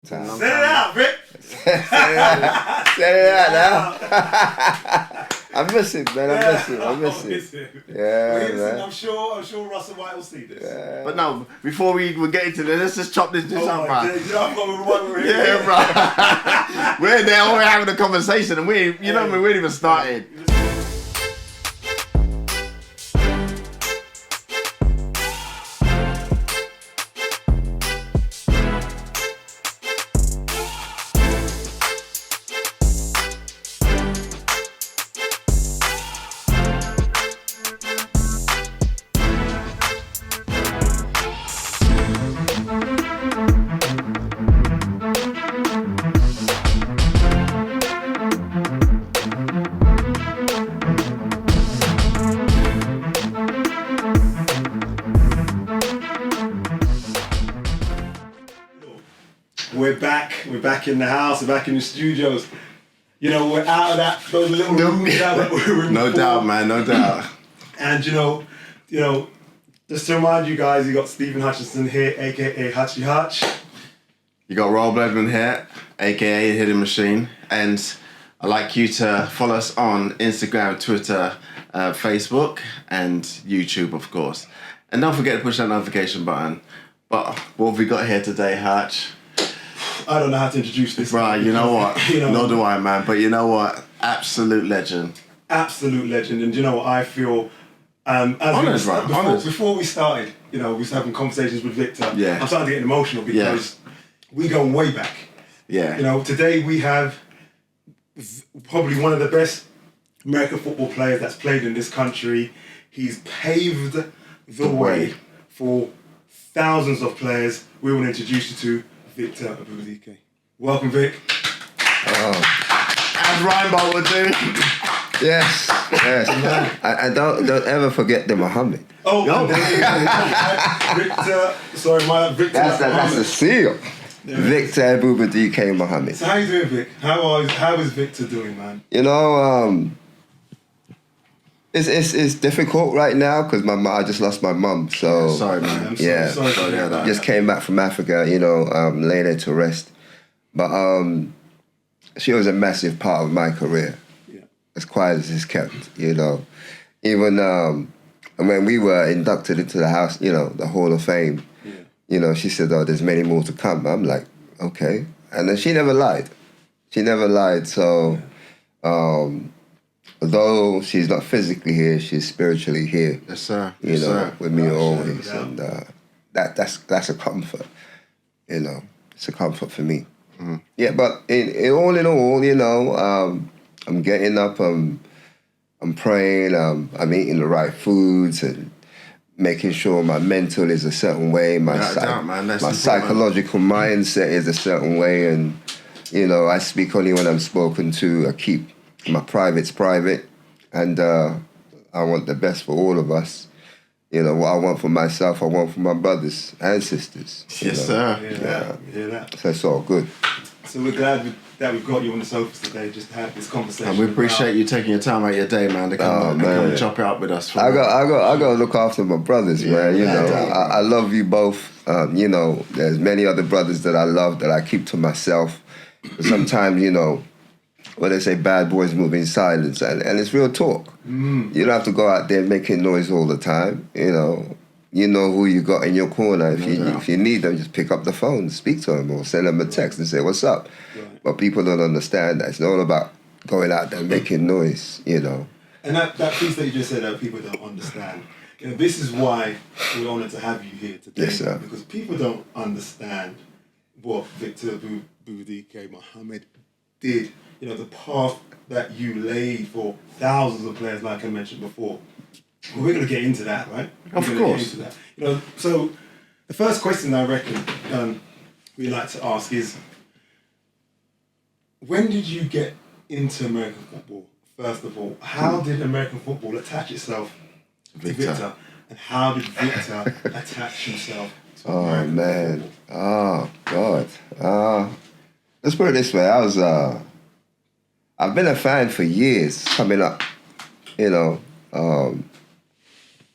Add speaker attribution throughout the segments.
Speaker 1: Set it out, Vic. Set
Speaker 2: it out now. I miss it, man. I miss it. Yeah,
Speaker 1: listen,
Speaker 2: man.
Speaker 1: I'm sure Russell White will see this.
Speaker 2: Yeah.
Speaker 3: But no, before we get into this, let's just chop this up, bro.
Speaker 1: You know, I've got one we're
Speaker 3: here. Yeah, bro. We're there, we're having a conversation, and we ain't even started.
Speaker 1: We're back in the house, we're back in the studios. You know, we're out of those little rooms that we were in
Speaker 3: No
Speaker 1: before.
Speaker 3: doubt, man, no doubt.
Speaker 1: And you know, just to remind you guys, you got Stephen Hutchinson here, aka Hutchy Hutch.
Speaker 3: You got Roll Bledman here, aka Hidden Machine, and I'd like you to follow us on Instagram, Twitter, Facebook, and YouTube, of course. And don't forget to push that notification button. But what have we got here today, Hutch?
Speaker 1: I don't know how to introduce this.
Speaker 3: Right, you know what?
Speaker 1: You know,
Speaker 3: Nor do I, man. But you know what? Absolute legend.
Speaker 1: Absolute legend. And you know what? I feel,
Speaker 3: Honest, right?
Speaker 1: Before we started, you know, we was having conversations with Victor.
Speaker 3: Yeah.
Speaker 1: I'm starting to get emotional because we go way back.
Speaker 3: Yeah.
Speaker 1: You know, today we have probably one of the best American football players that's played in this country. He's paved the way for thousands of players. We want to introduce you to Victor Ebubedike. Welcome, Vic.
Speaker 3: As Ryan would do.
Speaker 2: Yes. I don't ever forget the Muhammad.
Speaker 1: Oh, no. Victor. Sorry, Victor.
Speaker 2: That's a seal.
Speaker 1: Yeah.
Speaker 2: Victor Ebubedike Muhammad.
Speaker 1: So how you doing, Vic? How is Victor doing, man?
Speaker 2: You know, it's difficult right now because I just lost my mum. So
Speaker 3: sorry, man.
Speaker 1: I'm
Speaker 2: sorry
Speaker 1: to hear that.
Speaker 2: Just came back from Africa. You know, laid her to rest. But she was a massive part of my career.
Speaker 1: Yeah.
Speaker 2: As quiet as it's kept. You know, even when we were inducted into the house, you know, the Hall of Fame.
Speaker 1: Yeah.
Speaker 2: You know, she said, "Oh, there's many more to come." I'm like, okay, and then she never lied. So.
Speaker 1: Yeah.
Speaker 2: Although she's not physically here, she's spiritually here.
Speaker 3: Yes, sir.
Speaker 2: You
Speaker 3: Yes,
Speaker 2: know,
Speaker 3: sir.
Speaker 2: with me
Speaker 1: Yeah,
Speaker 2: always,
Speaker 1: sure,
Speaker 2: and that's a comfort. You know, it's a comfort for me.
Speaker 3: Mm-hmm.
Speaker 2: Yeah, but in all, you know, I'm getting up. I'm praying. I'm eating the right foods and making sure my mental is a certain way. My psychological mindset is a certain way, and you know, I speak only when I'm spoken to. I keep my private's private, and I want the best for all of us. You know, what I want for myself, I want for my brothers and sisters.
Speaker 3: Yes, sir.
Speaker 1: Yeah, that.
Speaker 2: So it's all good.
Speaker 1: So we're glad that we've got you on the sofa today just to have this conversation.
Speaker 3: And we appreciate you taking your time out of your day, man, to come and chop it up with us.
Speaker 2: I got to look after my brothers, man. You know, I love you both. You know, there's many other brothers that I love that I keep to myself. But sometimes, you know, when they say bad boys move in silence, and it's real talk. You don't have to go out there making noise all the time. You know who you got in your corner. If you need them, just pick up the phone, speak to them, or send them a text and say, "What's up?" Right. But people don't understand that. It's not all about going out there making noise, you know.
Speaker 1: And that piece that you just said that people don't understand. You know, this is why we're honoured to have you here today.
Speaker 2: Yes, sir.
Speaker 1: Because people don't understand what Victor Ebubedike Muhammad did. You know, the path that you laid for thousands of players, like I mentioned before. Well, we're going to get into that, right?
Speaker 3: Of course.
Speaker 1: Get into that. You know, so the first question I reckon we like to ask is, when did you get into American football? First of all, how did American football attach itself to Victor? And how did Victor attach himself to American football?
Speaker 2: Oh, God. Let's put it this way. I've been a fan for years coming up, you know. I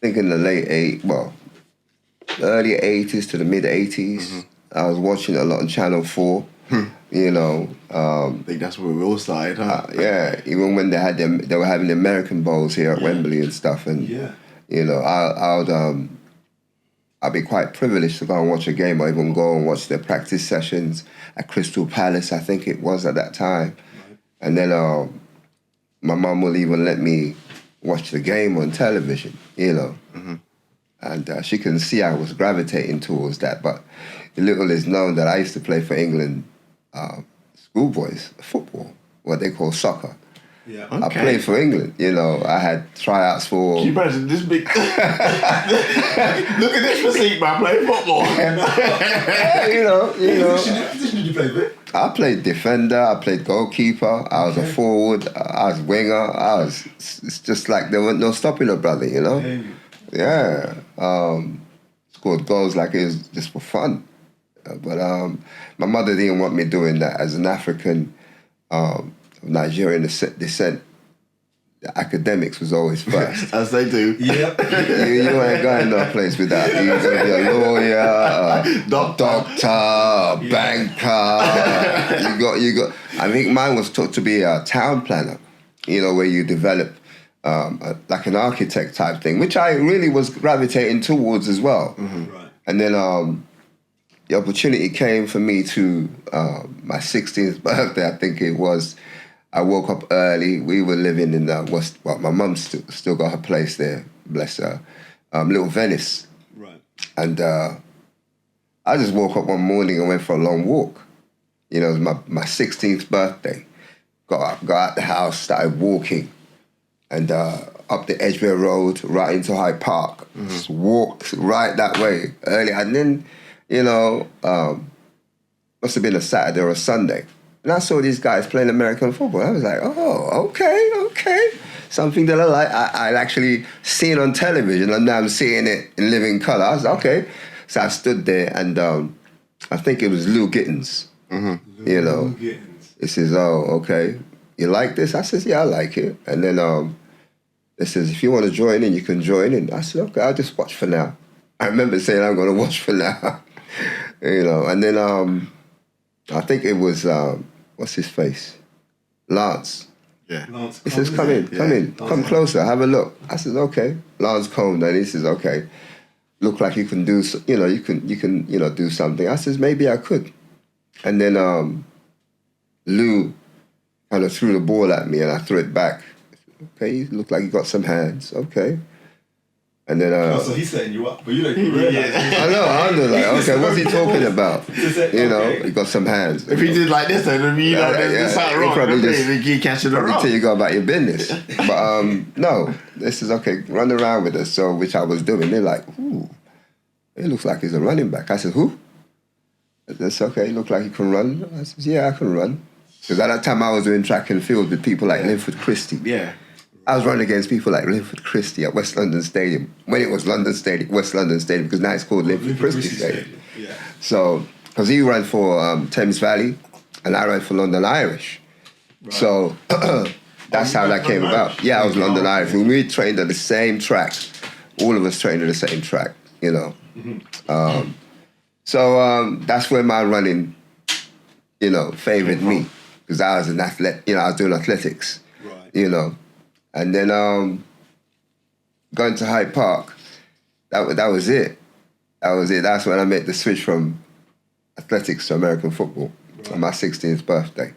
Speaker 2: think in the early 80s to the mid 80s, I was watching a lot on Channel 4. You know,
Speaker 3: I think that's where we all started, huh?
Speaker 2: yeah. Even when they were having the American bowls here at Wembley and stuff, and you know, I'd be quite privileged to go and watch a game, or even go and watch their practice sessions at Crystal Palace, I think it was at that time. Right. And then my mum will even let me watch the game on television, you know. Mm-hmm. And she can see I was gravitating towards that. But little is known that I used to play for England schoolboys football, what they call soccer. Yeah. Okay. I played for England, you know. I had tryouts for...
Speaker 3: Can you imagine this big... Look at this physique, man. I played football.
Speaker 2: Yeah, you know.
Speaker 1: What position did you play with?
Speaker 2: I played defender, I played goalkeeper, I was a forward, I was winger. It's just like there was no stopping a brother, you know. Yeah. Scored goals like it was just for fun. But my mother didn't want me doing that. As an African... Nigerian descent, the academics was always first.
Speaker 3: As they do.
Speaker 2: Yep. you ain't going no place with that. You're going to be a lawyer, a doctor, a banker. You got. I think mine was taught to be a town planner, you know, where you develop like an architect type thing, which I really was gravitating towards as well. Mm-hmm. Right. And then the opportunity came for me to my 16th birthday, I think it was. I woke up early. We were living in my mum still got her place there, bless her, Little Venice. Right. And I just woke up one morning and went for a long walk. You know, it was my 16th birthday. Got out the house, started walking, and up the Edgware Road, right into Hyde Park. Mm-hmm. Just walked right that way early. And then, you know, must have been a Saturday or a Sunday. And I saw these guys playing American football. I was like, oh, okay. Something that I like. I'd actually seen on television, and now I'm seeing it in living color. I was like, okay. So I stood there, and I think it was Lou Gittins. Mm-hmm. You know, Lou Gittins. He says, oh, okay. You like this? I says, yeah, I like it. And then it says, if you want to join in, you can join in. I said, okay, I'll just watch for now. I remember saying, I'm going to watch for now. You know, and then I think it was... what's his face? Lance. Yeah. Lance. He says, come in. Come closer, have a look. I said, okay. Lance Cohn, then he says, okay. Look like you can do, you can do something. I says, maybe I could. And then Lou kind of threw the ball at me and I threw it back. Okay, you look like you got some hands. Okay. And then
Speaker 1: so he's setting you up, but you don't realize.
Speaker 2: I know, like, okay, what's he talking about? You know, he got some hands.
Speaker 3: If he did like this, then you know, there's something wrong. He probably just catching it wrong.
Speaker 2: Till you go about your business. But no, this is okay. Run around with us. So, which I was doing. They're like, ooh, it looks like he's a running back. I said, who? That's okay. Look like he can run. I said, yeah, I can run. Because at that time I was doing track and field with people like Linford Christie.
Speaker 3: Yeah.
Speaker 2: I was running against people like Linford Christie at West London Stadium. When it was West London Stadium, because now it's called Linford Christie Stadium. Yeah. So, because he ran for Thames Valley, and I ran for London Irish. Right. So, that's how that came about. Yeah, I was London Irish. We trained at the same track. All of us trained at the same track, you know. Mm-hmm. So, that's where my running, you know, favored me. Because I was an athlete, you know, I was doing athletics, right. You know. And then going to Hyde Park, that was it. That was it. That's when I made the switch from athletics to American football on my 16th birthday.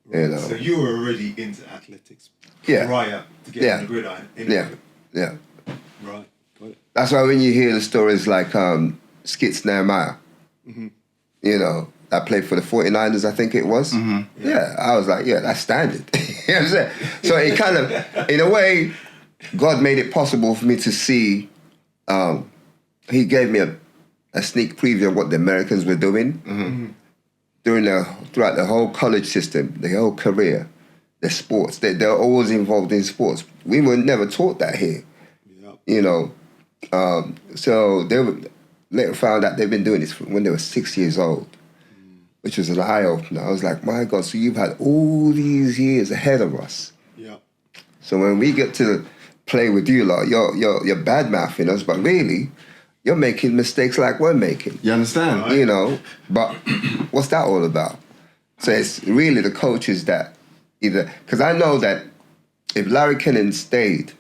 Speaker 2: Right. You know.
Speaker 1: So you were already into athletics prior to getting on the gridiron?
Speaker 2: Yeah.
Speaker 1: Right. Got it.
Speaker 2: That's why when you hear the stories like Skits Nehemiah, mm-hmm. You know, I played for the 49ers, I think it was. Mm-hmm. Yeah, I was like, yeah, that's standard. You know what I'm saying? So it kind of, in a way, God made it possible for me to see, he gave me a sneak preview of what the Americans were doing mm-hmm. Throughout the whole college system, the whole career, the sports. They're always involved in sports. We were never taught that here. Yep. You know, so they later found out they've been doing this when they were 6 years old. Which was an eye-opener. I was like, my God, so you've had all these years ahead of us. Yeah. So when we get to play with you lot, you're bad-mouthing us, but really, you're making mistakes like we're making.
Speaker 3: You understand?
Speaker 2: You know, but what's that all about? So it's really the coaches that either... Because I know that if Larry Kennan stayed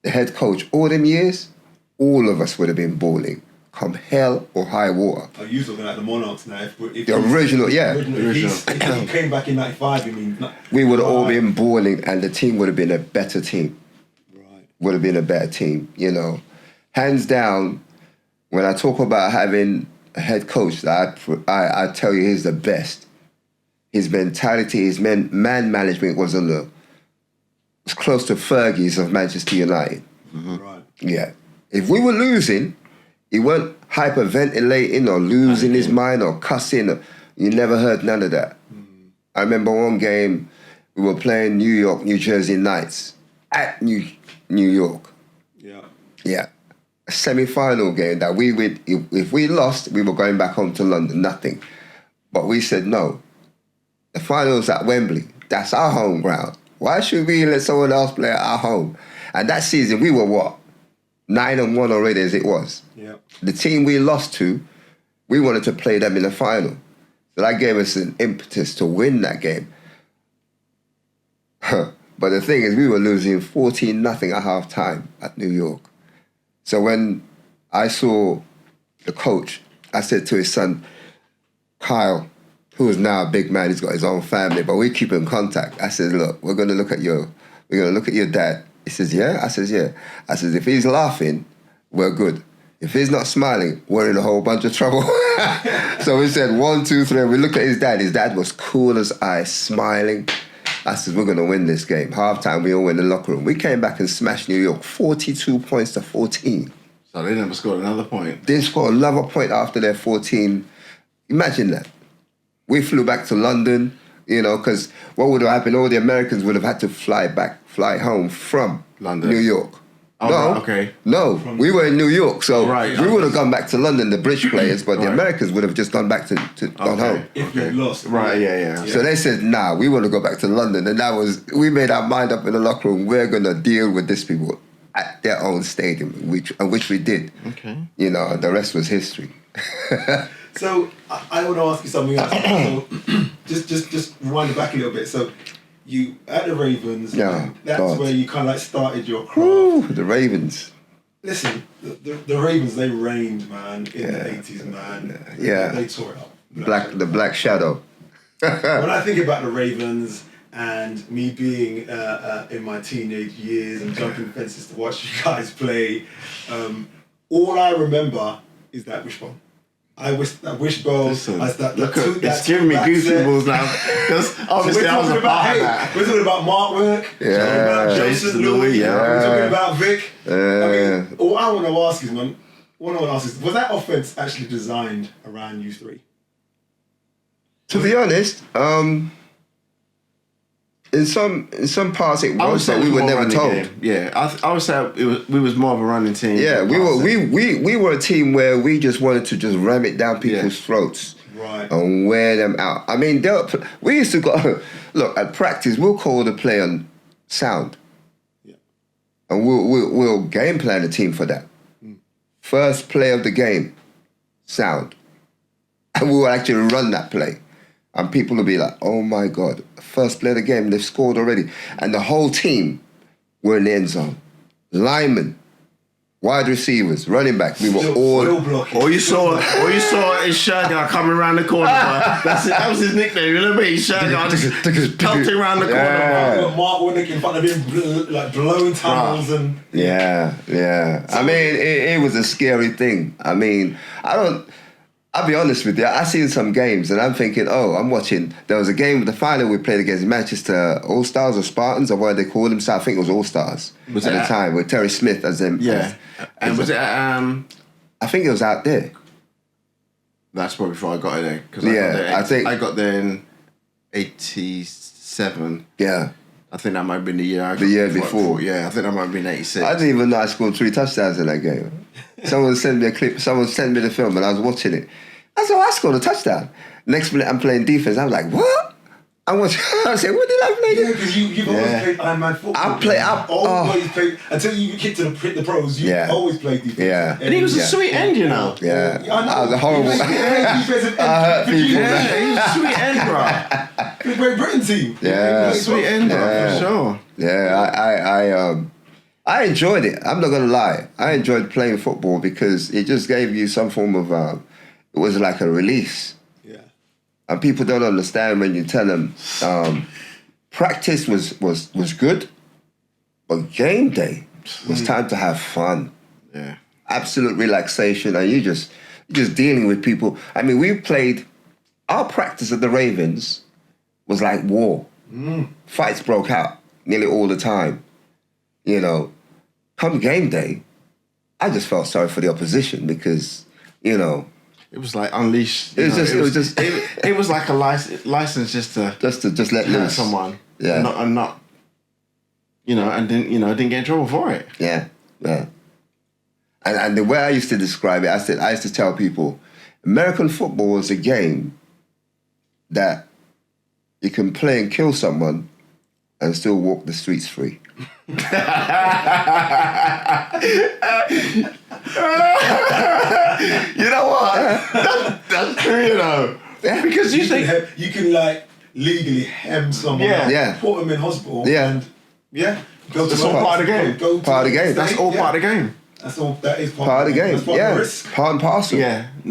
Speaker 2: the head coach all them years, all of us would have been balling, come hell or high water.
Speaker 1: Are you talking like the Monarchs now? If
Speaker 2: The original, yeah.
Speaker 1: If he came back in 95, you mean...
Speaker 2: We would have all been balling and the team would have been a better team.
Speaker 1: Right.
Speaker 2: Would have been a better team, you know. Hands down, when I talk about having a head coach, I tell you he's the best. His mentality, his man management was close to Fergie's of Manchester United.
Speaker 1: Mm-hmm. Right.
Speaker 2: Yeah. If we were losing, he weren't hyperventilating or losing his mind or cussing. You never heard none of that. Mm. I remember one game, we were playing New York, New Jersey Knights at New York.
Speaker 1: Yeah.
Speaker 2: Yeah. A semi-final game that if we lost, we were going back home to London, nothing. But we said, no, the final's at Wembley. That's our home ground. Why should we let someone else play at our home? And that season, we were what? 9-1 already as it was.
Speaker 1: Yeah.
Speaker 2: The team we lost to, we wanted to play them in the final. So that gave us an impetus to win that game. But the thing is, we were losing 14-0 at half time at New York. So when I saw the coach, I said to his son, Kyle, who is now a big man, he's got his own family, but we keep in contact. I said, look, we're gonna look at your dad. He says, yeah? I says, yeah. I says, if he's laughing, we're good. If he's not smiling, we're in a whole bunch of trouble. So we said 1, 2, 3. We looked at his dad. His dad was cool as ice, smiling. I said, we're going to win this game. Halftime, we all went in the locker room. We came back and smashed New York 42 points to 14.
Speaker 3: So they never scored another point.
Speaker 2: They scored another point after their 14. Imagine that. We flew back to London, you know, because what would have happened, all the Americans would have had to fly home from
Speaker 3: London.
Speaker 2: New York.
Speaker 3: Oh,
Speaker 2: no,
Speaker 3: right, okay.
Speaker 2: No, we were in New York, so we would have gone back to London, the British players, but the Americans would have just gone back to gone home.
Speaker 1: If you lost.
Speaker 3: Right, yeah.
Speaker 2: So they said, nah, we want to go back to London. And we made our mind up in the locker room, we're going to deal with these people at their own stadium, which we did.
Speaker 3: Okay.
Speaker 2: You know, and the rest was history.
Speaker 1: So I want to ask you something else. So just rewind it back a little bit. So you at the Ravens, that's where you kind of like started your craft.
Speaker 2: Ooh, the Ravens.
Speaker 1: Listen, the Ravens, they reigned, man, in the 80s, man.
Speaker 2: Yeah.
Speaker 1: They tore it up.
Speaker 2: The Black Shadow.
Speaker 1: When I think about the Ravens and me being in my teenage years and jumping fences to watch you guys play, all I remember is that wishbone. That wishbone.
Speaker 3: It's giving me goosebumps now. Because obviously I was a part of that.
Speaker 1: We're talking about Mark Work.
Speaker 2: Yeah.
Speaker 1: We're talking about Jason Louis.
Speaker 2: Yeah.
Speaker 1: We're talking about Vic.
Speaker 2: Yeah.
Speaker 1: I mean, all I want to ask is, man, was that offense actually designed around you three?
Speaker 2: To be honest, in some parts it was, but we were never told.
Speaker 3: Yeah, I would say we was more of a running team.
Speaker 2: Yeah, we were a team where we just wanted to just ram it down people's throats.
Speaker 1: Right.
Speaker 2: And wear them out. I mean, we used to go, look, at practice, we'll call the play on sound.
Speaker 1: Yeah.
Speaker 2: And we'll game plan the team for that. First play of the game, sound. And we'll actually run that play. And people will be like, oh my God, first play of the game, they've scored already. And the whole team were in the end zone. Linemen, wide receivers, running back, we were
Speaker 3: all you saw is Shergar coming around the corner. That's it. That was his nickname. You know what I mean? Shergar just pelting around the corner.
Speaker 1: Mark Warnick in front of him, like blowing tunnels and...
Speaker 2: Yeah. I mean, it was a scary thing. I mean, I'll be honest with you, I've seen some games and I'm thinking, I'm watching. There was a game, the final we played against Manchester All-Stars or Spartans or what they called them. So I think it was All-Stars at the time with Terry Smith as them.
Speaker 3: Yeah. And was it
Speaker 2: I think it was out there.
Speaker 3: That's probably before I got there. I got there in 87.
Speaker 2: Yeah.
Speaker 3: I think that might have been the year
Speaker 2: before.
Speaker 3: Yeah, I think that might have been 86.
Speaker 2: I didn't even know I scored 3 touchdowns in that game. Someone sent me a clip, someone sent me the film and I was watching it. I said, I scored a touchdown. Next minute I'm playing defense. I was like, what? I said, what did I play?
Speaker 1: Yeah, because you've always played Iron Man football.
Speaker 2: I've
Speaker 1: always played, until you get to the pros, you always played defense.
Speaker 2: Yeah.
Speaker 3: And he was a sweet end, you know.
Speaker 2: Yeah.
Speaker 1: I know.
Speaker 2: I was a horrible.
Speaker 1: I
Speaker 2: hurt people,
Speaker 3: Yeah, he was a sweet end, bro.
Speaker 1: The Great Britain team.
Speaker 2: Yeah.
Speaker 3: Sweet end, bro,
Speaker 2: Yeah.
Speaker 3: for sure.
Speaker 2: Yeah, I enjoyed it. I'm not gonna lie. I enjoyed playing football because it just gave you some form of it was like a release.
Speaker 1: Yeah.
Speaker 2: And people don't understand when you tell them practice was good, but game day was time to have fun.
Speaker 3: Yeah.
Speaker 2: Absolute relaxation, and you're just dealing with people. I mean, we played. Our practice at the Ravens was like war. Fights broke out nearly all the time. You know, come game day, I just felt sorry for the opposition because, you know,
Speaker 3: it was like unleashed.
Speaker 2: It
Speaker 3: was like a license just to
Speaker 2: let
Speaker 3: hurt
Speaker 2: loose
Speaker 3: someone.
Speaker 2: Yeah,
Speaker 3: and not, you know, and didn't get in trouble for it.
Speaker 2: Yeah. And the way I used to describe it, I used to tell people, American football is a game that you can play and kill someone and still walk the streets free.
Speaker 3: You know what? That's true, you know.
Speaker 2: Yeah.
Speaker 3: Because you think
Speaker 1: you can like legally hem someone up, put them in hospital, and go to
Speaker 3: that's all part of the game.
Speaker 2: Part of the game.
Speaker 3: That's all part of the game.
Speaker 1: That's all. That is
Speaker 2: part of the game.
Speaker 1: That's part of the risk.
Speaker 2: Part and parcel.
Speaker 3: Yeah, I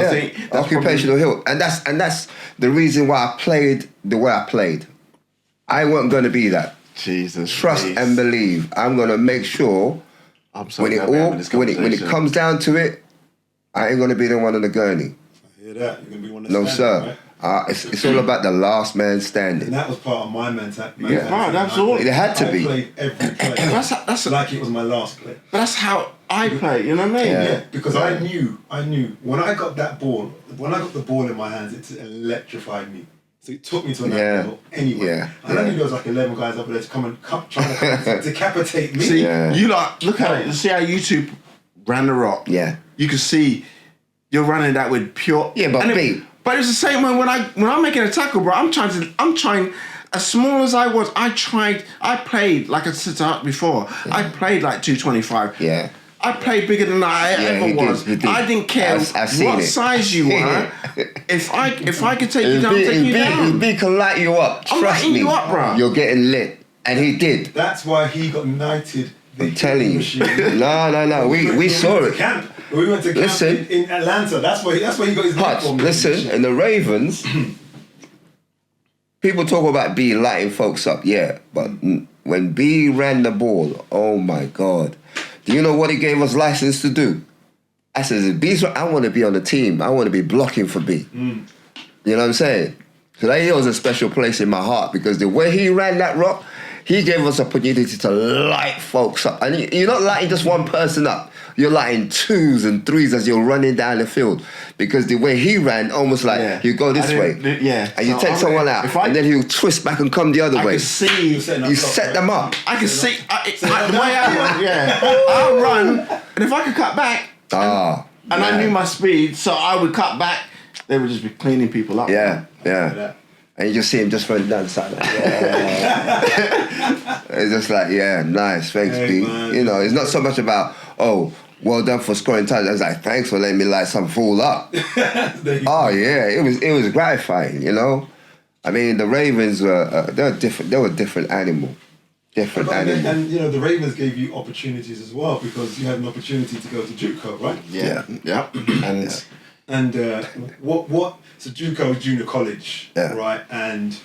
Speaker 3: think that's
Speaker 2: occupational health, and that's the reason why I played the way I played. I wasn't going to be that.
Speaker 3: Jesus,
Speaker 2: trust and believe. I'm going to make sure when it comes down to it, I ain't going to be the one on the gurney.
Speaker 1: I hear that. You're going to be one.
Speaker 2: No, sir. Right? It's all about the last man standing.
Speaker 1: And that was part of my mentality.
Speaker 3: Yeah, right, absolutely.
Speaker 2: It had to be.
Speaker 1: I played every play. That's like it was my last play.
Speaker 3: But that's how I play. You know what I mean?
Speaker 1: Yeah, because I knew when I got that ball, when I got the ball in my hands, it electrified me. So it took me to another level anyway.
Speaker 2: Yeah.
Speaker 1: And I knew there was like 11 guys up there to come and try to decapitate me.
Speaker 3: See, you look at it. You see how you two ran the rock.
Speaker 2: Yeah.
Speaker 3: You can see you're running that with pure.
Speaker 2: Yeah, but
Speaker 3: But it's the same way when I'm making a tackle, bro. I'm trying. As small as I was, I played like I said before. Yeah. I played like 225.
Speaker 2: Yeah.
Speaker 3: I played bigger than I ever was. I didn't care what size you were. If I could take you down, take you down.
Speaker 2: B can light you up.
Speaker 3: I'm
Speaker 2: Trust
Speaker 3: lighting
Speaker 2: me.
Speaker 3: you up, bro.
Speaker 2: You're getting lit, and he did.
Speaker 1: That's why he got knighted.
Speaker 2: I'm telling you. No. We saw it.
Speaker 1: We went to camp in Atlanta. That's why he got his name for me.
Speaker 2: Listen, and the Ravens. People talk about B lighting folks up, but when B ran the ball, oh my God. Do you know what he gave us license to do? I said, B's, I want to be on the team. I want to be blocking for B. You know what I'm saying? So that was a special place in my heart because the way he ran that rock, he gave us opportunity to light folks up. And you're not lighting just one person up. You're lighting twos and threes as you're running down the field. Because the way he ran, almost like you go this way. And you take someone out. And then he'll twist back and come the other way.
Speaker 3: I can see.
Speaker 2: You set them up.
Speaker 3: I can see. The way I run, I'll run. And if I could cut back. And I knew my speed, so I would cut back. They would just be cleaning people up.
Speaker 2: Yeah. And you just see him just running down the side. Like, it's just like, nice, thanks, B. You know, it's not so much about, well done for scoring touchdowns. It's like, thanks for letting me light some fool up. It was gratifying, you know. I mean, the Ravens were they were a different animal.
Speaker 1: And you know, the Ravens gave you opportunities as well because you had an opportunity to go to JUCO, right?
Speaker 3: Yeah.
Speaker 1: And so JUCO is junior college, right? And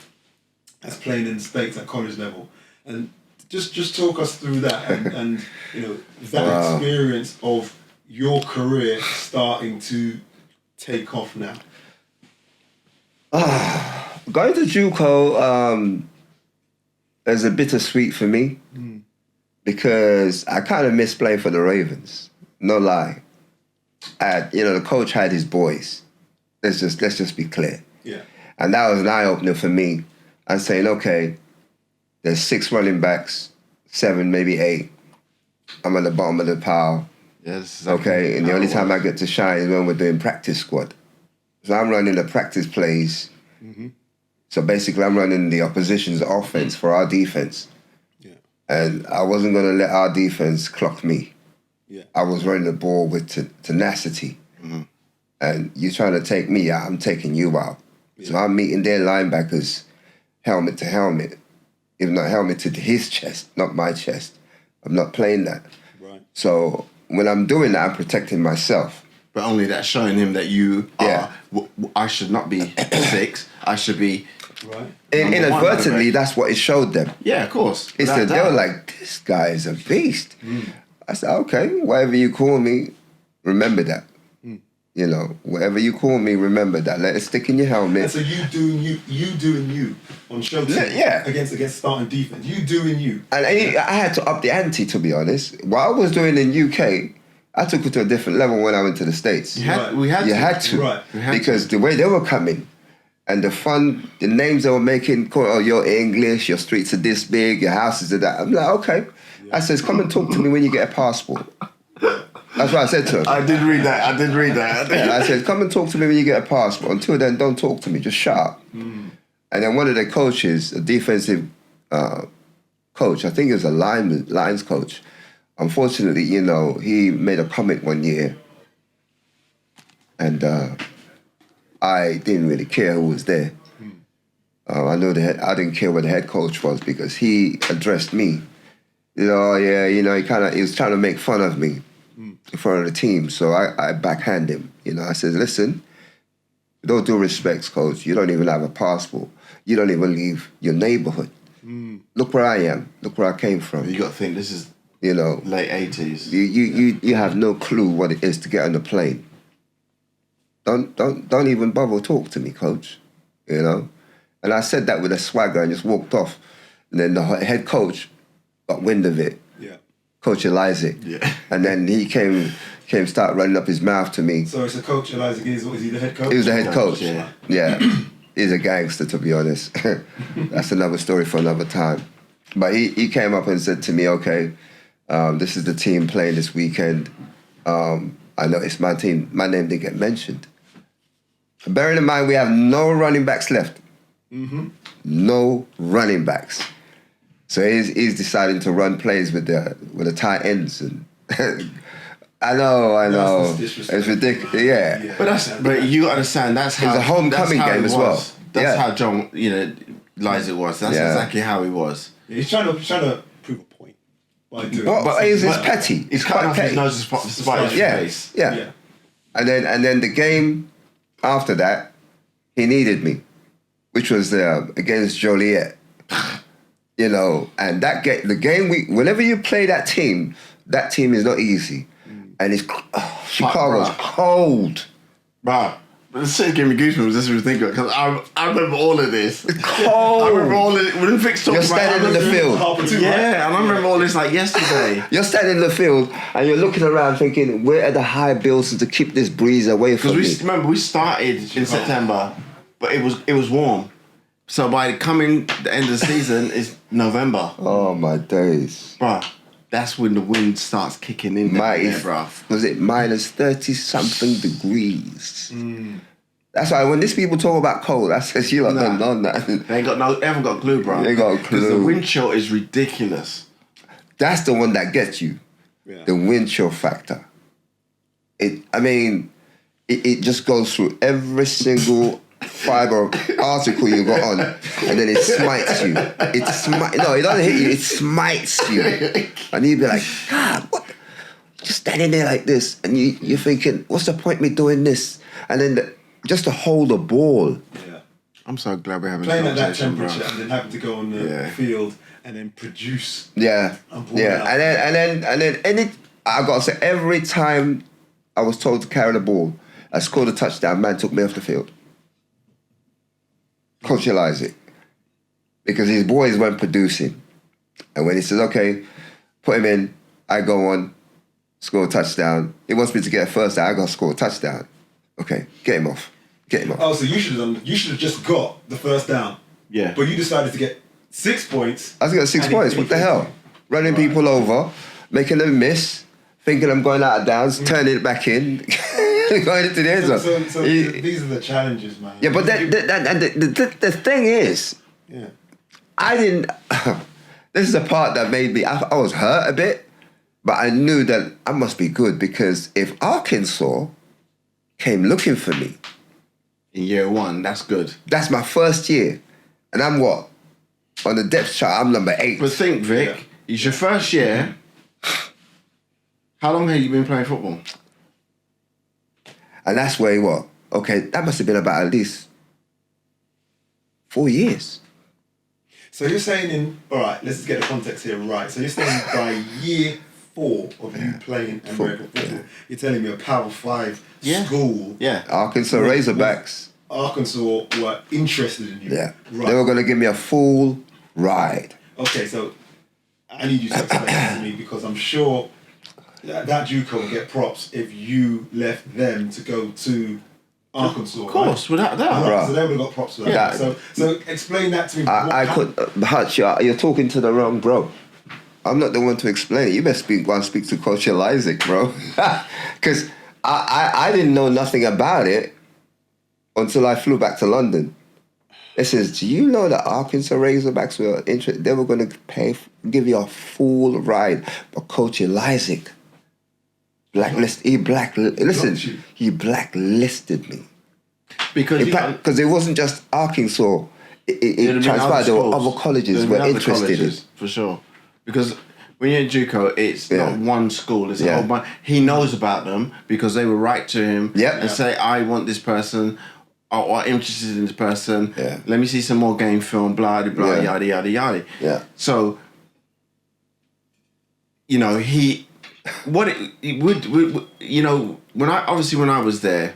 Speaker 1: that's playing in the States at college level. And just talk us through that and you know, that experience of your career starting to take off now.
Speaker 2: Going to JUCO is a bittersweet for me because I kind of miss playing for the Ravens. No lie. The coach had his boys. Let's just be clear.
Speaker 1: Yeah. And
Speaker 2: that was an eye-opener for me. And saying, okay, there's 6 running backs, 7, maybe 8. I'm at the bottom of the pile.
Speaker 3: Yes.
Speaker 2: Okay, and the only time I get to shine is when we're doing practice squad. So I'm running the practice plays. So basically, I'm running the opposition's offense for our defense.
Speaker 1: Yeah.
Speaker 2: And I wasn't going to let our defense clock me.
Speaker 1: Yeah.
Speaker 2: I was running the ball with tenacity.
Speaker 3: Mm-hmm.
Speaker 2: And you're trying to take me out, I'm taking you out. Yeah. So I'm meeting their linebackers helmet to helmet, if not helmet to his chest, not my chest. I'm not playing that.
Speaker 1: Right.
Speaker 2: So when I'm doing that, I'm protecting myself.
Speaker 3: But only that's showing him that you are, I should not be 6, I should be...
Speaker 1: Right.
Speaker 2: Inadvertently, that's what it showed them.
Speaker 3: Yeah, of course.
Speaker 2: They were like, this guy is a beast. I said, okay, whatever you call me, remember that. You know, whatever you call me, remember that. Let it stick in your helmet.
Speaker 1: And so you doing you on show team against starting defense. You doing you.
Speaker 2: And I had to up the ante, to be honest. What I was doing in UK, I took it to a different level when I went to the States.
Speaker 3: You had to.
Speaker 1: Right.
Speaker 2: Because the way they were coming, and the names they were making, oh, you're English, your streets are this big, your houses are that. I'm like, okay. Yeah. I says, come and talk to me when you get a passport. That's what I said to him.
Speaker 3: I did read that.
Speaker 2: Yeah, I said, come and talk to me when you get a passport. Until then, don't talk to me. Just shut up. And then one of the coaches, a defensive coach, I think it was a Lions coach, unfortunately, you know, he made a comment one year. And I didn't really care who was there. I know I didn't care what the head coach was because he addressed me. You know, he was trying to make fun of me in front of the team. So I backhand him. You know, I said, listen, with all due respect, coach, you don't even have a passport. You don't even leave your neighborhood. Look where I am. Look where I came from.
Speaker 3: You got to think this is late 80s.
Speaker 2: You have no clue what it is to get on the plane. Don't even bother talk to me, coach. You know? And I said that with a swagger and just walked off. And then the head coach got wind of it. Yeah. Coach Eliza. Yeah. And then he came start running up his mouth to me.
Speaker 1: So Coach Eliza is he the head coach?
Speaker 2: He was the head coach. Yeah. He's a gangster, to be honest. That's another story for another time. But he came up and said to me, okay, this is the team playing this weekend. I noticed my name didn't get mentioned. Bearing in mind, we have no running backs left. No running backs. So he's deciding to run plays with the tight ends. And I know. It's ridiculous. Yeah.
Speaker 3: But you understand, that's how...
Speaker 2: It was a homecoming game as well.
Speaker 3: That's how John, Liza was. That's exactly how he was.
Speaker 1: Yeah, he's trying to prove a point by doing
Speaker 2: but he's petty.
Speaker 3: He's cutting off his nose despite his face.
Speaker 2: Yeah. And then the game after that, he needed me, which was against Joliet. You know, and the game whenever you play that team is not easy. And Chicago's cold.
Speaker 3: Bro, this shit gave me goosebumps just to think of it, because I remember all of this.
Speaker 2: It's cold.
Speaker 3: I remember all of it. When Vic's talking
Speaker 2: You're standing in the field.
Speaker 3: Yeah, and I remember all this like yesterday.
Speaker 2: You're standing in the field and you're looking around thinking, where are the high bills to keep this breeze away from me?
Speaker 3: Because remember, we started in September, but it was warm. So by the end of the season, it's November.
Speaker 2: Oh, my days.
Speaker 3: Bruh, that's when the wind starts kicking in there, bruh.
Speaker 2: Was it minus 30-something degrees? That's why when these people talk about cold, I says, you don't know that.
Speaker 3: They haven't got a clue, bruh.
Speaker 2: They got a clue.
Speaker 3: Because the wind chill is ridiculous.
Speaker 2: That's the one that gets you. Yeah. The wind chill factor. It just goes through every single fiber article you got on, and then it smites you. No, it doesn't hit you, it smites you. And you'd be like, God, what? Just standing there like this, and you're thinking, what's the point of me doing this? And then just to hold the ball.
Speaker 1: Yeah.
Speaker 3: I'm so glad we're having
Speaker 1: playing at that temperature, bro. And then having to go on the field and then produce.
Speaker 2: Yeah. And then I gotta say, every time I was told to carry the ball, I scored a touchdown, man took me off the field. Coach Eliza, because his boys weren't producing. And when he says, okay, put him in, I go on, score a touchdown. He wants me to get a first down, I got to score a touchdown. Okay, get him off.
Speaker 1: Oh, so you should have just got the first down. Yeah. But you decided to get 6 points.
Speaker 2: I was going to get 6 points, what the hell? Running people over, making them miss, thinking I'm going out of downs, turning it back in. going into the end zone.
Speaker 1: So these are the challenges, man.
Speaker 2: Yeah, but the thing is,
Speaker 1: Yeah.
Speaker 2: I didn't. This is the part that made me. I was hurt a bit, but I knew that I must be good because if Arkansas came looking for me
Speaker 3: in year one, that's good.
Speaker 2: That's my first year, and I'm what on the depth chart. I'm number 8.
Speaker 3: But think, Vic, it's your first year. How long have you been playing football?
Speaker 2: And that's where what? Okay, that must have been about at least 4 years.
Speaker 1: So you're saying all right, let's just get the context here right. So you're saying by year 4 of you playing American football, you're telling me a Power 5 school.
Speaker 3: Yeah.
Speaker 2: Arkansas Razorbacks.
Speaker 1: Arkansas were interested in you.
Speaker 2: Yeah.
Speaker 1: Right.
Speaker 2: They were going to give me a full ride.
Speaker 1: Okay, so I need you to explain this to me because I'm sure that JUCO will get props if you left them to go to Arkansas.
Speaker 3: Of course, without doubt.
Speaker 1: Right, so they would have got props for that.
Speaker 2: Yeah.
Speaker 1: So explain that to me.
Speaker 2: I could, Hutch, you're talking to the wrong bro. I'm not the one to explain it. You best go and speak to Coach Isaac, bro. Because I didn't know nothing about it until I flew back to London. It says, do you know that Arkansas Razorbacks were interested? They were going to give you a full ride. But Coach Isaac, he blacklisted me. Because it wasn't just Arkansas. It transpired there were other colleges were interested in.
Speaker 3: For sure. Because when you're in JUCO, it's not one school, it's a whole bunch. He knows about them because they will write to him and say, I want this person, or I'm interested in this person.
Speaker 2: Yeah.
Speaker 3: Let me see some more game film, blah, blah, blah, yada, yada, yada.
Speaker 2: Yeah.
Speaker 3: So, you know, when I was there,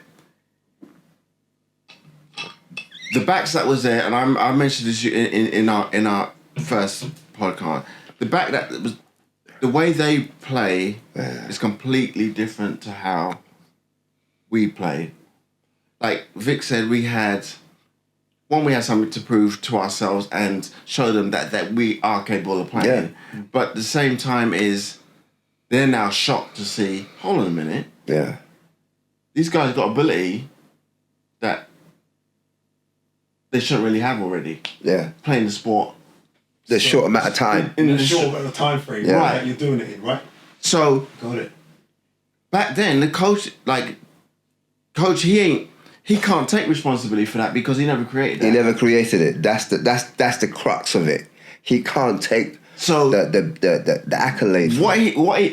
Speaker 3: the backs that was there, and I mentioned this in our first podcast, the back that was, the way they play is completely different to how we play. Like Vic said, we had something to prove to ourselves and show them that we are capable of playing. Yeah. But at the same time they're now shocked to see, hold on a minute.
Speaker 2: Yeah.
Speaker 3: These guys got ability that they shouldn't really have already.
Speaker 2: Yeah.
Speaker 3: Playing the sport.
Speaker 2: The short amount of time.
Speaker 1: In a short amount of time frame, right? That you're doing it in, right?
Speaker 3: So
Speaker 1: got it.
Speaker 3: Back then, the coach, he can't take responsibility for that because he never created that.
Speaker 2: He never created it. That's the crux of it. He can't take the accolades.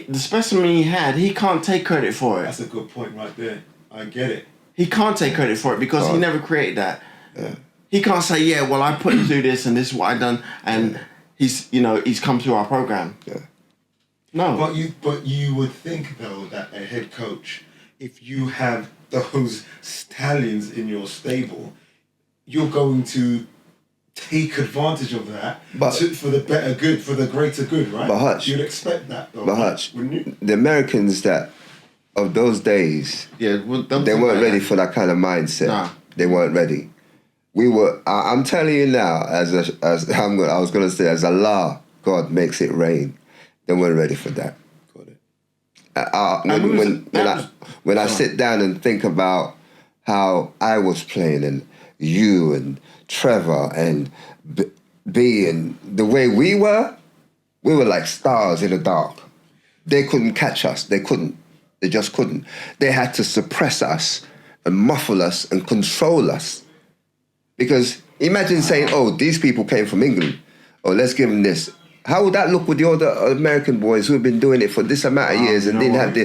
Speaker 3: The specimen he had, he can't take credit for it.
Speaker 1: That's a good point right there. I get it.
Speaker 3: He can't take credit for it because he never created that. Yeah. He can't say, I put him through this and this is what I done and he's come through our program.
Speaker 2: Yeah.
Speaker 3: No.
Speaker 1: But you would think though that a head coach, if you have those stallions in your stable, you're going to take advantage of that for the better good, for the greater good, right?
Speaker 2: But Hutch,
Speaker 1: you'd expect that though.
Speaker 2: But Hutch, the Americans of those days, they weren't ready for that kind of mindset. Nah. They weren't ready. We were. I'm telling you now, as Allah, God makes it rain. They weren't ready for that. Got it. When I sit down and think about how I was playing and you and Trevor and B and the way we were like stars in the dark. They couldn't catch us. They couldn't. They just couldn't. They had to suppress us and muffle us and control us. Because imagine saying, these people came from England. Let's give them this. How would that look with the other American boys who have been doing it for this amount of years and didn't have the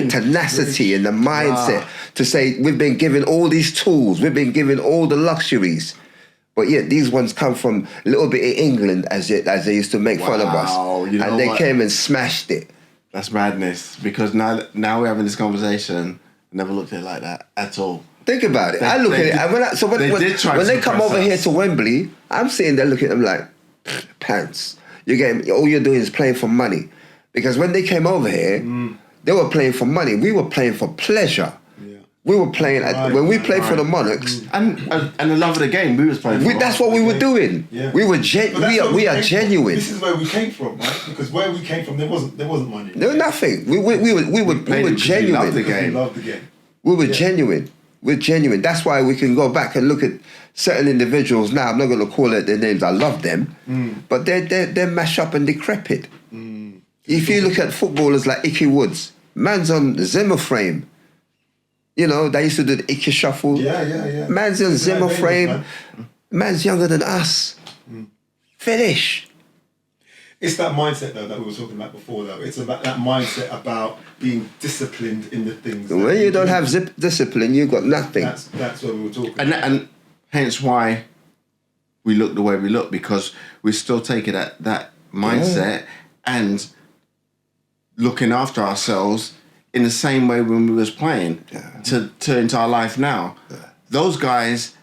Speaker 2: tenacity and the mindset to say, we've been given all these tools, we've been given all the luxuries. But yet these ones come from a little bit of England as they used to make fun of us. And they came and smashed it.
Speaker 3: That's madness. Because now we're having this conversation, I never looked at it like that at all.
Speaker 2: Think about it. I look at it. When they come over here to Wembley, I'm sitting there looking at them like, pants. All you're doing is playing for money. Because when they came over here, they were playing for money. We were playing for pleasure. Yeah. We were playing when we played for the Monarchs.
Speaker 3: And the love of the game, we was playing for.
Speaker 2: That's what we were doing.
Speaker 1: Yeah.
Speaker 2: We were we are genuine.
Speaker 1: This is where we came from, right? Because where we came from, there wasn't money.
Speaker 2: There was nothing. We were genuine.
Speaker 3: Loved the game.
Speaker 1: We loved the game.
Speaker 2: We were genuine. We're genuine. That's why we can go back and look at certain individuals now. I'm not going to call out their names. I love them, but they're mashed up and decrepit. If you look at footballers like Icky Woods, man's on the Zimmer frame. You know, they used to do the Icky shuffle.
Speaker 1: Yeah.
Speaker 2: Man's on Zimmer frame. Man's younger than us. Finish.
Speaker 1: It's that mindset, though, that we were talking about before, though. It's about that mindset about being disciplined in the things.
Speaker 2: When you don't have discipline, you've got nothing.
Speaker 1: That's what we were talking about.
Speaker 3: And hence why we look the way we look, because we're still taking that mindset and looking after ourselves in the same way when we was playing to into our life now. Those guys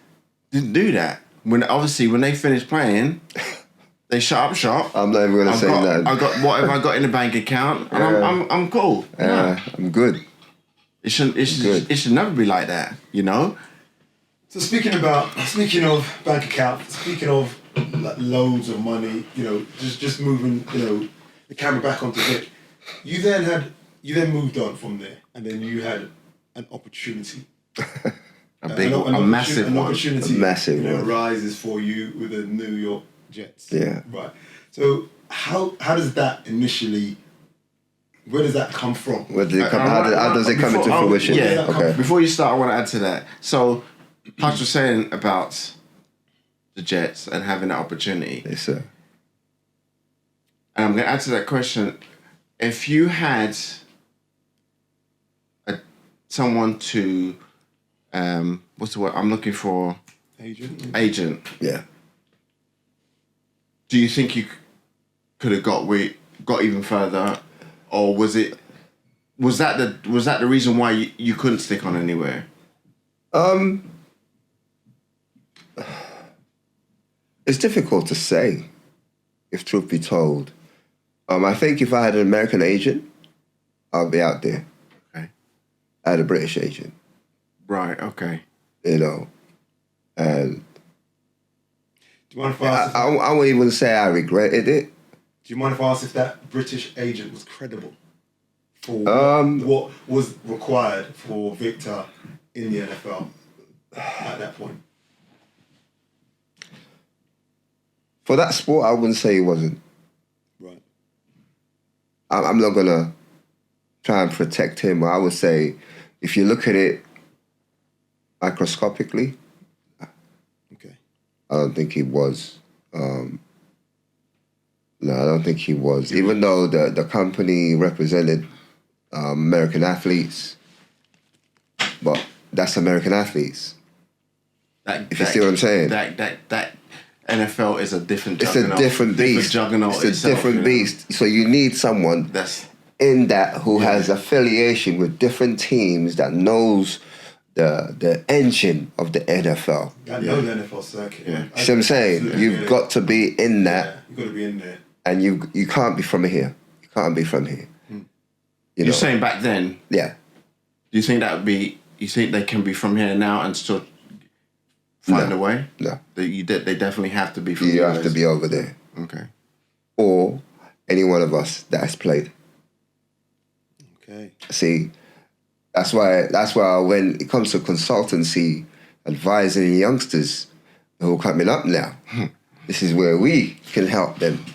Speaker 3: didn't do that. When they finished playing, they shut up shop.
Speaker 2: I'm not even going to say that.
Speaker 3: I got whatever I got in the bank account, and I'm cool.
Speaker 2: I'm good.
Speaker 3: It should never be like that, you know.
Speaker 1: So speaking of bank account, speaking of like loads of money, you know, just moving, you know, the camera back onto Vic. You then moved on from there, and then you had an opportunity.
Speaker 3: A massive
Speaker 1: one
Speaker 2: one.
Speaker 1: arises for you with the New York Jets.
Speaker 2: Yeah.
Speaker 1: Right. So how does that initially? Where does that come from?
Speaker 2: How does it come into fruition?
Speaker 3: Yeah.
Speaker 2: Okay.
Speaker 3: Before you start, I want to add to that. So, Hutch was saying about the Jets and having that opportunity.
Speaker 2: Yes, sir.
Speaker 3: And I'm going to add to that question. If you had someone to, what's the word I'm looking for? Agent.
Speaker 2: Yeah.
Speaker 3: Do you think you could have got even further, or was that the reason why you couldn't stick on anywhere?
Speaker 2: It's difficult to say, if truth be told. I think if I had an American agent, I'll be out there.
Speaker 3: Okay.
Speaker 2: I had a British agent.
Speaker 3: Right. Okay.
Speaker 2: You know, and
Speaker 1: do you mind if I ask?
Speaker 2: I won't even say I regretted it.
Speaker 1: Do you mind if I ask if that British agent was credible for what was required for Victor in the NFL at that point?
Speaker 2: For that sport, I wouldn't say he wasn't.
Speaker 1: Right.
Speaker 2: I'm not going to try and protect him. I would say, if you look at it microscopically,
Speaker 1: okay,
Speaker 2: I don't think he was. No, I don't think he was. Even though the company represented American athletes, but that's American athletes. If you see what I'm saying?
Speaker 3: That NFL is a different
Speaker 2: It's
Speaker 3: juggernaut.
Speaker 2: a different beast. It's a different beast. So you need someone in that who has affiliation with different teams that knows the engine of the NFL.
Speaker 1: I know the NFL circuit.
Speaker 3: Yeah.
Speaker 2: See what I'm saying? You've got to be in that.
Speaker 1: Yeah, you've got to be in there.
Speaker 2: And you can't be from here. You can't be from here.
Speaker 3: You're saying back then?
Speaker 2: Yeah.
Speaker 3: Do you think you think they can be from here now and still find a way?
Speaker 2: No.
Speaker 3: They definitely have to be from
Speaker 2: You have to be over there.
Speaker 3: Okay.
Speaker 2: Or any one of us that has played.
Speaker 1: Okay.
Speaker 2: See, that's why when it comes to consultancy, advising youngsters who are coming up now, this is where we can help them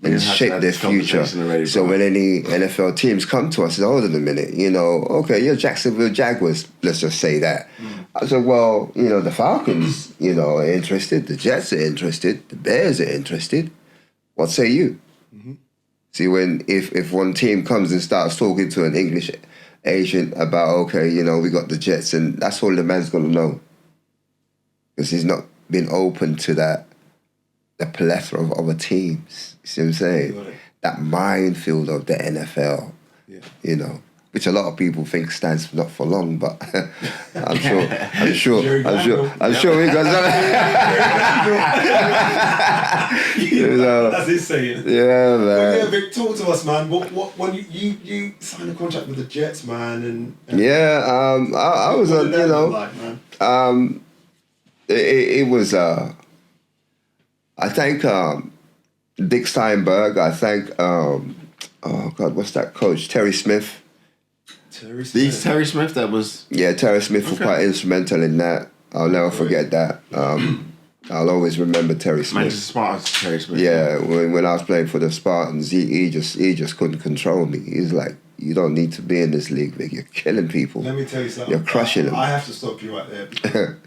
Speaker 2: and shape their future. So when any NFL teams come to us, say, hold on a minute, okay, you're Jacksonville Jaguars, let's just say that. I said, well, the Falcons, are interested, the Jets are interested, the Bears are interested. What say you? Mm-hmm. See, if one team comes and starts talking to an English agent about, okay, we got the Jets, and that's all the man's going to know. Because he's not been open to the plethora of other teams. You see what I'm saying? That minefield of the NFL, which a lot of people think stands not for long, but I'm sure we got
Speaker 1: something. That's his saying.
Speaker 2: Yeah, man.
Speaker 1: Well, yeah, Vic, talk to us, man. What when you signed a contract with the Jets, man, and
Speaker 2: yeah, I was on, you know,
Speaker 1: like, man?
Speaker 2: it was I thank Dick Steinberg. I thank oh God, what's that coach? Terry Smith.
Speaker 3: Terry Smith, that was...
Speaker 2: Yeah, Terry Smith was quite instrumental in that. I'll never forget that. I'll always remember Terry Smith.
Speaker 3: Manchester Spartans, Terry Smith.
Speaker 2: Yeah, when I was playing for the Spartans, he just couldn't control me. He's like, you don't need to be in this league, Vic. You're killing people.
Speaker 1: Let me tell you something.
Speaker 2: You're crushing them.
Speaker 1: I have to stop you right there. Because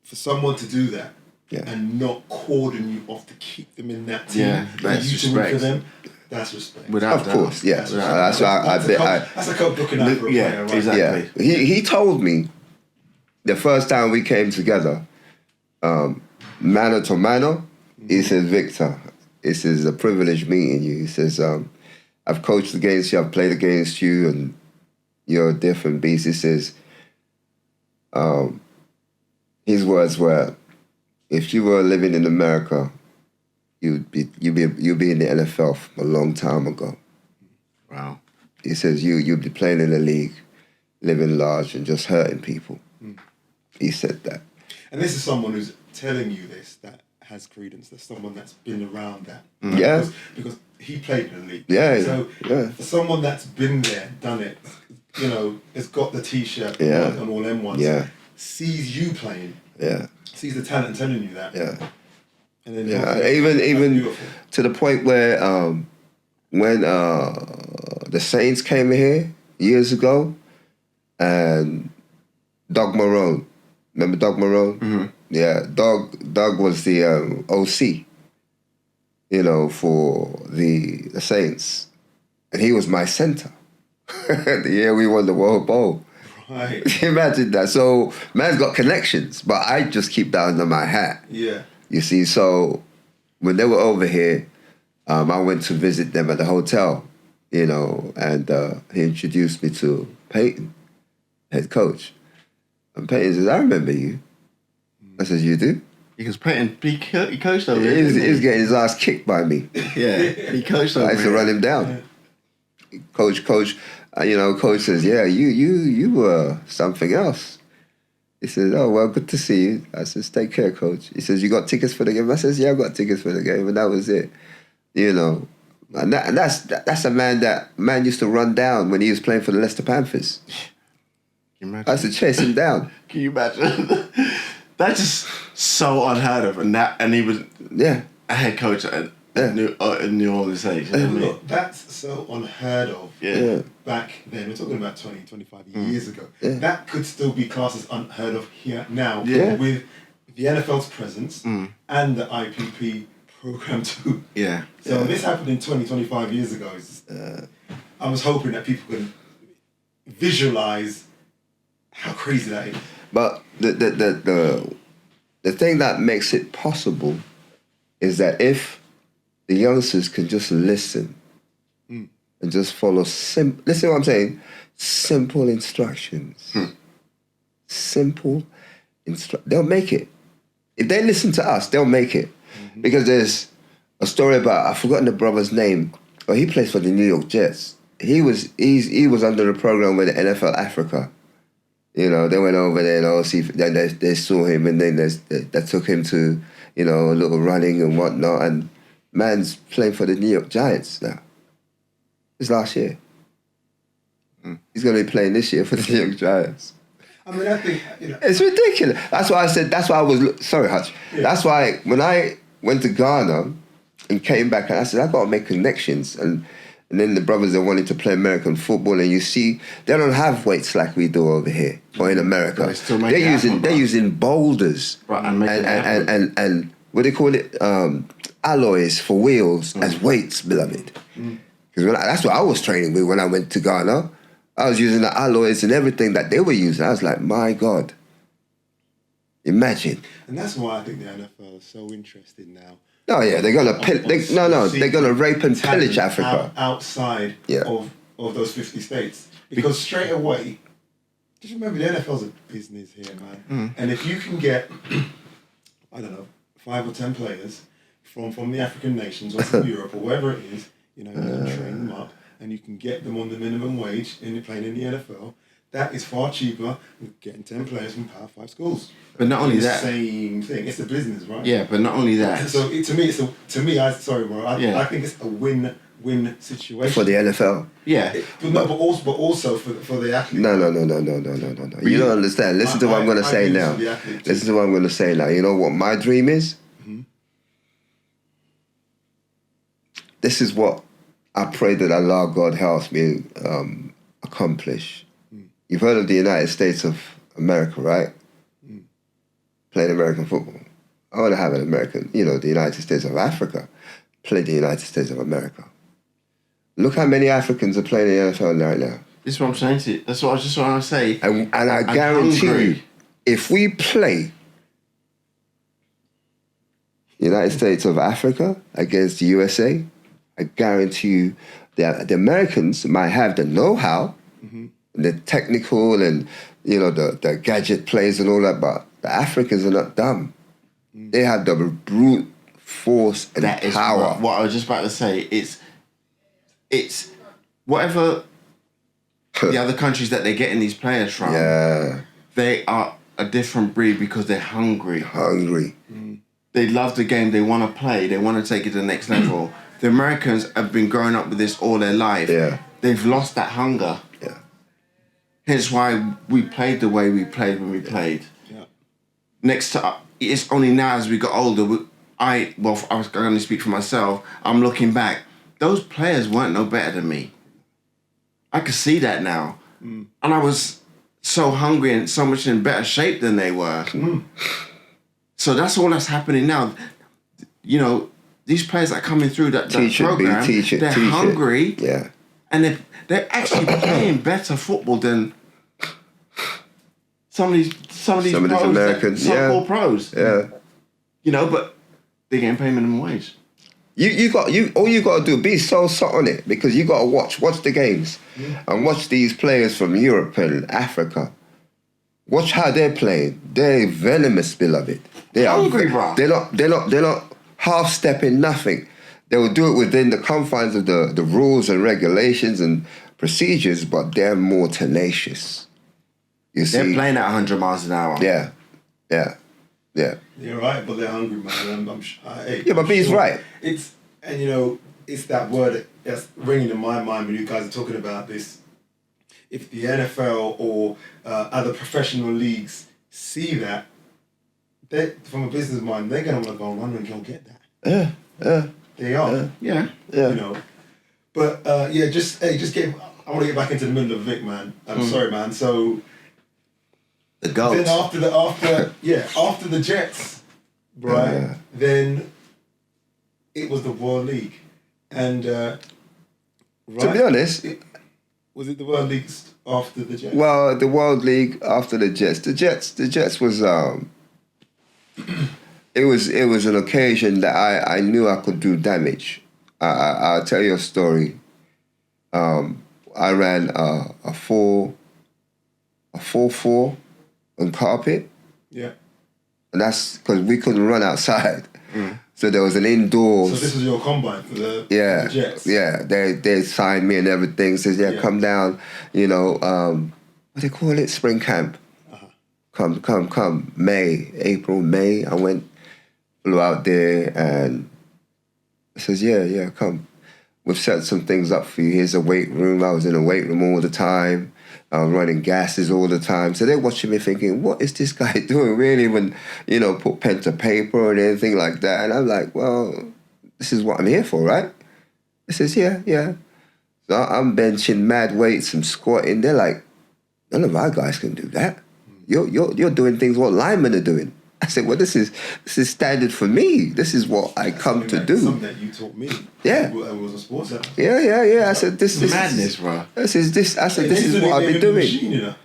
Speaker 1: for someone to do that and not cordon you off to keep them in that team,
Speaker 3: that's
Speaker 1: you to root
Speaker 3: respect.
Speaker 1: for them, that's respect.
Speaker 2: Of course, yeah. That's why
Speaker 1: that's a code looking out for a player, right?
Speaker 3: Exactly.
Speaker 2: Yeah. He told me the first time we came together, mano to mano, he says, Victor, he says, a privilege meeting you. He says, I've coached against you, I've played against you, and you're a different beast. He says, his words were, if you were living in America, you'd be in the NFL from a long time ago.
Speaker 3: Wow.
Speaker 2: He says you'd be playing in the league, living large and just hurting people. He said that.
Speaker 1: And this is someone who's telling you this that has credence. There's someone that's been around that.
Speaker 2: Yeah.
Speaker 1: Because he played in the league.
Speaker 2: Yeah.
Speaker 1: So for someone that's been there, done it, you know, has got the T-shirt on all M1s.
Speaker 2: Yeah.
Speaker 1: Sees you playing.
Speaker 2: Yeah.
Speaker 1: Sees the talent and telling you that.
Speaker 2: Yeah.
Speaker 1: And then
Speaker 2: even to the point where when the Saints came here years ago, and Doug Marone, remember Doug Marone? Mm-hmm. Yeah, Doug was the OC, you know, for the Saints, and he was my center the year we won the World Bowl.
Speaker 1: Right.
Speaker 2: Imagine that. So man's got connections, but I just keep that under my hat.
Speaker 1: Yeah.
Speaker 2: You see, so when they were over here, I went to visit them at the hotel, you know, and he introduced me to Peyton, head coach. And Peyton says, I remember you. I says, you do?
Speaker 3: Because Peyton, he coached over here.
Speaker 2: He was getting his ass kicked by me.
Speaker 3: Yeah, he coached over
Speaker 2: I used to run him down. Coach, you know, coach says, yeah, you were something else. He says, oh, well, good to see you. I says, take care, coach. He says, you got tickets for the game? I says, yeah, I got tickets for the game. And that was it. You know, and that's a man used to run down when he was playing for the Leicester Panthers.
Speaker 3: Can you imagine?
Speaker 2: I used to chase him down.
Speaker 3: Can you imagine? That's just so unheard of. And he was a head coach at New Orleans age. You know what I mean?
Speaker 1: Look, that's so unheard of.
Speaker 3: Yeah.
Speaker 1: Back then, we're talking about 20, 25 years ago. Yeah. That could still be classed as unheard of here now with the NFL's presence and the IPP program too.
Speaker 3: Yeah.
Speaker 1: So this happened in 20, 25 years ago. I was hoping that people could visualize how crazy that is.
Speaker 2: But the thing that makes it possible is that if the youngsters can just listen and just follow listen to what I'm saying, simple instructions. Simple they'll make it. If they listen to us, they'll make it. Mm-hmm. Because there's a story about, I've forgotten the brother's name, but he plays for the New York Jets. He was under the program with the NFL Africa. You know, they went over there and then they saw him, and then they took him to, you know, a little running and whatnot, and man's playing for the New York Giants now. This last year. He's going to be playing this year for the New York Giants.
Speaker 1: I mean, I think, you know.
Speaker 2: It's ridiculous. That's why I said, sorry, Hutch. Yeah. That's why when I went to Ghana and came back, and I said, I got to make connections. And then the brothers that wanted to play American football, and you see, they don't have weights like we do over here or in America. They're using boulders and what do they call it? Alloys for wheels as weights, beloved. Because that's what I was training with when I went to Ghana. I was using the alloys and everything that they were using. I was like, my God. Imagine.
Speaker 1: And that's why I think the NFL is so interested now.
Speaker 2: Oh yeah, they're gonna they're gonna rape and pillage Africa
Speaker 1: outside of of those 50 states. Because straight away, just remember the NFL's a business here, man. And if you can get, I don't know, 5 or 10 players from the African nations or from Europe or wherever it is, you know, you can train them up and you can get them on the minimum wage playing in the NFL. That is far cheaper than getting 10 players from Power 5 schools.
Speaker 3: But not only that,
Speaker 1: same thing. It's a business, right?
Speaker 3: Yeah, but not only that.
Speaker 1: So to me, I think it's a win-win situation
Speaker 2: for the NFL.
Speaker 3: Yeah,
Speaker 1: but also for the athlete.
Speaker 2: No. You don't understand. Listen to what I'm going to say now. Listen to what I'm going to say now. You know what my dream is? This is what I pray that Allah God helps me accomplish. You've heard of the United States of America, right? Playing American football. I want to have an American, the United States of Africa play the United States of America. Look how many Africans are playing in the NFL right now.
Speaker 3: This is what I'm saying to you. That's what I was just trying to say.
Speaker 2: And I guarantee you, if we play United States of Africa against the USA, I guarantee you that the Americans might have the know-how, the technical and, the gadget plays and all that, but the Africans are not dumb. They have the brute force and
Speaker 3: that
Speaker 2: power.
Speaker 3: Is what I was just about to say. It's whatever the other countries that they're getting these players from, they are a different breed because they're hungry. They love the game. They want to play. They want to take it to the next level. The Americans have been growing up with this all their life.
Speaker 2: Yeah.
Speaker 3: They've lost that hunger.
Speaker 2: Yeah.
Speaker 3: Hence why we played the way we played when we played.
Speaker 1: Yeah.
Speaker 3: Next to it's only now as we got older. I was going to speak for myself. I'm looking back. Those players weren't no better than me. I could see that now, and I was so hungry and so much in better shape than they were. So that's all that's happening now. These players that are coming through that program, they're hungry, and they're actually playing better football than some of these pros,
Speaker 2: Americans,
Speaker 3: so-called pros.
Speaker 2: Yeah.
Speaker 3: But they're getting paid minimum wage.
Speaker 2: All you got to do, be so on it, because you got to watch the games and watch these players from Europe and Africa. Watch how they're playing. They're venomous, beloved. They are
Speaker 3: hungry, bro.
Speaker 2: They're not half-stepping nothing. They will do it within the confines of the rules and regulations and procedures, but they're more tenacious. You see?
Speaker 3: They're playing at 100 miles an hour.
Speaker 2: Yeah.
Speaker 1: You're right, but they're hungry, man.
Speaker 2: But B's right.
Speaker 1: It's that word that's ringing in my mind when you guys are talking about this. If the NFL or other professional leagues see that, from a business mind, they're going to want to go and run and go get that.
Speaker 2: Yeah.
Speaker 1: They are.
Speaker 3: Yeah.
Speaker 1: But I want to get back into the middle of Vic, man. I'm sorry, man. So
Speaker 3: the GOAT.
Speaker 1: then after the Jets, right? Then it was the World League, and
Speaker 2: To be honest,
Speaker 1: was it the World League after the Jets?
Speaker 2: well, the World League after the Jets. The Jets was it was an occasion that I knew I could do damage. I'll tell you a story. I ran a 4-4 on carpet.
Speaker 1: Yeah.
Speaker 2: And that's because we couldn't run outside. So there was an indoors.
Speaker 1: So this was your combine for the Jets?
Speaker 2: Yeah. They signed me and everything. Says, come down, what they call it? Spring camp. Come. April, May. I flew out there and says, come. We've set some things up for you. Here's a weight room. I was in a weight room all the time. I was running gases all the time. So they're watching me thinking, what is this guy doing? Really even, put pen to paper and anything like that. And I'm like, well, this is what I'm here for, right? He says, yeah. So I'm benching mad weights and squatting. They're like, none of our guys can do that. You're doing things what linemen are doing. I said, well, this is standard for me. This is what I come to do.
Speaker 1: Something that you taught me.
Speaker 2: Yeah.
Speaker 1: I was a sports actor.
Speaker 2: Yeah. I said, this
Speaker 3: madness, bro.
Speaker 2: This is what I've been doing.
Speaker 1: Machine, you know?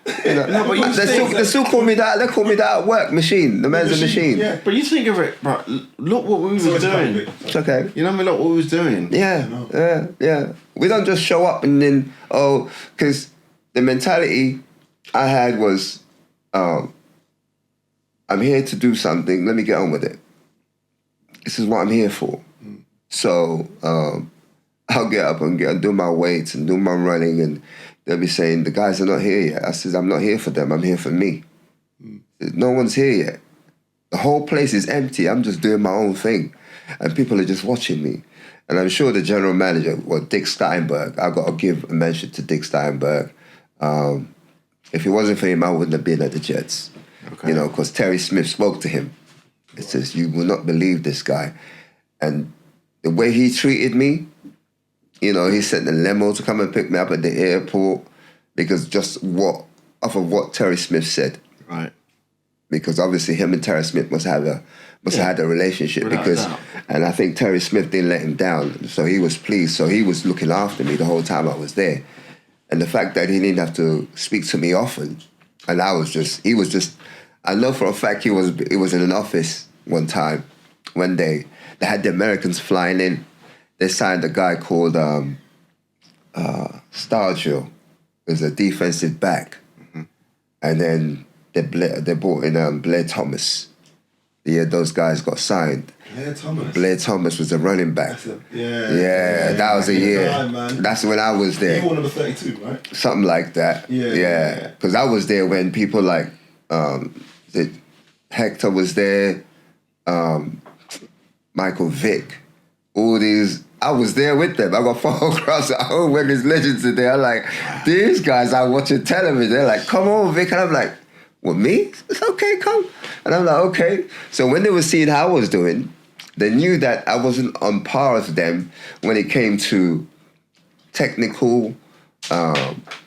Speaker 3: No, but you
Speaker 2: They still call me that. They call me that at work. Machine. The man's a machine.
Speaker 1: Yeah.
Speaker 3: But you think of it, bro. Look what we was doing.
Speaker 2: It's okay.
Speaker 3: You know what I mean? Look what we was doing.
Speaker 2: Yeah. We don't just show up and then, because the mentality I had was, I'm here to do something. Let me get on with it. This is what I'm here for. So I'll get up and do my weights and do my running, and they'll be saying, the guys are not here yet. I says, I'm not here for them. I'm here for me. No one's here yet. The whole place is empty. I'm just doing my own thing. And people are just watching me. And I'm sure the general manager, Dick Steinberg, I've got to give a mention to Dick Steinberg. If it wasn't for him, I wouldn't have been at the Jets. Okay. Because Terry Smith spoke to him. It says, you will not believe this guy. And the way he treated me, he sent a limo to come and pick me up at the airport because off of what Terry Smith said.
Speaker 3: Right.
Speaker 2: Because obviously him and Terry Smith must have had a relationship. And I think Terry Smith didn't let him down. So he was pleased. So he was looking after me the whole time I was there. And the fact that he didn't have to speak to me often, and I know for a fact he was in an office one day. They had the Americans flying in. They signed a guy called Stargill, who's a defensive back. Mm-hmm. And then they brought in Blair Thomas. Yeah, those guys got signed. Blair Thomas was a running back. That was a year. That's when I was there.
Speaker 1: You were number 32, right?
Speaker 2: Something like that. Yeah. Because I was there when people like Hector was there, Michael Vick, all these. I was there with them. I got photographs at home when there's legends in there. I'm like, these guys are watching television. They're like, come on, Vic. And I'm like, what, me? It's okay, come. And I'm like, okay. So when they were seeing how I was doing, they knew that I wasn't on par with them when it came to technical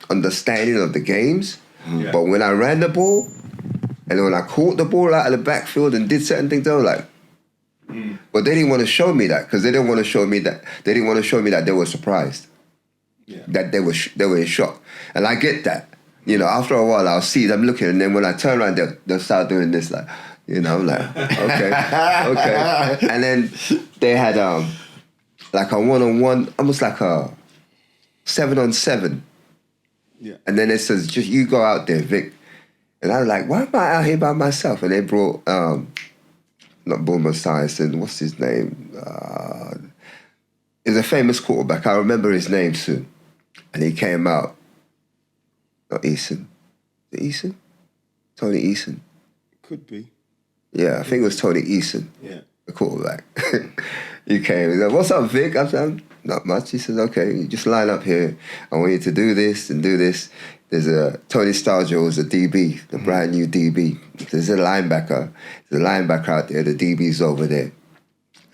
Speaker 2: understanding of the games. Yeah. But when I ran the ball, and when I caught the ball out of the backfield and did certain things, they were like, but they didn't want to show me that because they didn't want to show me that they were surprised, that they were in shock, and I get that. After a while, I'll see them looking, and then when I turn around, they'll start doing this, like, I'm like, okay. And then they had like a one-on-one, almost like a 7-on-7. Yeah. And then it says, just you go out there, Vic. And I was like, why am I out here by myself? And they brought, not Boomer Science, what's his name? He's a famous quarterback. I remember his name soon. And he came out. Not Eason. Is it Eason? Tony Eason.
Speaker 1: Could be.
Speaker 2: Yeah, I think it was Tony Eason.
Speaker 1: Yeah.
Speaker 2: The quarterback. He came. He said, what's up, Vic? I said, not much. He says, okay, you just line up here. I want you to do this and do this. There's Tony Stargill was a DB, the brand new DB. There's a linebacker. There's a linebacker out there. The DB's over there.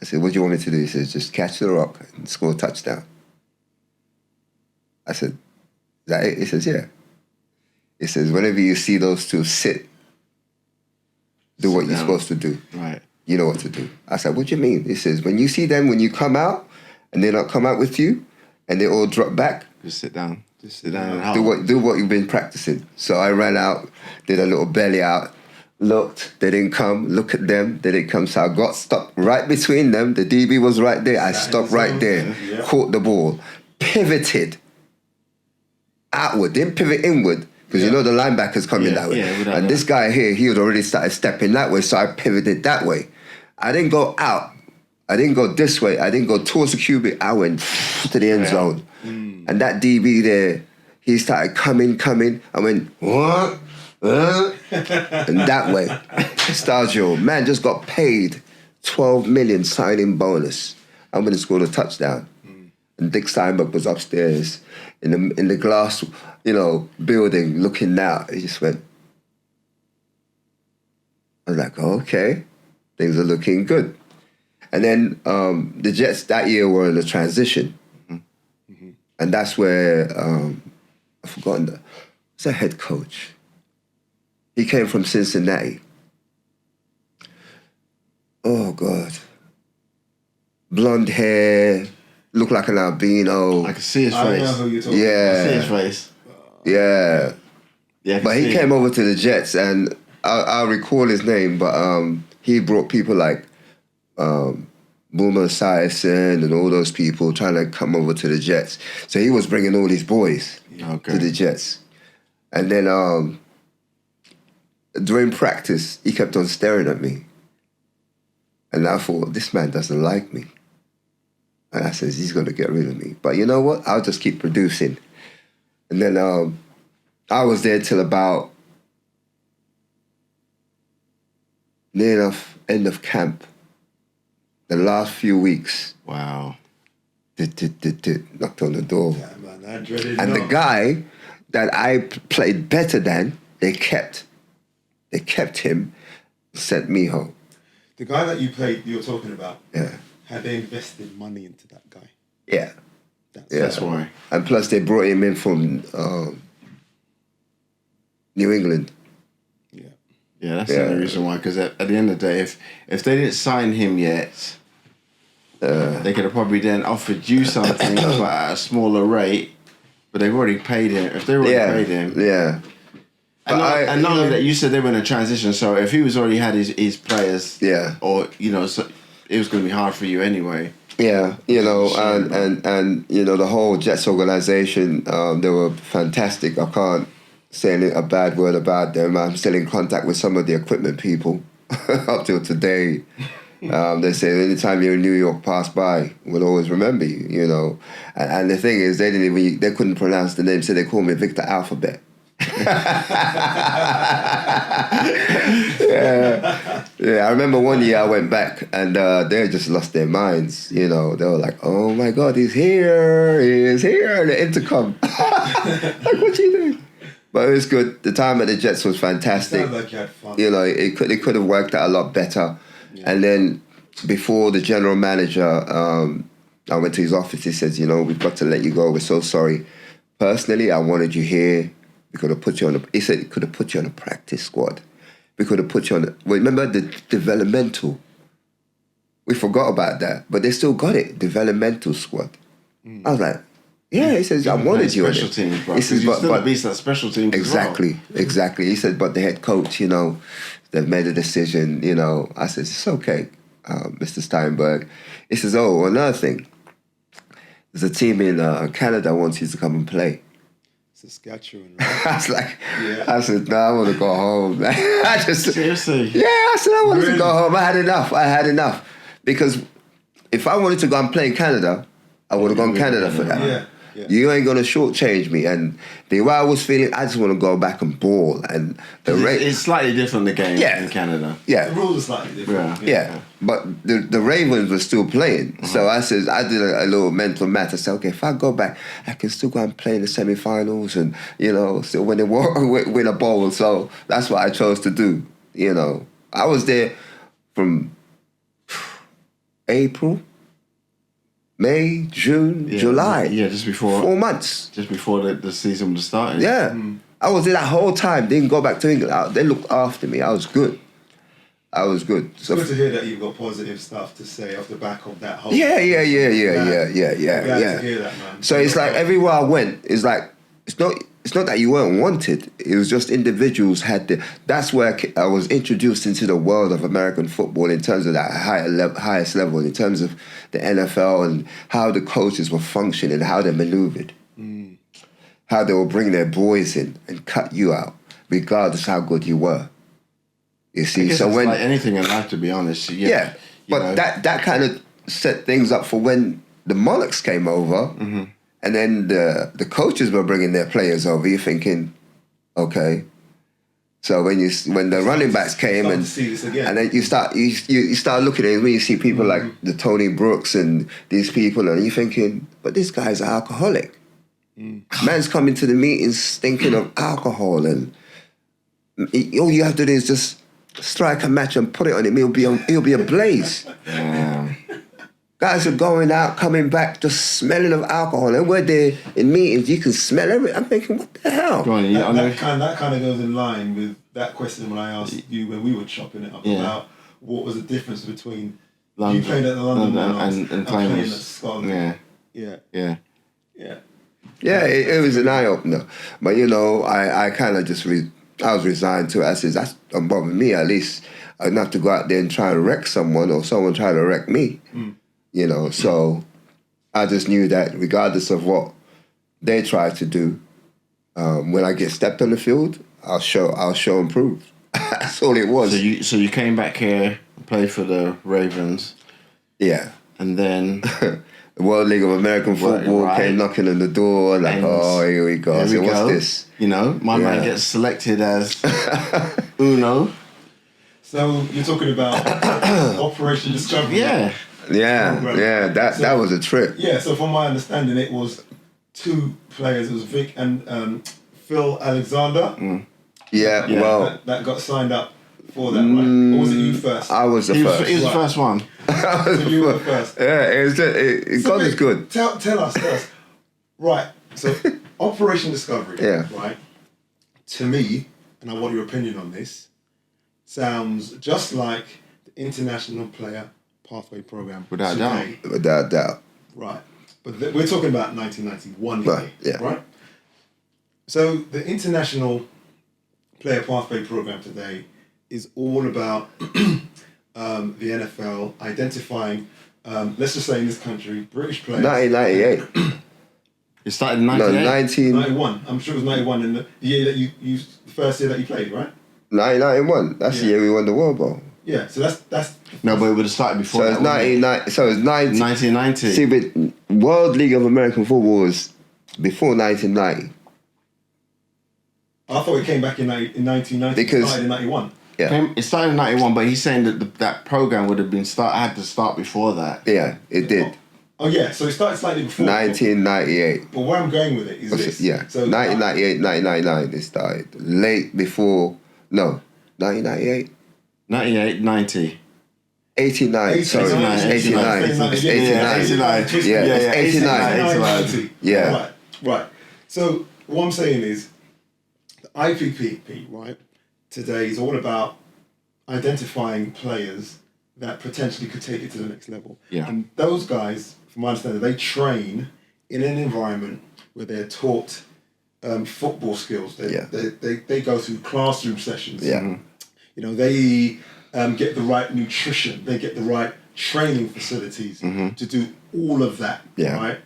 Speaker 2: I said, what do you want me to do? He says, just catch the rock and score a touchdown. I said, is that it? He says, yeah. He says, whenever you see those two sit, do what you're supposed to do.
Speaker 3: Right.
Speaker 2: You know what to do. I said, what do you mean? He says, when you see them, when you come out, and they don't come out with you, and they all drop back.
Speaker 3: Just sit down. And
Speaker 2: do what you've been practicing. So I ran out, did a little belly out, looked, they didn't come, look at them, they didn't come. So I got stopped right between them. The DB was right there. I stopped right there, caught the ball, pivoted outward, didn't pivot inward, because the linebacker's coming that way. And this guy here, he had already started stepping that way, so I pivoted that way. I didn't go out. I didn't go this way. I didn't go towards the QB. I went to the end zone. And that DB there, he started coming. I went, what? And that way, Stargill, man, just got paid $12 million signing bonus. I'm going to score a touchdown. And Dick Steinberg was upstairs in the glass, building, looking out. He just went. I was like, okay, things are looking good. And then the Jets that year were in a transition. Mm-hmm. And that's where, I've forgotten, it's a head coach. He came from Cincinnati. oh God, blonde hair, looked like an albino.
Speaker 3: I can see his
Speaker 1: I
Speaker 3: face.
Speaker 1: know who you're talking
Speaker 3: I
Speaker 2: Yeah,
Speaker 3: see his face.
Speaker 2: yeah.
Speaker 3: Yeah, I can
Speaker 2: But he
Speaker 3: see
Speaker 2: came
Speaker 3: him.
Speaker 2: over to the Jets, and I'll recall his name, but he brought people like Boomer Esiason and all those people trying to come over to the Jets. So he was bringing all these boys to the Jets. And then during practice, he kept on staring at me. And I thought, this man doesn't like me. And I said, he's going to get rid of me. But you know what? I'll just keep producing. And then I was there till about near enough end of camp. The last few weeks.
Speaker 3: Wow.
Speaker 2: Knocked on the door.
Speaker 1: Yeah, man, I dreaded
Speaker 2: And the guy that I played better than, they kept him, sent me home.
Speaker 1: The guy that you're talking about,
Speaker 2: Yeah.
Speaker 1: had they invested money into that guy?
Speaker 2: Yeah.
Speaker 3: That's why.
Speaker 2: And plus they brought him in from New England.
Speaker 1: Yeah.
Speaker 3: Yeah, that's the only reason why. Because at the end of the day, if they didn't sign him yet, they could have probably then offered you something, but at a smaller rate. But they've already paid him. If they already paid him,
Speaker 2: Yeah.
Speaker 3: and not only that, you said they were in a transition. So if he was already had his players, or so it was going to be hard for you anyway.
Speaker 2: Yeah, and the whole Jets organization, they were fantastic. I can't say a bad word about them. I'm still in contact with some of the equipment people up till today. They say anytime you're in New York, pass by, we'll always remember you. And the thing is, they couldn't pronounce the name, so they called me Victor Alphabet. Yeah, I remember one year I went back and they just lost their minds. They were like, "Oh my God, he's here! The intercom." Like, what you doing? But it was good. The time at the Jets was fantastic.
Speaker 1: Sounds like you had fun.
Speaker 2: It could have worked out a lot better. Yeah. And then before the general manager, I went to his office. He says, "We've got to let you go. We're so sorry. Personally, I wanted you here. We could have put you on he said, "It could have put you on a practice squad. We could have put you on remember the developmental. We forgot about that, but they still got it. Developmental squad." I was like, yeah. He says, "I wanted you on it."
Speaker 3: Teams, bro.
Speaker 2: He says,
Speaker 3: "But still a beast at special teams."
Speaker 2: Exactly. He said, "But the head coach, they've made a decision. I said, "It's okay, Mr. Steinberg." He says, "Oh, another thing. There's a team in Canada wants you to come and play."
Speaker 1: Saskatchewan, right?
Speaker 2: I was like, I said, "No, I want to go home."
Speaker 3: Seriously?
Speaker 2: Yeah, I said, "I wanted to go home. I had enough. Because if I wanted to go and play in Canada, I would have gone Canada for that.
Speaker 1: Yeah.
Speaker 2: You ain't going to shortchange me." And the way I was feeling, I just want to go back and ball. And
Speaker 3: it's slightly different, the game in Canada.
Speaker 2: Yeah.
Speaker 1: The rules are slightly different.
Speaker 2: Yeah. But the Ravens were still playing. So I said, I did a little mental math. I said, okay, if I go back, I can still go and play in the semifinals and, still win a bowl. So that's what I chose to do. I was there from April, May, June, July.
Speaker 3: Yeah, just before.
Speaker 2: 4 months.
Speaker 3: Just before the season was starting.
Speaker 2: Yeah. I was there that whole time. Didn't go back to England. They looked after me. I was good.
Speaker 1: It's good to hear that you've got positive stuff to say off the back of that whole...
Speaker 2: Yeah.
Speaker 1: Glad to hear that, man.
Speaker 2: So it's like everywhere I went, it's like, it's not that you weren't wanted. It was just individuals that's where I was introduced into the world of American football in terms of that highest level, in terms of the NFL and how the coaches were functioning, how they maneuvered, how they would bring their boys in and cut you out, regardless how good you were. You see,
Speaker 3: so when like anything in life, to be honest.
Speaker 2: That kind of set things up for when the Monarchs came over. Mm-hmm. And then the coaches were bringing their players over. You're thinking, okay. So when the running backs came and then you start looking at it when you see people like the Tony Brooks and these people, and you're thinking, but this guy's an alcoholic. Man's coming to the meetings thinking of alcohol, and all you have to do is just strike a match and put it on him. He'll be ablaze. Guys are going out, coming back, just smelling of alcohol. And we're there in meetings, you can smell everything. I'm thinking, what the hell?
Speaker 1: That kind of goes in line with that question when I asked you when we were chopping it up about what was the difference between
Speaker 3: London,
Speaker 1: you playing at the London Monarchs
Speaker 3: and
Speaker 1: playing
Speaker 3: playing
Speaker 1: at Scotland.
Speaker 3: Yeah,
Speaker 1: Yeah.
Speaker 3: yeah.
Speaker 1: Yeah.
Speaker 2: Yeah, it was an eye opener. But you know, I kind of just I was resigned to it. I said, that's don't bother me. At least I didn't have to go out there and try to wreck someone or someone try to wreck me. You know, so I just knew that regardless of what they try to do, when I get stepped on the field, I'll show and prove. That's all it was.
Speaker 3: So you came back here, played for the Ravens,
Speaker 2: Yeah.
Speaker 3: and then
Speaker 2: The World League of American Football
Speaker 3: right.
Speaker 2: came knocking on the door, like,
Speaker 3: And
Speaker 2: oh, here we go.
Speaker 3: here
Speaker 2: So
Speaker 3: we
Speaker 2: what's
Speaker 3: go.
Speaker 2: this?
Speaker 3: You know, my man gets selected as Uno.
Speaker 1: So you're talking about Operation Discovery.
Speaker 3: Yeah.
Speaker 2: Yeah, that was a trip.
Speaker 1: Yeah, so from my understanding, it was two players. It was Vic and Phil Alexander.
Speaker 2: Yeah, well,
Speaker 1: that got signed up for that, right? Or was it you first?
Speaker 2: I was the
Speaker 3: He
Speaker 2: first.
Speaker 3: was the first one.
Speaker 1: So you were the first.
Speaker 2: Yeah, it was just, God is good.
Speaker 1: Tell us first. Right, so Operation Discovery,
Speaker 2: Yeah.
Speaker 1: right? To me, and I want your opinion on this, sounds just like the International Player Pathway Program.
Speaker 3: Without
Speaker 1: today.
Speaker 2: Without doubt.
Speaker 1: Right. But we're talking about 1991 here,
Speaker 2: Right, yeah.
Speaker 1: right? So the International Player Pathway Program today is all about the NFL identifying, let's just say in this country, British players.
Speaker 2: 1998.
Speaker 3: It started in
Speaker 2: No,
Speaker 3: 98.
Speaker 1: 91. I'm sure it was 91 in the year that you the first year that you played, right?
Speaker 2: 1991. That's the year we won the World Bowl.
Speaker 1: Yeah, so that's
Speaker 3: No, but it would have started before
Speaker 2: So it's
Speaker 3: that.
Speaker 2: 1990. So it's
Speaker 3: 1990.
Speaker 2: See, but World League of American Football was before 1990.
Speaker 1: I thought it came back in 1990.
Speaker 2: Because-
Speaker 1: It started in 91.
Speaker 2: Yeah,
Speaker 3: It started in 91, but he's saying that that program would have been had to start before that.
Speaker 2: yeah, it did.
Speaker 1: Oh yeah, so it started slightly before.
Speaker 2: 1998.
Speaker 1: But where I'm going with it is this.
Speaker 2: Yeah,
Speaker 1: So
Speaker 2: 1998, 1999 it started. Late before, no, 1998?
Speaker 3: 98, 90.
Speaker 2: 89, sorry,
Speaker 1: 89,
Speaker 2: 89.
Speaker 1: 89.
Speaker 2: It's
Speaker 1: Yeah,
Speaker 2: 89.
Speaker 3: 89.
Speaker 2: Yeah, it's 89.
Speaker 1: 90.
Speaker 2: Yeah.
Speaker 1: Right. So what I'm saying is, the IPP, right, today is all about identifying players that potentially could take it to the next level.
Speaker 3: Yeah.
Speaker 1: And those guys, from my understanding, they train in an environment where they're taught football skills. They go through classroom sessions.
Speaker 2: Yeah.
Speaker 1: You know, they get the right nutrition. They get the right training facilities to do all of that.
Speaker 2: Yeah.
Speaker 1: Right.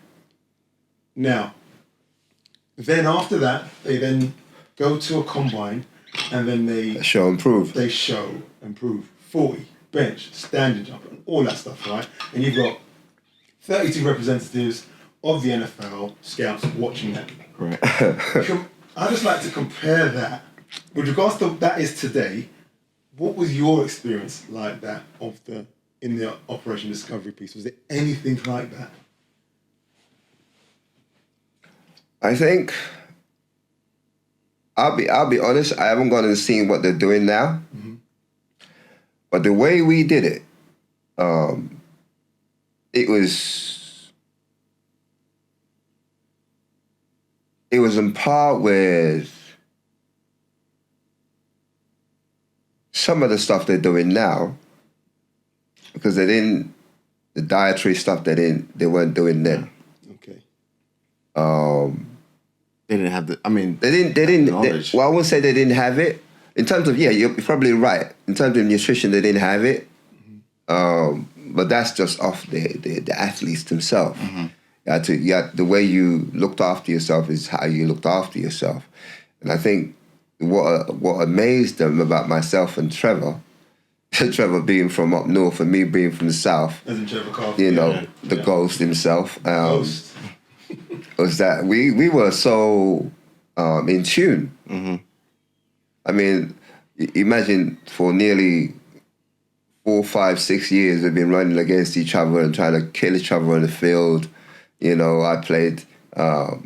Speaker 1: Now, then after that, they then go to a combine, and then they
Speaker 2: Show and prove.
Speaker 1: they show and prove 40, bench, standing jump, and all that stuff, right? And you've got 32 representatives of the NFL scouts watching that.
Speaker 3: Correct.
Speaker 1: I just like to compare that with regards to that is today. What was your experience like that in the Operation Discovery piece? Was it anything like that?
Speaker 2: I think I'll be honest, I haven't gone and seen what they're doing now. But the way we did it, it was in par with some of the stuff they're doing now, because the dietary stuff they weren't doing then.
Speaker 1: Okay.
Speaker 3: They didn't have the. I mean,
Speaker 2: They didn't.
Speaker 3: knowledge.
Speaker 2: Well, I wouldn't say they didn't have it. In terms of you're probably right. In terms of nutrition, they didn't have it. But that's just off the athletes themselves. The way you looked after yourself is how you looked after yourself. And I think what amazed them about myself and Trevor, Trevor being from up north and me being from the south,
Speaker 1: As in Trevor Carter.
Speaker 2: you know, the ghost himself.
Speaker 1: Ghost.
Speaker 2: Was that we were so in tune. I mean, imagine for nearly 4, 5, 6 years we've been running against each other and trying to kill each other on the field. You know, I played the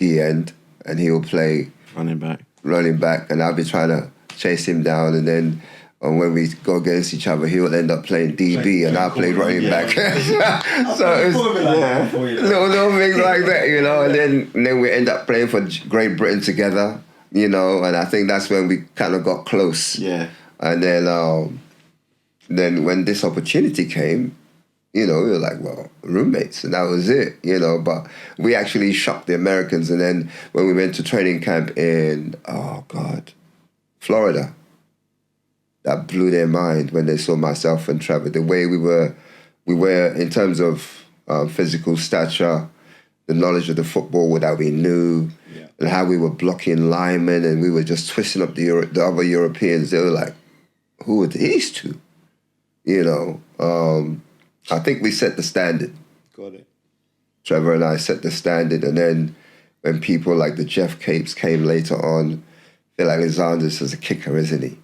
Speaker 2: end and he'll play
Speaker 3: running back,
Speaker 2: and I'll be trying to chase him down, and then when we go against each other, he'll end up playing DB and I'll play running back. So it's little things like that, you know. And then we end up playing for Great Britain together, you know. And I think that's when we kind of got close.
Speaker 3: Yeah.
Speaker 2: And then then when this opportunity came, we were like, well, roommates, and that was it, But we actually shocked the Americans, and then when we went to training camp in, Florida, that blew their mind when they saw myself and Trevor. The way we were in terms of physical stature, the knowledge of the football that we knew, and how we were blocking linemen, and we were just twisting up the other Europeans. They were like, who are these two? I think we set the standard.
Speaker 1: Got it.
Speaker 2: Trevor and I set the standard, and then when people like the Jeff Capes came later on, Phil Alexander's is a kicker, isn't he?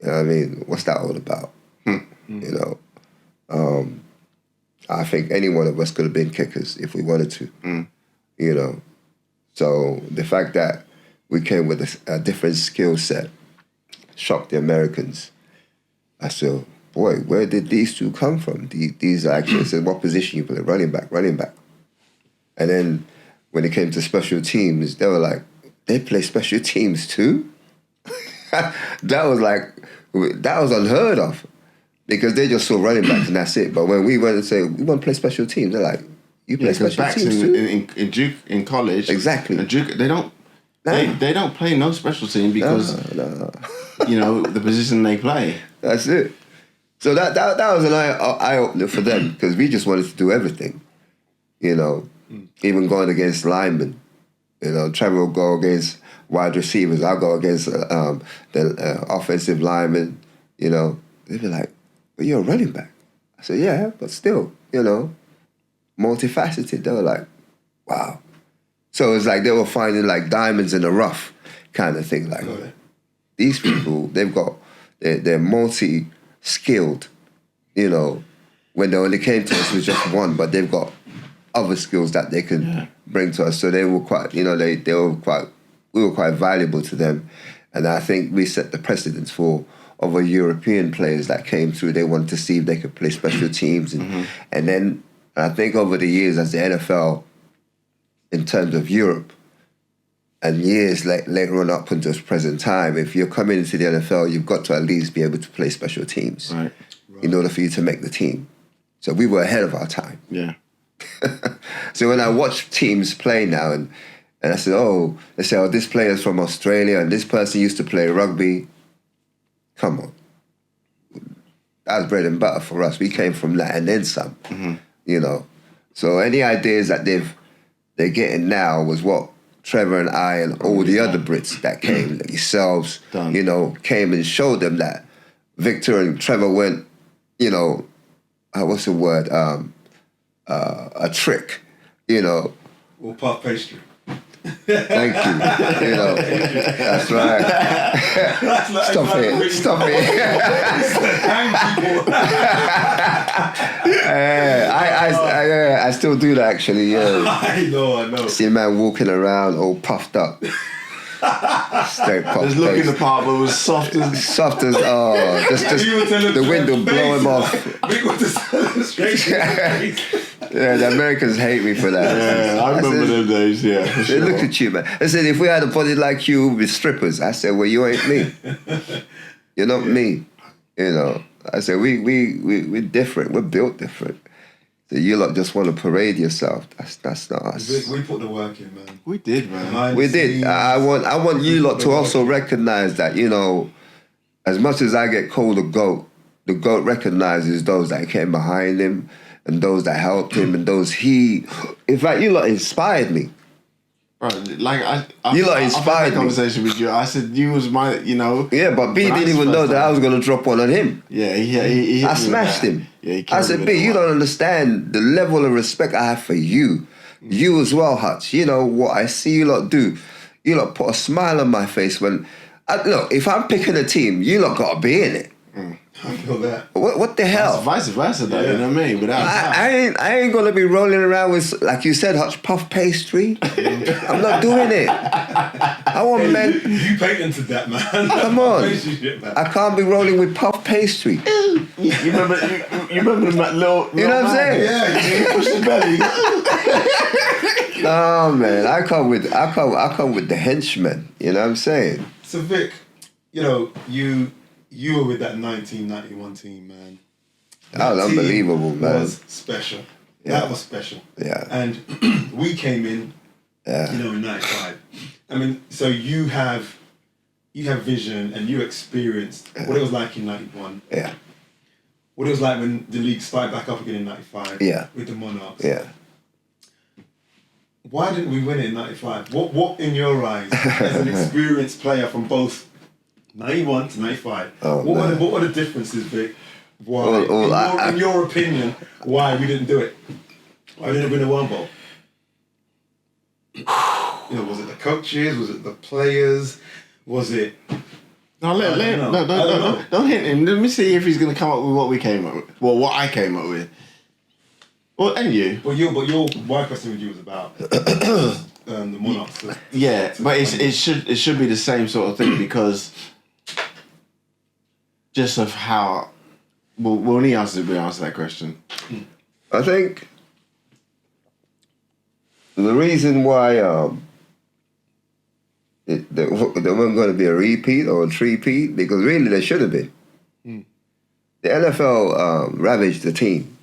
Speaker 2: You know what I mean? What's that all about? I think any one of us could have been kickers if we wanted to, So the fact that we came with a different skill set shocked the Americans. I said, boy, where did these two come from? These are actually, I said, what position you play? Running back. And then when it came to special teams, they were like, they play special teams too? That was unheard of, because they just saw running backs and that's it. But when we went and say, we want to play special teams, they're like, you play special teams too?
Speaker 3: In Duke, in college.
Speaker 2: Exactly.
Speaker 3: And Duke, they don't play no special team because, the position they play.
Speaker 2: That's it. So that was an eye-opener for them, because we just wanted to do everything, even going against linemen. Trevor will go against wide receivers. I'll go against the offensive linemen. They'd be like, but you're a running back. I said, yeah, but still, multifaceted. They were like, wow. So it's like they were finding like diamonds in the rough kind of thing. Like, these people, they're multi-skilled, when they only came to us with just one, but they've got other skills that they can bring to us. So they were quite, we were quite valuable to them. And I think we set the precedence for other European players that came through. They wanted to see if they could play special teams. And then I think over the years as the NFL, in terms of Europe, and years later on up until present time, if you're coming into the NFL, you've got to at least be able to play special teams in order for you to make the team. So we were ahead of our time.
Speaker 3: Yeah.
Speaker 2: So when I watch teams play now, and I said, they say, this player's from Australia and this person used to play rugby. Come on. That was bread and butter for us. We came from that and then some, So any ideas that they're getting now was what Trevor and I and all the other Brits that came, like yourselves, came and showed them that Victor and Trevor went, what's the word? A trick,
Speaker 1: Or puff pastry.
Speaker 2: Thank you. That's right. Stop it. I still do that actually. Yeah.
Speaker 1: I know.
Speaker 2: See a man walking around all puffed up. Straight puff.
Speaker 3: Just looking the part, but it was soft as
Speaker 2: just the wind will blow him off. Yeah, the Americans hate me for that.
Speaker 3: Yeah, I remember them days, yeah.
Speaker 2: They
Speaker 3: Sure.
Speaker 2: look at you, man. I said, if we had a body like you with strippers, I said, well, you ain't me. You're not me. I said, we're different. We're built different. So you lot just want to parade yourself. That's not us.
Speaker 1: We put the work in, man.
Speaker 3: We did, man.
Speaker 2: We did. I want you lot to also recognize that, as much as I get called the GOAT recognizes those that came behind him and those that helped him and those in fact, you lot inspired me.
Speaker 3: Right, like
Speaker 2: you lot inspired me.
Speaker 3: Conversation with you. I said you was my,
Speaker 2: Yeah, but B didn't even know that I was going to drop one on him.
Speaker 3: Yeah, he
Speaker 2: I smashed him.
Speaker 3: Yeah,
Speaker 2: I said, B, you don't understand the level of respect I have for you. You as well, Hutch. You know what I see you lot do. You lot put a smile on my face when, look, if I'm picking a team, you lot got to be in it.
Speaker 1: I feel that.
Speaker 2: What the hell?
Speaker 3: It's vice versa, though. You know what I mean? Without
Speaker 2: I ain't gonna be rolling around with, like you said, Hutch, puff pastry. I'm not doing it. I want men.
Speaker 1: You patented that, man.
Speaker 2: Come on.
Speaker 1: Shit, man.
Speaker 2: I can't be rolling with puff pastry.
Speaker 3: you remember that little
Speaker 2: You know what I'm saying?
Speaker 1: Yeah,
Speaker 3: He pushed his belly.
Speaker 2: No, man. I come with the henchmen. You know what I'm saying?
Speaker 1: So Vic, you you were with that 1991 team, man.
Speaker 2: That was unbelievable, man.
Speaker 1: Was special.
Speaker 2: Yeah.
Speaker 1: That was special.
Speaker 2: Yeah.
Speaker 1: And we came in, in 95. I mean, so you have vision and you experienced what it was like in 91.
Speaker 2: Yeah.
Speaker 1: What it was like when the league started back up again in 95 with the Monarchs.
Speaker 2: Yeah.
Speaker 1: Why didn't we win it in 95? What in your eyes, as an experienced player from both 91 to 95, what were the differences, Vic? Why, in your opinion, why we didn't do it? Why didn't we win a World Bowl? Was it the coaches? Was it the players? Was it...
Speaker 3: No, don't hit him. Let me see if he's going to come up with what we came up with. Well, what I came up with. Well, and you.
Speaker 1: My question with you was about the Monarchs.
Speaker 3: But it should be the same sort of thing because just of how. Well, when he answers it, we answer that question.
Speaker 2: I think the reason why there wasn't going to be a repeat or a three-peat, because really there should have been. The NFL ravaged the team.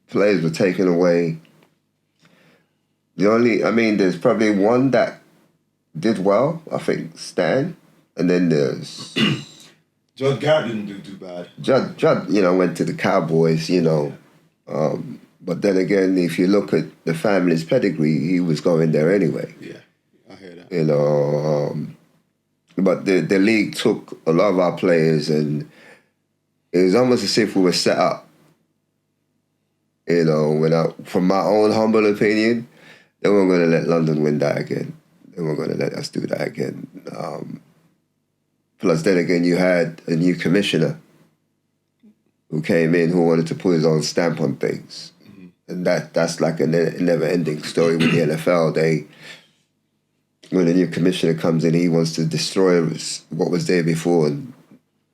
Speaker 2: Players were taken away. There's probably one that did well, I think Stan, and then there's...
Speaker 1: Judd Garrett didn't do too bad.
Speaker 2: Judd, went to the Cowboys, but then again, if you look at the family's pedigree, he was going there anyway.
Speaker 1: Yeah, I hear that.
Speaker 2: But the league took a lot of our players, and it was almost as if we were set up. From my own humble opinion, they weren't going to let London win that again. They weren't going to let us do that again. Plus, then again, you had a new commissioner who came in who wanted to put his own stamp on things. Mm-hmm. And that's like a never-ending story with the NFL. When a new commissioner comes in, he wants to destroy what was there before and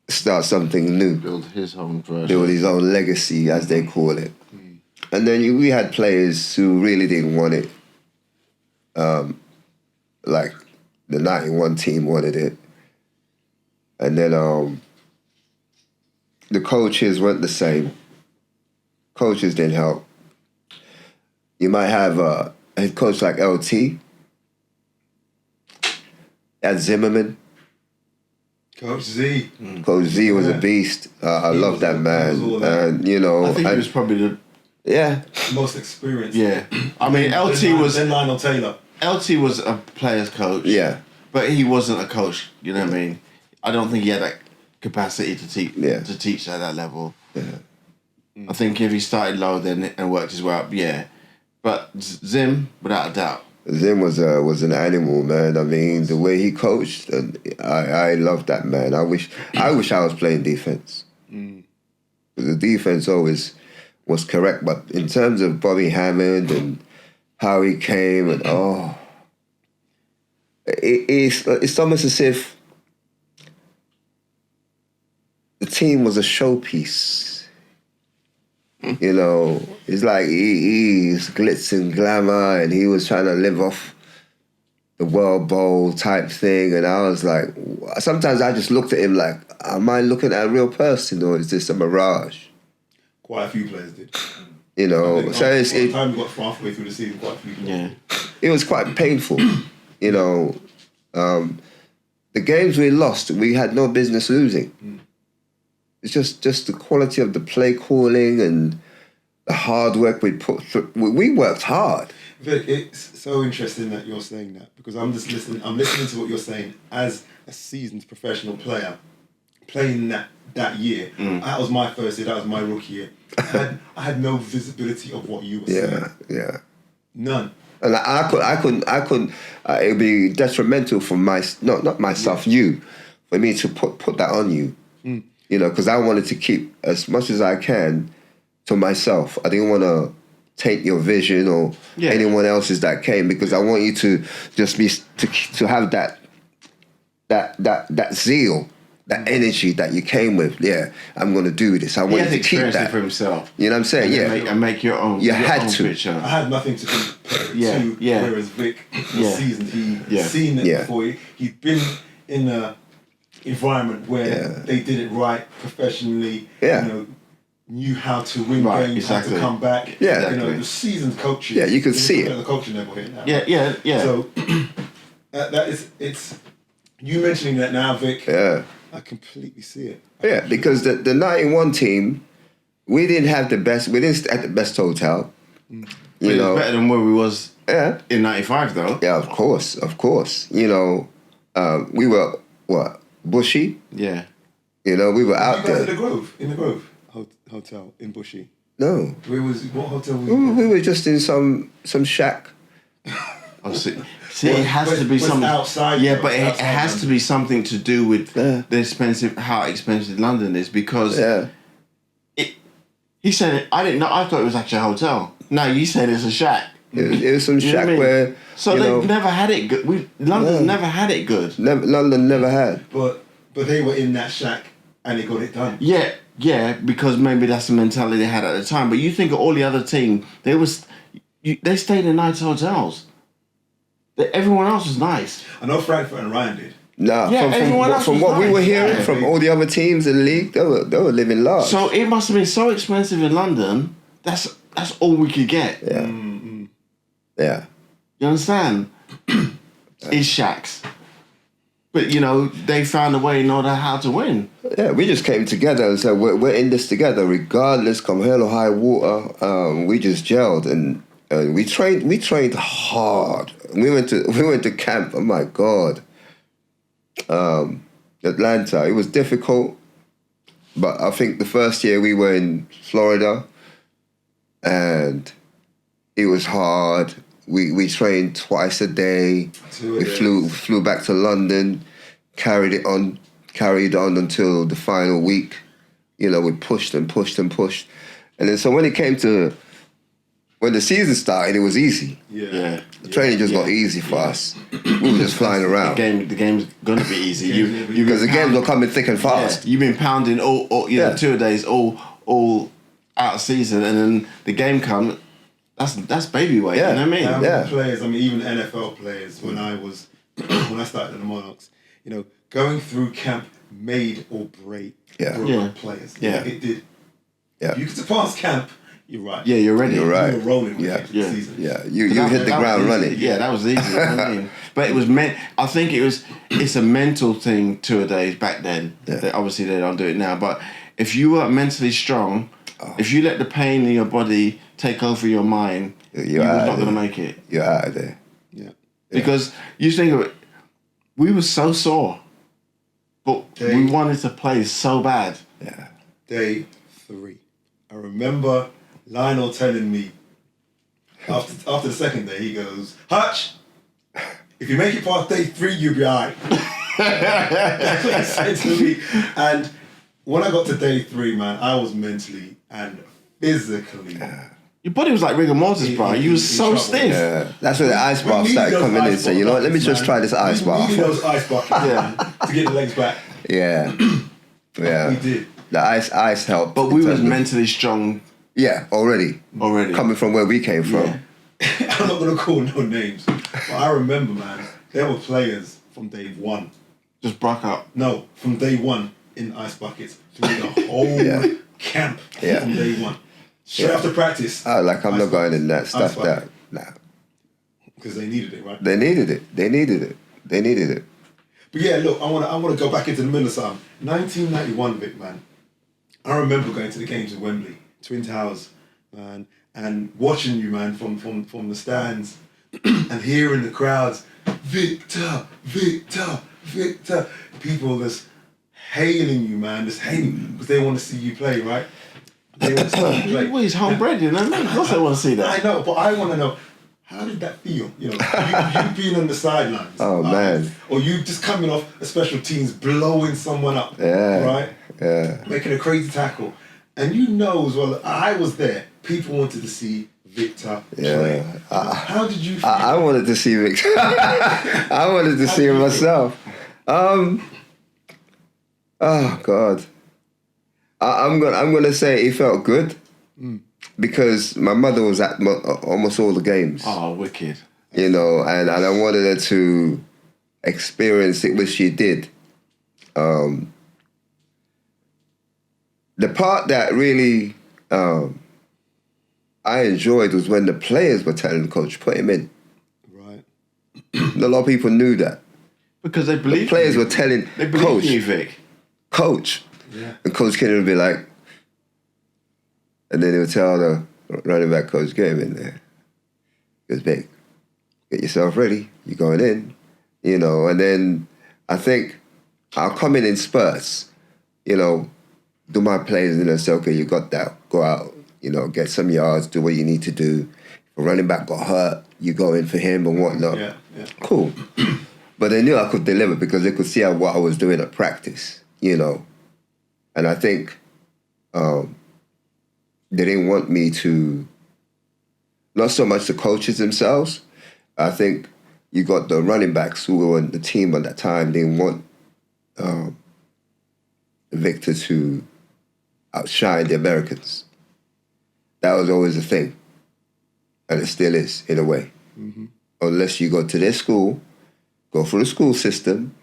Speaker 2: start something new.
Speaker 3: Build his own version.
Speaker 2: Build his own legacy, as they call it. Mm. And then we had players who really didn't want it. Like the 91 team wanted it. And then the coaches weren't the same. Coaches didn't help. You might have a head coach like LT. At Zimmerman.
Speaker 1: Coach Z.
Speaker 2: Coach Z was a beast. I love that man. And,
Speaker 3: I think he was probably the
Speaker 1: most experienced.
Speaker 3: Yeah. I mean, LT was...
Speaker 1: Then Lionel Taylor.
Speaker 3: LT was a player's coach.
Speaker 2: Yeah.
Speaker 3: But he wasn't a coach, you know what I mean? I don't think he had that capacity to teach at that level.
Speaker 2: Yeah.
Speaker 3: I think if he started low then and worked his way up, But Zim, without a doubt.
Speaker 2: Zim was an animal, man. I mean, the way he coached, and I love that man. I wish I was playing defense. The defense always was correct, but in terms of Bobby Hammond and how he came, and it's almost as if the team was a showpiece. It's like he's glitz and glamour, and he was trying to live off the World Bowl type thing. And I was like, sometimes I just looked at him like, am I looking at a real person, or is this a mirage?
Speaker 1: Quite a few players did.
Speaker 2: So
Speaker 1: by the time we got halfway through the season, quite a few players did.
Speaker 2: It was quite painful. The games we lost, we had no business losing. It's just the quality of the play calling and the hard work we put through. We worked hard.
Speaker 1: It's so interesting that you're saying that, because I'm just listening. I'm listening to what you're saying as a seasoned professional player, playing that year. That was my first year. That was my rookie year. I had no visibility of what you were saying.
Speaker 2: Yeah.
Speaker 1: None.
Speaker 2: And I couldn't. It would be detrimental for not myself, you, for me to put that on you. Because I wanted to keep as much as I can to myself. I didn't want to taint your vision or anyone else's that came, because I want you to just be to have that zeal, that energy that you came with. Yeah, I'm going to do this. I want you to keep that
Speaker 3: it for himself.
Speaker 2: You know what I'm saying?
Speaker 3: And make your own.
Speaker 2: You had
Speaker 3: own
Speaker 2: to.
Speaker 3: Picture.
Speaker 1: I had nothing to compare it to. Whereas Vic was seasoned. He'd seen it before. He'd been in environment where they did it right professionally.
Speaker 2: Yeah.
Speaker 1: You know, knew how to win
Speaker 3: Right,
Speaker 1: games, how to come back.
Speaker 2: Yeah.
Speaker 1: You know, the seasoned coaches.
Speaker 2: Yeah, you could see it.
Speaker 1: At the coaching level here now.
Speaker 3: Yeah.
Speaker 1: So it's you mentioning that now, Vic.
Speaker 2: Yeah.
Speaker 1: I completely see it.
Speaker 2: Yeah, because the 91 team, we didn't have the best. We didn't stay at the best hotel.
Speaker 3: But
Speaker 2: You
Speaker 3: it
Speaker 2: know.
Speaker 3: was better than where we was
Speaker 2: Yeah.
Speaker 3: in '95, though.
Speaker 2: Yeah, of course. You know, we were Bushy.
Speaker 3: Yeah.
Speaker 2: You know, we were out
Speaker 1: You guys
Speaker 2: there.
Speaker 1: in the Grove hotel in Bushy.
Speaker 2: No,
Speaker 1: What hotel was
Speaker 2: we were just in some shack.
Speaker 3: Oh, see, it has to be
Speaker 1: but
Speaker 3: something
Speaker 1: outside.
Speaker 3: Yeah,
Speaker 1: though,
Speaker 3: but it
Speaker 1: outside
Speaker 3: has to
Speaker 1: London.
Speaker 3: be something to do with
Speaker 2: Yeah.
Speaker 3: how expensive London is, because
Speaker 2: Yeah,
Speaker 3: he said it. I didn't know. I thought it was actually a hotel. No, you said it's a shack.
Speaker 2: it was some
Speaker 3: You know what
Speaker 2: shack
Speaker 3: I mean?
Speaker 2: where
Speaker 3: So
Speaker 2: you know,
Speaker 3: they've never had it good. London's never had it good.
Speaker 2: London never had.
Speaker 1: But they were in that shack and they got it done.
Speaker 3: Yeah, because maybe that's the mentality they had at the time. But you think of all the other team, they stayed in nice hotels. Everyone else was nice.
Speaker 1: I know Frankfurt and Ryan did.
Speaker 2: Nah,
Speaker 3: Yeah, everyone else
Speaker 2: from
Speaker 3: was
Speaker 2: what we
Speaker 3: nice.
Speaker 2: were hearing
Speaker 1: Yeah,
Speaker 2: from
Speaker 1: they-
Speaker 2: all the other teams in the league, they were living large.
Speaker 3: So it must have been so expensive in London. That's all we could get.
Speaker 2: yeah, yeah.
Speaker 3: You understand? It's shacks. But you know, they found a way in order how to win.
Speaker 2: Yeah, we just came together and said we're in this together, regardless, come hell or high water. We just gelled and we trained hard. We went to camp. Oh my God, Atlanta. It was difficult, but I think the first year we were in Florida, and it was hard. We trained twice a day. We flew back to London, carried on until the final week. You know, we pushed and pushed and pushed. And then so when the season started, it was easy.
Speaker 3: Yeah.
Speaker 2: The training just got easy for us. We were just flying around.
Speaker 3: The game's gonna be easy.
Speaker 2: Because the games were coming thick and fast.
Speaker 3: You've been pounding all 2 days all out of season, and then the game comes. That's baby weight.
Speaker 2: Yeah.
Speaker 3: You know what I mean?
Speaker 2: Yeah.
Speaker 1: Players, even NFL players, when I started in the Monarchs, you know, going through camp made or broke players.
Speaker 3: Yeah.
Speaker 1: It did.
Speaker 2: Yeah.
Speaker 1: If you could surpass camp, you're right.
Speaker 3: Yeah, you're ready.
Speaker 2: You're right.
Speaker 1: You were rolling with
Speaker 2: Yeah.
Speaker 1: it for the season.
Speaker 2: Yeah, you hit the ground
Speaker 3: was
Speaker 2: running.
Speaker 3: easy. Yeah, that was easy. You know what I mean? But it was I think it's a mental thing 2 days back then.
Speaker 2: Yeah.
Speaker 3: Obviously they don't do it now. But if you were mentally strong, if you let the pain in your body take over your mind,
Speaker 2: You're
Speaker 3: you were
Speaker 2: out
Speaker 3: not
Speaker 2: of
Speaker 3: going to
Speaker 2: there.
Speaker 3: make it.
Speaker 2: You're out of there.
Speaker 1: Yeah.
Speaker 3: Because you think of it, we were so sore, but we wanted to play so bad.
Speaker 2: Yeah.
Speaker 1: Day 3. I remember Lionel telling me after the second day, he goes, Hutch, if you make it past day 3, you'll be all right. That's what he said to me. And when I got to day 3, man, I was mentally and physically.
Speaker 3: Your body was like rigor mortis, bro. You was so
Speaker 1: trouble.
Speaker 3: stiff.
Speaker 2: Yeah. That's when the ice
Speaker 1: We
Speaker 2: bath
Speaker 1: needed
Speaker 2: started
Speaker 1: those
Speaker 2: coming in.
Speaker 1: ice
Speaker 2: So, you know what, let me
Speaker 1: buckets,
Speaker 2: just
Speaker 1: man.
Speaker 2: try this ice
Speaker 1: We needed
Speaker 2: bath.
Speaker 1: those ice buckets, man, to get the legs back.
Speaker 2: Yeah. Yeah.
Speaker 1: We did.
Speaker 2: The ice helped.
Speaker 3: But we was mentally strong
Speaker 2: Yeah, already. Coming from where we came from.
Speaker 3: Yeah.
Speaker 1: I'm not going to call no names, but I remember, man, there were players from day 1.
Speaker 3: Just broke up.
Speaker 1: No, from day 1 in ice buckets through the whole camp from day 1. Straight after practice.
Speaker 2: I'm not
Speaker 1: ice
Speaker 2: going in that
Speaker 1: buckets,
Speaker 2: stuff.
Speaker 1: ice
Speaker 2: That
Speaker 1: bucket.
Speaker 2: nah.
Speaker 1: Because they needed it, right?
Speaker 2: They needed it.
Speaker 1: But yeah, look, I want to go back into the middle of something. 1991, Vic, man. I remember going to the games in Wembley, Twin Towers, man, and watching you, man, from the stands and hearing the crowds, Victor, Victor, Victor. People just hailing you, man, just hailing because they want to see you play, right? They want to see you play.
Speaker 3: Well, he's homebred, you know what I mean? Of course I want to see that.
Speaker 1: I know, but I want to know, how did that feel? You know, you being on the sidelines.
Speaker 2: Oh, man.
Speaker 1: Or you just coming off a special teams, blowing someone up.
Speaker 2: Yeah.
Speaker 1: Right?
Speaker 2: Yeah.
Speaker 1: Making a crazy tackle. And you know as well, I was there. People wanted to see Victor play. How did you feel?
Speaker 2: I wanted to see Victor. I wanted to see him myself. Oh God. I'm gonna say it felt good because my mother was at almost all the games.
Speaker 3: Oh, wicked.
Speaker 2: You know, and I wanted her to experience it, which she did. The part that really I enjoyed was when the players were telling the coach, put him in.
Speaker 1: Right.
Speaker 2: A lot of people knew that.
Speaker 3: Because they believe
Speaker 2: The players were telling
Speaker 3: they believe
Speaker 2: coach,
Speaker 3: you, Vic.
Speaker 2: coach.
Speaker 1: Yeah.
Speaker 2: And Coach Kennedy would be like, and then he would tell the running back coach, get him in there. He goes, Vic, get yourself ready. You're going in. You know, and then I think I'll come in spurts, you know, do my plays and then say, okay, you got that. Go out, you know, get some yards, do what you need to do. If a running back got hurt, you go in for him and whatnot.
Speaker 1: Yeah, yeah.
Speaker 2: Cool. But they knew I could deliver because they could see what I was doing at practice, you know. And I think they didn't want me to, not so much the coaches themselves. I think you got the running backs who were on the team at that time. They didn't want Victor to outshine the Americans. That was always a thing. And it still is, in a way. Mm-hmm. Unless you go to their school, go through the school system,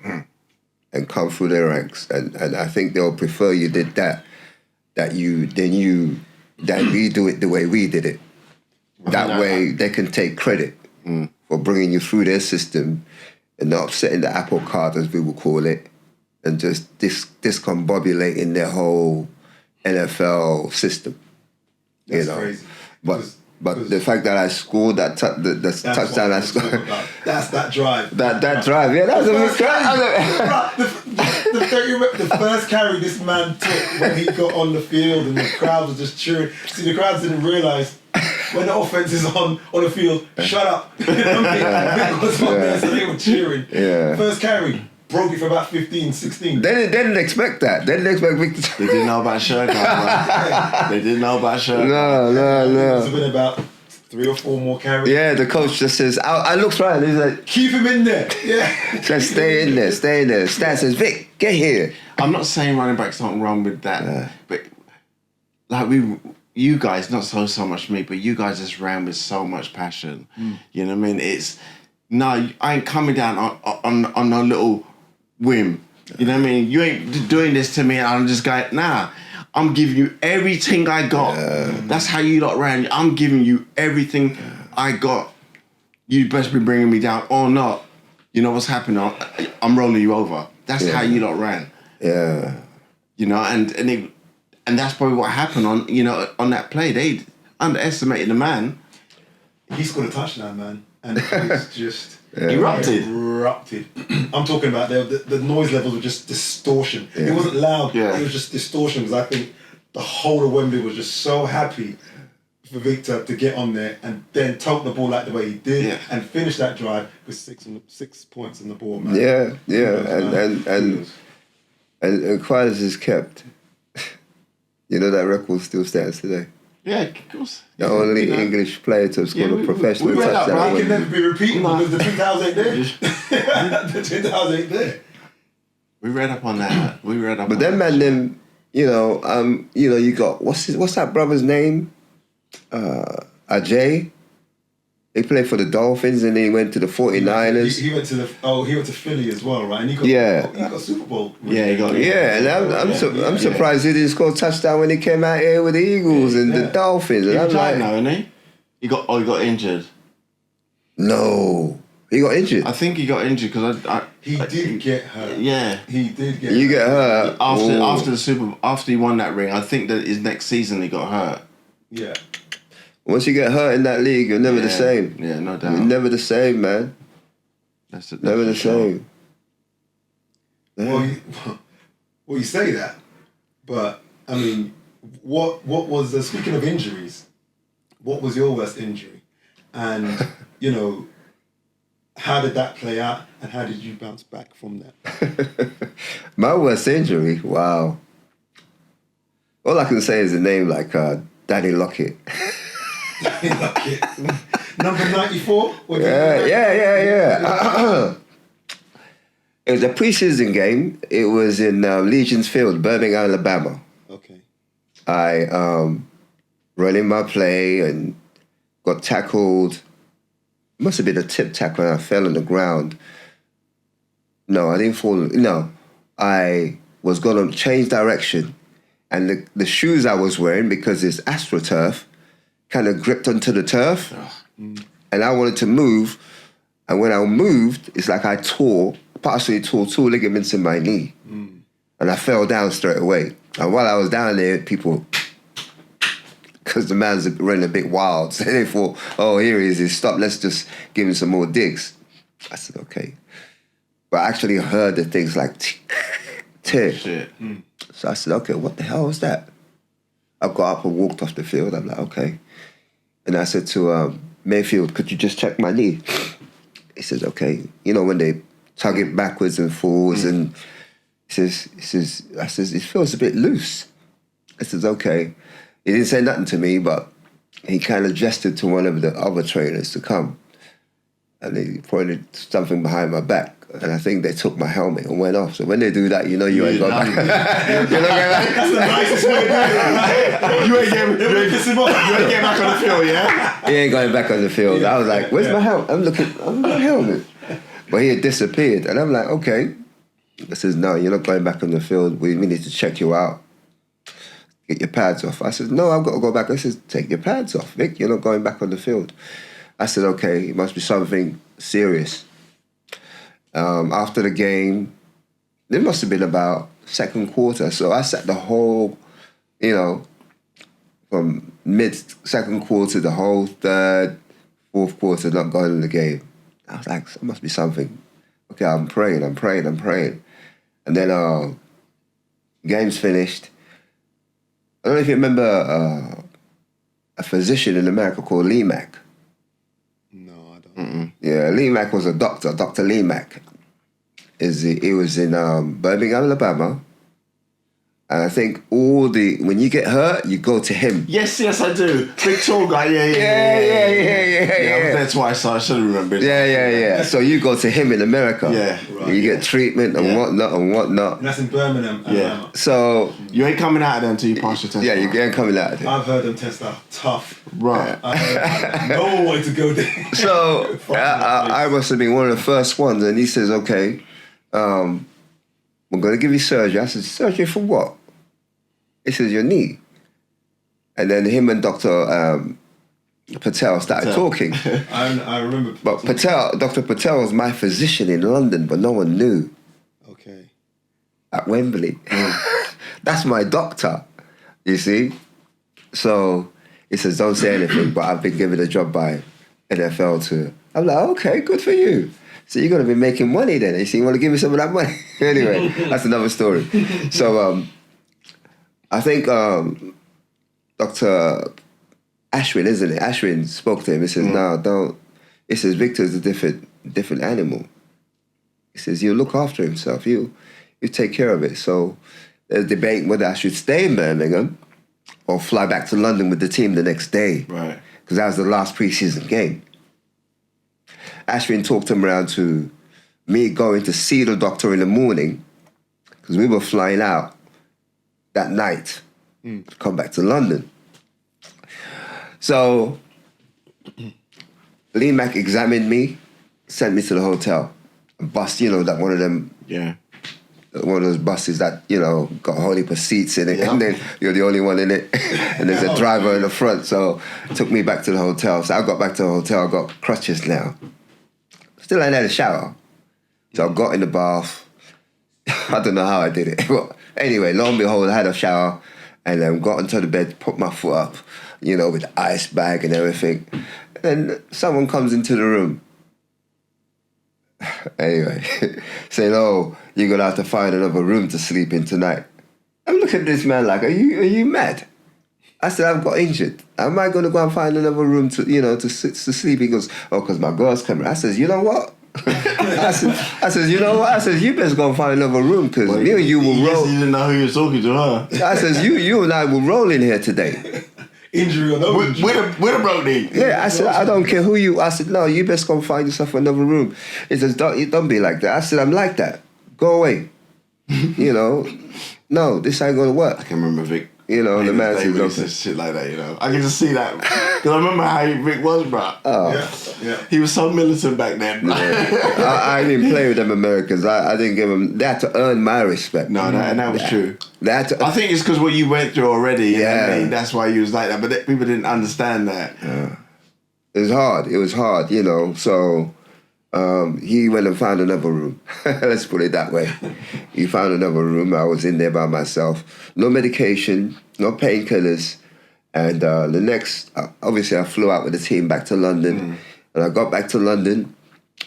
Speaker 2: and come through their ranks. And I think they'll prefer you did that we do it the way we did it. That way they can take credit for bringing you through their system and not upsetting the apple cart, as we would call it, and just discombobulating their whole NFL system.
Speaker 1: That's crazy.
Speaker 2: But the fact that I scored that the touchdown I scored,
Speaker 1: that's that drive.
Speaker 2: That drive, yeah, that was a
Speaker 1: the first carry this man took when he got on the field and the crowd was just cheering. See, the crowds didn't realise when the offense is on the field, shut up. You know what I mean? Was on there, so they were cheering.
Speaker 2: Yeah.
Speaker 1: First carry, broke it for about 15, 16.
Speaker 2: They didn't expect that. They didn't expect Victor.
Speaker 3: They didn't know about Shergan, man. They didn't know about Shergan.
Speaker 2: No.
Speaker 1: It's been about 3 or 4 more carries.
Speaker 2: Yeah, the coach just says, I looks right, he's like,
Speaker 1: keep him in there. Yeah.
Speaker 2: just stay in there. Stan says, Vic, get here.
Speaker 3: I'm not saying running backs don't run with that, but like you guys, not so much me, but you guys just ran with so much passion. You know what I mean? It's no, I ain't coming down on no little whim. You know what I mean? You ain't doing this to me and I'm just going, nah. I'm giving you everything I got. That's how you lot ran. I'm giving you everything I got. You best be bringing me down or not. You know what's happening? I'm rolling you over. That's how you lot ran.
Speaker 2: Yeah.
Speaker 3: You know, and that's probably what happened on that play. They underestimated the man.
Speaker 1: He scored a touchdown, man, and it was just
Speaker 3: erupted.
Speaker 1: I'm talking about the noise levels were just distortion. It wasn't loud.
Speaker 3: Yeah.
Speaker 1: It was just distortion because I think the whole of Wembley was just so happy for Victor to get on there and then tote the ball like the way he did and finish that drive with 6 points on the board, man.
Speaker 2: Yeah. And quiet as is kept, you know that record still stands today.
Speaker 3: Yeah, of course.
Speaker 2: The only English player to have scored a professional touchdown.
Speaker 1: It can never be repeated because the 2000 ain't there. The 2000 ain't there.
Speaker 3: We read up on that.
Speaker 2: But then, man, them, you know, you got what's that brother's name? Ajay. He played for the Dolphins and then he went to the 49ers.
Speaker 1: He went to Philly as well, right? And he got Super Bowl.
Speaker 2: And I'm surprised he didn't score a touchdown when he came out here with the Eagles and the Dolphins.
Speaker 3: He
Speaker 2: and
Speaker 3: retired now, isn't he? He got injured.
Speaker 2: No, he got injured.
Speaker 3: I think he got injured because
Speaker 1: he did get hurt.
Speaker 3: Yeah,
Speaker 1: he did get.
Speaker 2: You get hurt
Speaker 3: after he won that ring. I think that his next season he got hurt.
Speaker 1: Yeah.
Speaker 2: Once you get hurt in that league, you're never the same.
Speaker 3: Yeah, no doubt.
Speaker 2: You're never the same, man.
Speaker 3: That's
Speaker 2: never the same.
Speaker 1: Yeah. Well, you say that, but I mean, what was speaking of injuries? What was your worst injury? And you know, how did that play out? And how did you bounce back from that?
Speaker 2: My worst injury? Wow. All I can say is the name like Danny Lockett.
Speaker 1: Number 94?
Speaker 2: Yeah. It was a preseason game. It was in Legion's Field, Birmingham, Alabama.
Speaker 1: Okay.
Speaker 2: I running my play and got tackled. Must have been a tip tackle and I fell on the ground. No, I didn't fall. No. I was going to change direction, and the shoes I was wearing, because it's AstroTurf, kind of gripped onto the turf, and I wanted to move, and when I moved, it's like I partially tore 2 ligaments in my knee, and I fell down straight away. And while I was down there, people, because the man's running a bit wild, so they thought, oh, here he is, he's stopped, let's just give him some more digs. I said, okay. But I actually heard the things like, tear.
Speaker 3: Shit.
Speaker 2: So I said, okay, what the hell was that? I got up and walked off the field. I'm like, okay. And I said to Mayfield, could you just check my knee? He says, okay. You know, when they tug it backwards and forwards, and I says, it feels a bit loose. I says, okay. He didn't say nothing to me, but he kind of gestured to one of the other trainers to come. And he pointed something behind my back. And I think they took my helmet and went off. So when they do that, you know you ain't going back. You know,
Speaker 1: That's the nicest way to do it.
Speaker 3: You ain't getting back on the field, yeah?
Speaker 2: He ain't going back on the field. I was like, where's my helmet? I'm my helmet. But he had disappeared. And I'm like, okay. I says, no, you're not going back on the field. We need to check you out. Get your pads off. I said, no, I've got to go back. I said, take your pads off, Vic. You're not going back on the field. I said, okay, it must be something serious. After the game, it must have been about second quarter. So I sat the whole, from mid-second quarter, the whole third, fourth quarter, not going in the game. I was like, it must be something. Okay, I'm praying. And then game's finished. I don't know if you remember a physician in America called Lee Mack.
Speaker 1: No, I don't.
Speaker 2: Yeah, Lee Mack was a doctor. Dr. Lee Mack. He was in Birmingham, Alabama. And I think when you get hurt, you go to him.
Speaker 3: Yes, I do. Big tall guy, yeah. I was there twice, so I should have remembered.
Speaker 2: Yeah. So you go to him in America.
Speaker 3: Yeah.
Speaker 2: Right, you get treatment and whatnot.
Speaker 1: And that's in Birmingham, Alabama.
Speaker 2: Yeah. So
Speaker 3: you ain't coming out of there until you pass your test.
Speaker 2: Yeah, you ain't coming out of there.
Speaker 1: I've heard them tests are tough.
Speaker 3: Right.
Speaker 1: No one wanted to go there.
Speaker 2: So I must have been one of the first ones, and he says, okay, we're going to give you surgery. I said, surgery for what? He says, your knee. And then him and Dr. Patel started talking.
Speaker 1: I remember.
Speaker 2: But Dr. Patel was my physician in London, but no one knew.
Speaker 1: Okay.
Speaker 2: At Wembley. That's my doctor, you see? So he says, don't say anything, but I've been given a job by NFL to... I'm like, okay, good for you. So you're going to be making money then. You see, you want to give me some of that money? Anyway, that's another story. So I think Dr. Ashwin, isn't it? Ashwin spoke to him. He says, no, don't. He says, Victor's a different animal. He says, he'll look after himself. You take care of it. So there's debate whether I should stay in Birmingham or fly back to London with the team the next day.
Speaker 3: Right.
Speaker 2: Because that was the last preseason game. Ashwin talked him around to me going to see the doctor in the morning because we were flying out that night to come back to London. So Lee Mack examined me, sent me to the hotel. A bus, that one of them...
Speaker 3: Yeah.
Speaker 2: One of those buses that, got a whole heap of seats in it, and then you're the only one in it, and there's a driver in the front, so it took me back to the hotel. So I got back to the hotel, I got crutches now. Still ain't had a shower. So I got in the bath. I don't know how I did it. But anyway, lo and behold, I had a shower, and then got into the bed, put my foot up, with the ice bag and everything. And someone comes into the room. Anyway, saying, oh, you're going to have to find another room to sleep in tonight. I'm looking at this man like, are you mad? I said, I've got injured. Am I going to go and find another room to sleep? He goes, oh, because my girl's coming. I said, you know what? I said, you know what? I said, you best go and find another room because me and you will roll.
Speaker 3: You didn't know who you were talking to, huh?
Speaker 2: I said, you and I will roll in here today.
Speaker 1: Injury or no injury.
Speaker 3: With a broke knee.
Speaker 2: Yeah, I said, I don't care who you... I said, no, you best go and find yourself another room. He says, don't be like that. I said, I'm like that. Go away. No, this ain't going to work.
Speaker 3: I can remember Vic.
Speaker 2: The man says,
Speaker 3: shit like that, I can just see that Because I remember how Rick was, bro.
Speaker 1: Yeah.
Speaker 3: He was so militant back then.
Speaker 2: I didn't play with them Americans. I didn't give them. They had to earn my respect.
Speaker 3: No, that was true.
Speaker 2: They had to,
Speaker 3: I think it's because what you went through already. You know what I
Speaker 2: Yeah.
Speaker 3: mean? That's why you was like that. But people didn't understand that.
Speaker 2: it was hard. It was hard, you know. So he went and found another room. Let's put it that way. He found another room. I was in there by myself. No medication, no painkillers. And the next, obviously, I flew out with the team back to London. And I got back to London.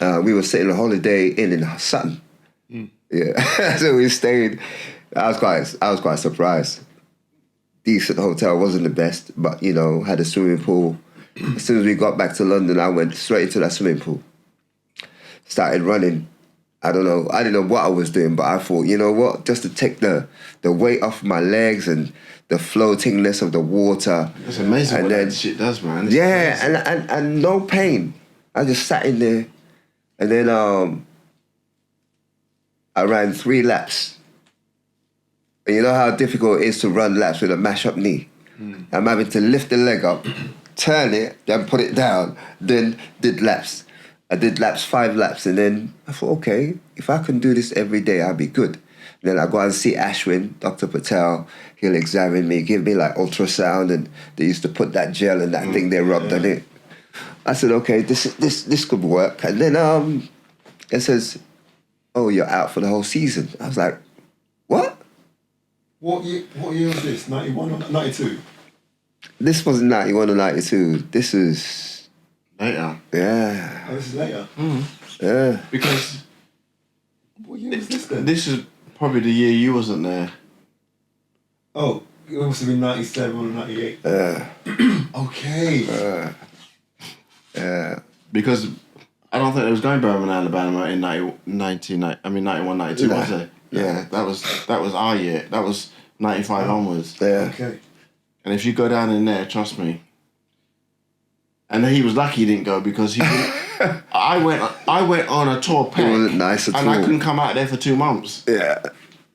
Speaker 2: We were staying a holiday in Sutton. Yeah, so we stayed. I was quite surprised. Decent hotel, wasn't the best, but you know, had a swimming pool. As soon as we got back to London, I went straight into that swimming pool. Started running. I didn't know what I was doing, but I thought, you know what, just to take the weight off my legs and the floatingness of the water.
Speaker 3: It's amazing what that shit does, man.
Speaker 2: And no pain. I just sat in there, and then I ran 3 laps. And you know how difficult it is to run laps with a mash-up knee. I'm having to lift the leg up, turn it, then put it down, then did laps. I did 5 laps, and then I thought, okay, if I can do this every day, I'll be good. Then I go and see Ashwin, Dr. Patel. He'll examine me, give me like ultrasound, and they used to put that gel and that thing they rubbed on it. I said, okay, this could work. And then it says, oh, you're out for the whole season. I was like, what?
Speaker 1: What year was this? 91 or 92?
Speaker 2: This was 91 or 92. This is...
Speaker 3: Later.
Speaker 2: Yeah.
Speaker 1: Oh, this is later.
Speaker 2: Yeah.
Speaker 3: Because
Speaker 1: What year was this then?
Speaker 3: this is probably the year you wasn't there.
Speaker 1: Oh, it must have been 97 or 98. Okay.
Speaker 2: Yeah.
Speaker 3: Because I don't think it was going Birmingham, Alabama in 91, 92, was it? Yeah, that was our year. That was 95 onwards.
Speaker 2: Yeah.
Speaker 1: Okay.
Speaker 3: And if you go down in there, trust me. And he was lucky he didn't go because he didn't, I went on a tour pack.
Speaker 2: It wasn't nice at
Speaker 3: and
Speaker 2: all.
Speaker 3: I couldn't come out there for 2 months.
Speaker 2: Yeah.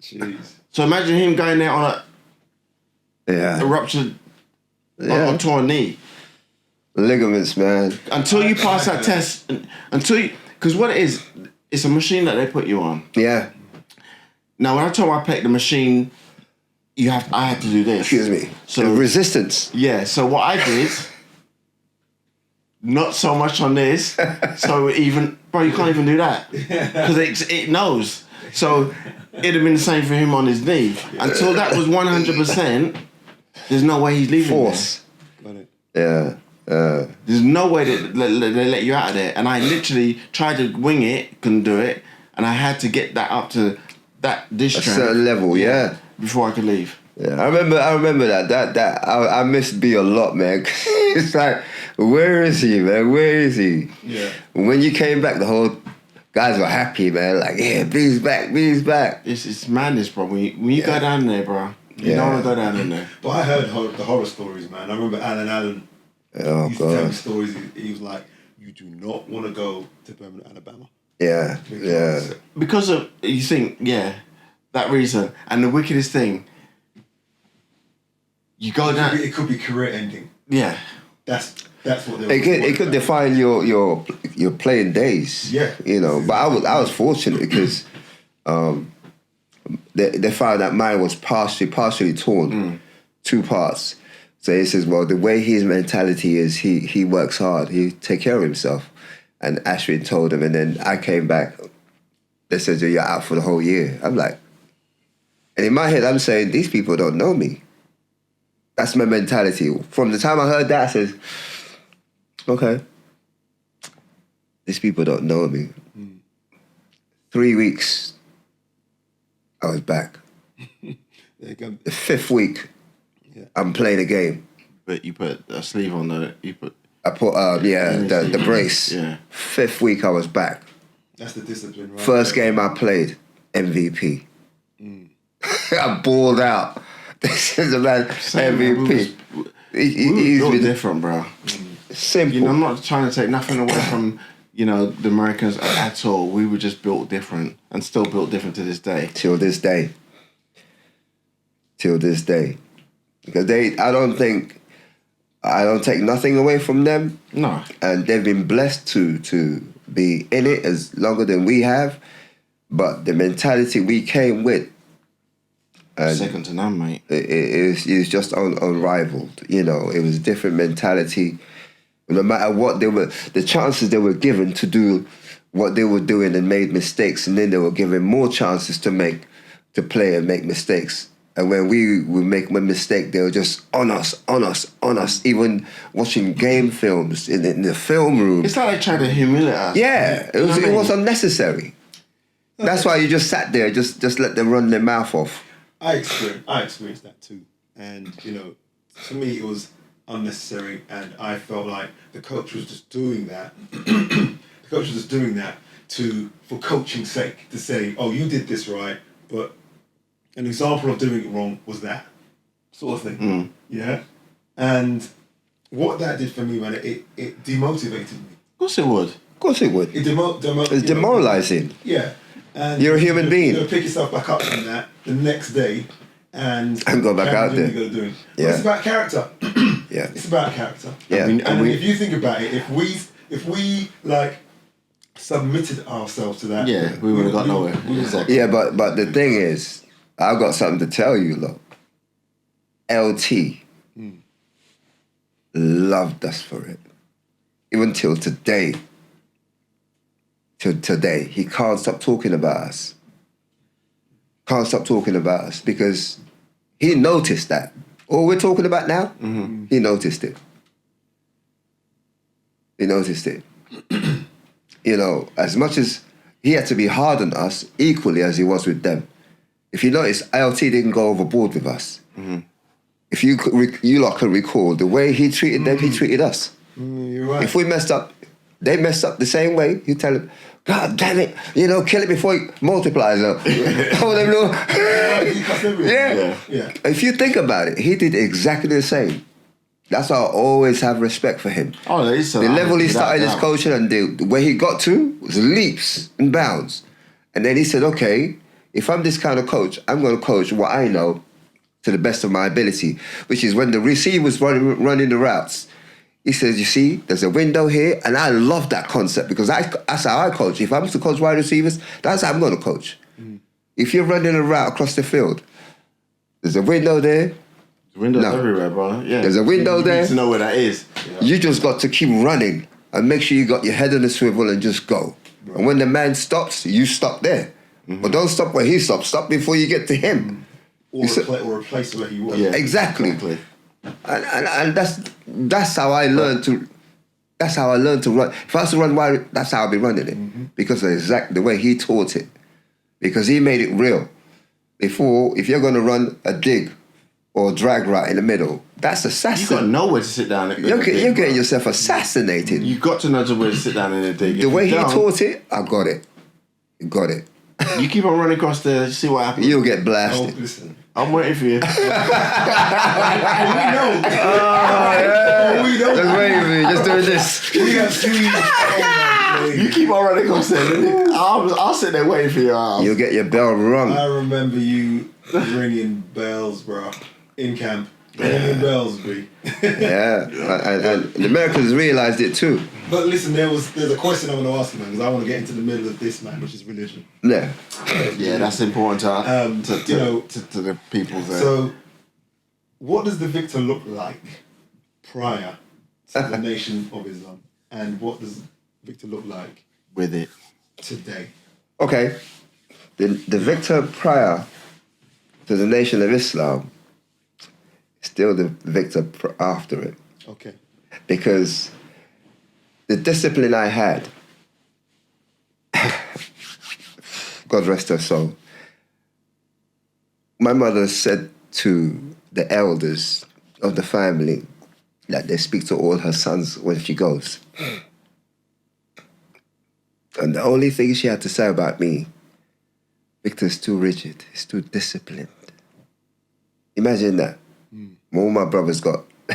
Speaker 1: Jeez.
Speaker 3: So imagine him going there on a ruptured on torn knee.
Speaker 2: Ligaments, man.
Speaker 3: Until you pass that test, because what it is, it's a machine that they put you on.
Speaker 2: Yeah.
Speaker 3: Now, when I told my pec the machine, I had to do this.
Speaker 2: Excuse me.
Speaker 3: So
Speaker 2: The resistance.
Speaker 3: yeah. So what I did, not so much on this. So you can't even do that because it knows. So it'd have been the same for him on his knee. Until that was 100%, there's no way he's leaving.
Speaker 2: Force.
Speaker 1: Got it.
Speaker 2: Yeah.
Speaker 3: There's no way that they let you out of there. And I literally tried to wing it, couldn't do it, and I had to get that up to this
Speaker 2: A
Speaker 3: strength
Speaker 2: certain level, yeah.
Speaker 3: before I could leave.
Speaker 2: Yeah, I remember that I missed B a lot, man. It's like, where is he, man? Where is he?
Speaker 1: Yeah.
Speaker 2: When you came back, the whole guys were happy, man. Like, yeah, B's back.
Speaker 3: It's madness, bro. When you go down there, bro, you don't want to go down in there.
Speaker 1: But I heard the horror stories, man. I remember Allen
Speaker 2: Oh,
Speaker 1: used to tell me
Speaker 2: God.
Speaker 1: stories. He was like, you do not want to go to Birmingham, Alabama.
Speaker 2: Yeah, yeah.
Speaker 3: Because of, you think, that reason. And the wickedest thing, you go down.
Speaker 1: It could be career ending.
Speaker 3: Yeah.
Speaker 1: That's what they were.
Speaker 2: It could define your playing days.
Speaker 1: Yeah.
Speaker 2: You know, but I was fortunate because they found that mine was partially torn, 2 parts. So he says, well, the way his mentality is, he works hard. He take care of himself. And Ashwin told him, and then I came back. They said, you're out for the whole year. I'm like, and in my head, I'm saying, these people don't know me. That's my mentality. From the time I heard that, I said, okay, these people don't know me. 3 weeks, I was back.
Speaker 1: There you go.
Speaker 2: The 5th week, I'm playing a game.
Speaker 3: But you put a sleeve on I put
Speaker 2: the brace.
Speaker 3: Yeah.
Speaker 2: 5th week, I was back.
Speaker 1: That's the discipline, right?
Speaker 2: First game I played, MVP. I balled out. This is a man, MVP.
Speaker 3: He's different, bro.
Speaker 2: Simple.
Speaker 3: You know, I'm not trying to take nothing away from, the Americans at all. We were just built different and still built different to this day.
Speaker 2: Till this day. Because I don't think I don't take nothing away from them.
Speaker 3: No.
Speaker 2: And they've been blessed to be in it as longer than we have. But the mentality we came with, and
Speaker 3: second to none, mate.
Speaker 2: it is just unrivaled. You know, it was a different mentality. No matter what they were, the chances they were given to do what they were doing and made mistakes, and then they were given more chances to play and make mistakes. And when we would make one mistake, they were just on us. Even watching game films in the film room.
Speaker 3: It's like they tried to humiliate us.
Speaker 2: Yeah, it was unnecessary. That's why you just sat there, just let them run their mouth off.
Speaker 1: I experienced that too, and you know, for me it was unnecessary, and I felt like the coach was just doing that. The coach was just doing that for coaching's sake, to say, "Oh, you did this right," but an example of doing it wrong was that sort of thing. Yeah, and what that did for me, man, it demotivated me.
Speaker 3: Of course it would.
Speaker 2: Of course it would. It's demoralising.
Speaker 1: Yeah. And
Speaker 2: you're a human being.
Speaker 1: You'll pick yourself back up from that the next day and
Speaker 2: go back out there.
Speaker 1: You're doing.
Speaker 2: Yeah.
Speaker 1: It's about character.
Speaker 2: Yeah.
Speaker 1: It's about character.
Speaker 2: Yeah.
Speaker 1: And if you think about it, if we like submitted ourselves to that,
Speaker 3: yeah, we would have got nowhere. Exactly.
Speaker 2: Yeah, but the thing is, I've got something to tell you, look. LT loved us for it. Even till today. He can't stop talking about us. Can't stop talking about us because he noticed that. All we're talking about now, he noticed it. He noticed it. You know, as much as he had to be hard on us, equally as he was with them. If you notice, LT didn't go overboard with us. If you lot can recall, the way he treated them, he treated us.
Speaker 1: You're right.
Speaker 2: If we messed up, they messed up the same way. You tell them, God damn it, you know, kill it before it multiplies. Yeah. If you think about it, he did exactly the same. That's why I always have respect for him.
Speaker 3: Oh,
Speaker 2: the level he started his coaching and the way he got to was leaps and bounds. And then he said, okay, if I'm this kind of coach, I'm going to coach what I know to the best of my ability, which is when the receiver's running the routes. He says, you see, there's a window here, and I love that concept because that's how I coach. If I'm to coach wide receivers, that's how I'm going to coach. If you're running a route across the field, there's a window there.
Speaker 3: Windows everywhere, bro. Yeah.
Speaker 2: There's a window there.
Speaker 3: You need to know where that is.
Speaker 2: Yeah. You just got to keep running and make sure you got your head on the swivel and just go. Right. And when the man stops, you stop there. But don't stop where he stops. Stop before you get to him.
Speaker 1: Or replace where he was.
Speaker 2: Yeah. Exactly. And that's how I learned to. That's how I learned to run. If I was to run wide, that's how I'll be running it because of exactly the way he taught it. Because he made it real. Before, if you're going to run a dig or a drag right in the middle, that's assassin.
Speaker 3: You got nowhere to sit down.
Speaker 2: You're getting yourself assassinated.
Speaker 3: You got to know where to sit down in a dig.
Speaker 2: The way he taught it, I got it. You got it.
Speaker 3: You keep on running across there, see what happens.
Speaker 2: You'll get blasted.
Speaker 1: Oh, listen.
Speaker 3: I'm waiting for you.
Speaker 1: We know. We know.
Speaker 2: Just waiting for you. Just doing this.
Speaker 1: We have seen.
Speaker 3: You keep on running across there. I'll sit there waiting for your ass.
Speaker 2: You'll get your bell rung.
Speaker 1: I remember you ringing bells, bro, in camp. Ringing bells, B.
Speaker 2: Yeah, and the Americans realised it too.
Speaker 1: But listen, there's a question I want to ask you, man, because I want to get into the middle of this, man, which is religion.
Speaker 2: Yeah.
Speaker 3: Yeah, that's important to the people there.
Speaker 1: So, what does the victor look like prior to the Nation of Islam, and what does Victor look like
Speaker 3: with it
Speaker 1: today?
Speaker 2: Okay, the victor prior to the Nation of Islam is still the victor after it.
Speaker 1: Okay.
Speaker 2: Because the discipline I had, God rest her soul, my mother said to the elders of the family that they speak to all her sons when she goes. And the only thing she had to say about me, Victor's too rigid, he's too disciplined. Imagine that. All my brothers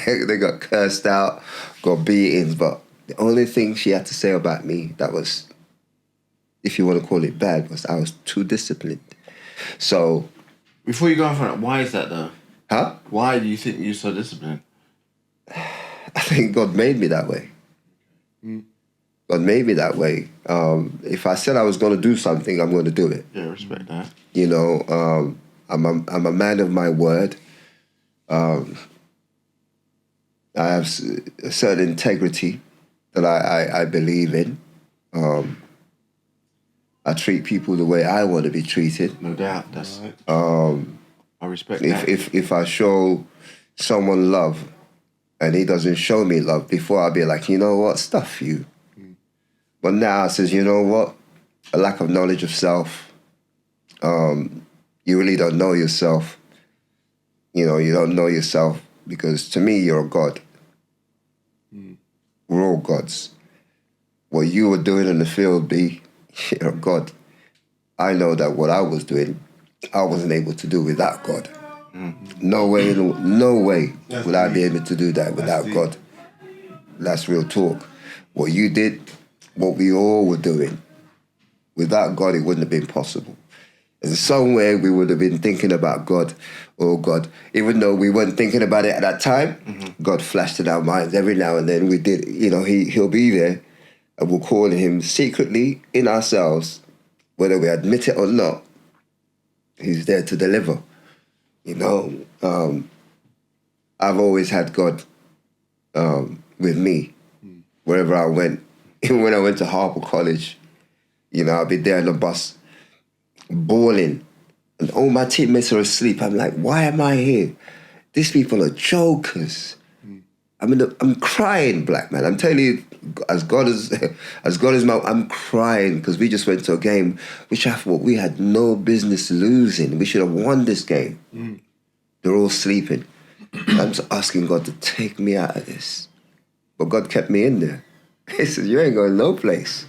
Speaker 2: they got cursed out, got beatings, but the only thing she had to say about me that was, if you want to call it bad, was I was too disciplined. So...
Speaker 3: Before you go on from that, why is that though?
Speaker 2: Huh?
Speaker 3: Why do you think you're so disciplined?
Speaker 2: I think God made me that way. God made me that way. If I said I was going to do something, I'm going to do it.
Speaker 3: Yeah, respect that.
Speaker 2: You know, I'm a man of my word. I have a certain integrity that I believe in. I treat people the way I want to be treated.
Speaker 3: No doubt. That's. I respect that.
Speaker 2: If I show someone love and he doesn't show me love, before I'll be like, you know what, stuff you. But now I says, you know what, a lack of knowledge of self. You really don't know yourself. You know, you don't know yourself because to me, you're a God. We're all gods. What you were doing in the field, B, you're a God. I know that what I was doing, I wasn't able to do without God. No way would I be able to do that without God. That's real talk. What you did, what we all were doing, without God, it wouldn't have been possible. In some way, we would have been thinking about God, oh God. Even though we weren't thinking about it at that time, God flashed in our minds every now and then. We did, you know, he'll be there and we'll call him secretly in ourselves, whether we admit it or not. He's there to deliver. You know, I've always had God with me wherever I went. Even when I went to Harper College, you know, I'd be there on the bus, bawling, and all my teammates are asleep. I'm like, why am I here? These people are jokers. I'm crying, black man. I'm telling you, as God is my, I'm crying because we just went to a game which I thought we had no business losing. We should have won this game. They're all sleeping. I'm just asking God to take me out of this, but God kept me in there. He said, "You ain't going no place.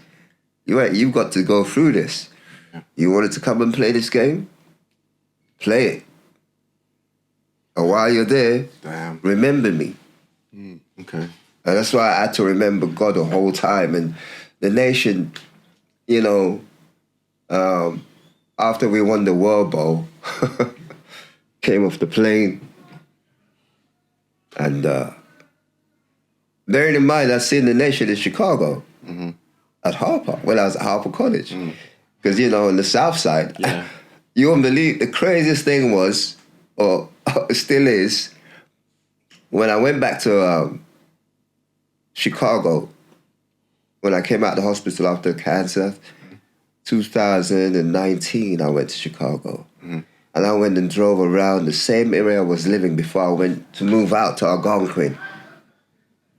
Speaker 2: You've got to go through this. You wanted to come and play this game? Play it. And while you're there, remember me."
Speaker 3: Okay.
Speaker 2: And that's why I had to remember God the whole time. And the nation, you know, after we won the World Bowl, came off the plane. And bearing in mind, I've seen the nation in Chicago at Harper, when I was at Harper College. Because, you know, on the South Side, you won't believe, the craziest thing was, or still is, when I went back to Chicago, when I came out of the hospital after cancer, 2019, I went to Chicago. And I went and drove around the same area I was living before I went to move out to Algonquin.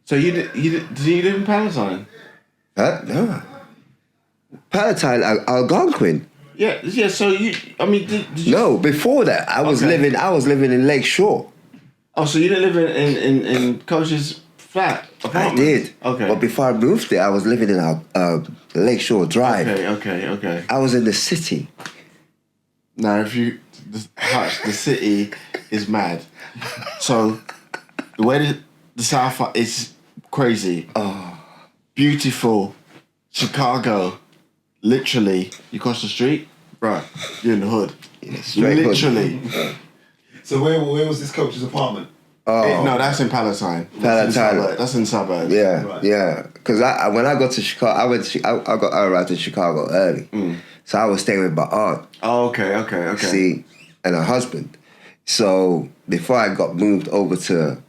Speaker 3: So did you live in Palatine?
Speaker 2: No. Palatine, Algonquin.
Speaker 3: Yeah. So did you?
Speaker 2: No, before that, I was living in Lake Shore.
Speaker 3: Oh, so you didn't live in Coach's flat apartment?
Speaker 2: I did.
Speaker 3: Okay.
Speaker 2: But before I moved there, I was living in Lake Shore Drive.
Speaker 3: Okay.
Speaker 2: I was in the city.
Speaker 3: Now, the city is mad. So the way the South is crazy. Oh, beautiful. Chicago, literally, you cross the street, bro, you're in the hood.
Speaker 2: Yeah,
Speaker 3: literally.
Speaker 2: Hood.
Speaker 1: So where was this coach's apartment?
Speaker 3: No, that's in Palatine. That's in suburbs.
Speaker 2: Yeah,
Speaker 3: right.
Speaker 2: Yeah. Because when I got to Chicago, I arrived in Chicago early. So I was staying with my aunt.
Speaker 3: Oh, okay.
Speaker 2: See, and her husband. So before I got moved over to